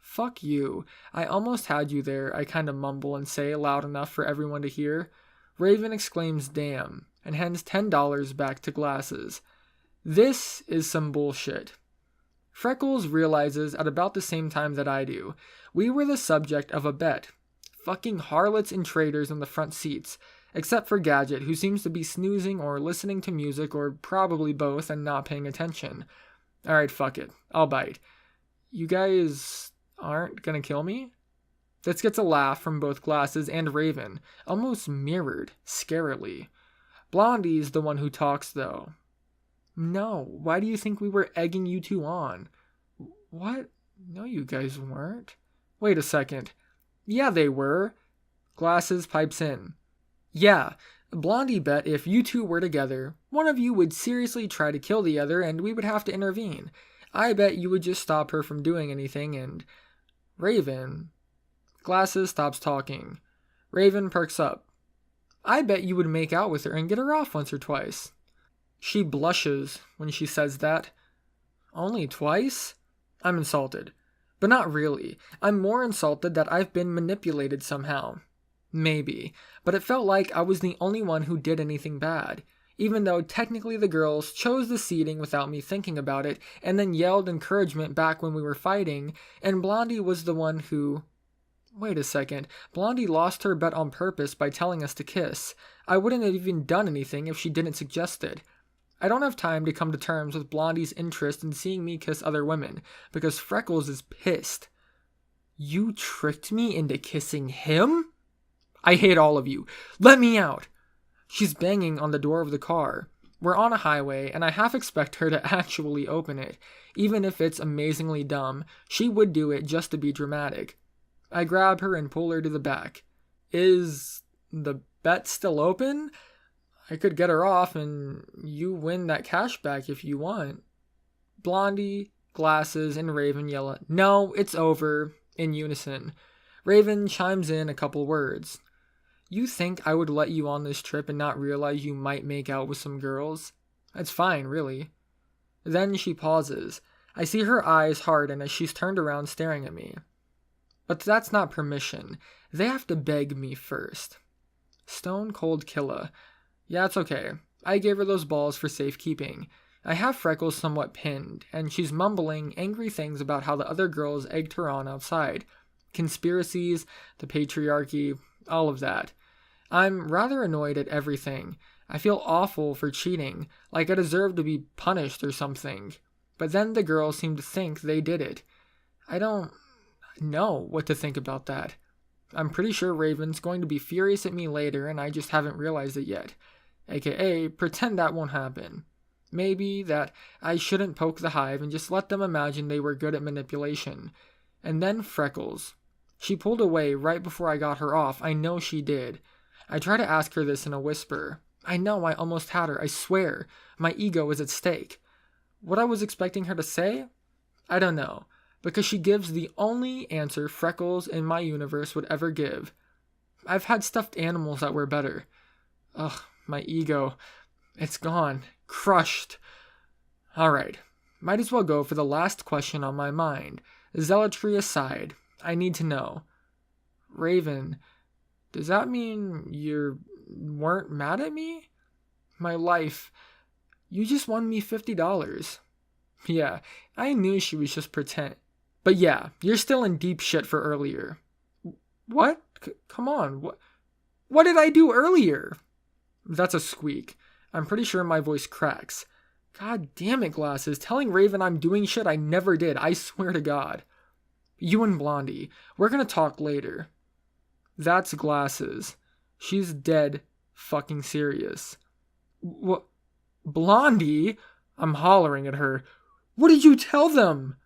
Speaker 1: Fuck you. I almost had you there, I kind of mumble and say loud enough for everyone to hear. Raven exclaims damn, and hands $10 back to Glasses. This is some bullshit. Freckles realizes at about the same time that I do. We were the subject of a bet. Fucking harlots and traitors in the front seats, except for Gadget, who seems to be snoozing or listening to music or probably both and not paying attention. Alright, fuck it. I'll bite. You guys aren't gonna kill me? This gets a laugh from both Glasses and Raven, almost mirrored, scarily. Blondie's the one who talks, though. No, why do you think we were egging you two on? What? No, you guys weren't. Wait a second. Yeah, they were. Glasses pipes in. Yeah, Blondie bet if you two were together, one of you would seriously try to kill the other and we would have to intervene. I bet you would just stop her from doing anything and... Raven... Glasses stops talking. Raven perks up. I bet you would make out with her and get her off once or twice. She blushes when she says that. Only twice? I'm insulted. But not really. I'm more insulted that I've been manipulated somehow. Maybe. But it felt like I was the only one who did anything bad. Even though technically the girls chose the seating without me thinking about it, and then yelled encouragement back when we were fighting, and Blondie was the one who... Wait a second. Blondie lost her bet on purpose by telling us to kiss. I wouldn't have even done anything if she didn't suggest it. I don't have time to come to terms with Blondie's interest in seeing me kiss other women, because Freckles is pissed. You tricked me into kissing him? I hate all of you. Let me out! She's banging on the door of the car. We're on a highway, and I half expect her to actually open it. Even if it's amazingly dumb, she would do it just to be dramatic. I grab her and pull her to the back. Is the bet still open? I could get her off and you win that cash back if you want. Blondie, Glasses, and Raven yell at, "No, it's over," in unison. Raven chimes in a couple words. "You think I would let you on this trip and not realize you might make out with some girls? That's fine, really." Then she pauses. I see her eyes harden as she's turned around staring at me. But that's not permission. They have to beg me first. Stone cold killer. Yeah, it's okay. I gave her those balls for safekeeping. I have Freckles somewhat pinned, and she's mumbling angry things about how the other girls egged her on outside. Conspiracies, the patriarchy, all of that. I'm rather annoyed at everything. I feel awful for cheating, like I deserve to be punished or something. But then the girls seem to think they did it. I don't know what to think about that. I'm pretty sure Raven's going to be furious at me later and I just haven't realized it yet. AKA, pretend that won't happen. Maybe that I shouldn't poke the hive and just let them imagine they were good at manipulation. And then Freckles. She pulled away right before I got her off. I know she did. I try to ask her this in a whisper. I know I almost had her, I swear. My ego is at stake. What I was expecting her to say? I don't know. Because she gives the only answer Freckles in my universe would ever give. I've had stuffed animals that were better. Ugh, my ego. It's gone. Crushed. Alright. Might as well go for the last question on my mind. Zealotry aside, I need to know. Raven, does that mean you weren't mad at me? My life. You just won me $50. Yeah, I knew she was just pretend. But yeah, you're still in deep shit for earlier. What? Come on, what did I do earlier? That's a squeak. I'm pretty sure my voice cracks. God damn it, Glasses. Telling Raven I'm doing shit I never did, I swear to God. You and Blondie, we're gonna talk later. That's Glasses. She's dead fucking serious. What? Blondie? I'm hollering at her. What did you tell them?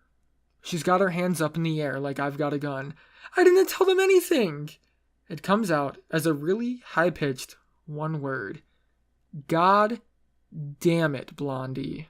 Speaker 1: She's got her hands up in the air like I've got a gun. I didn't tell them anything. It comes out as a really high-pitched one word. God damn it, Blondie.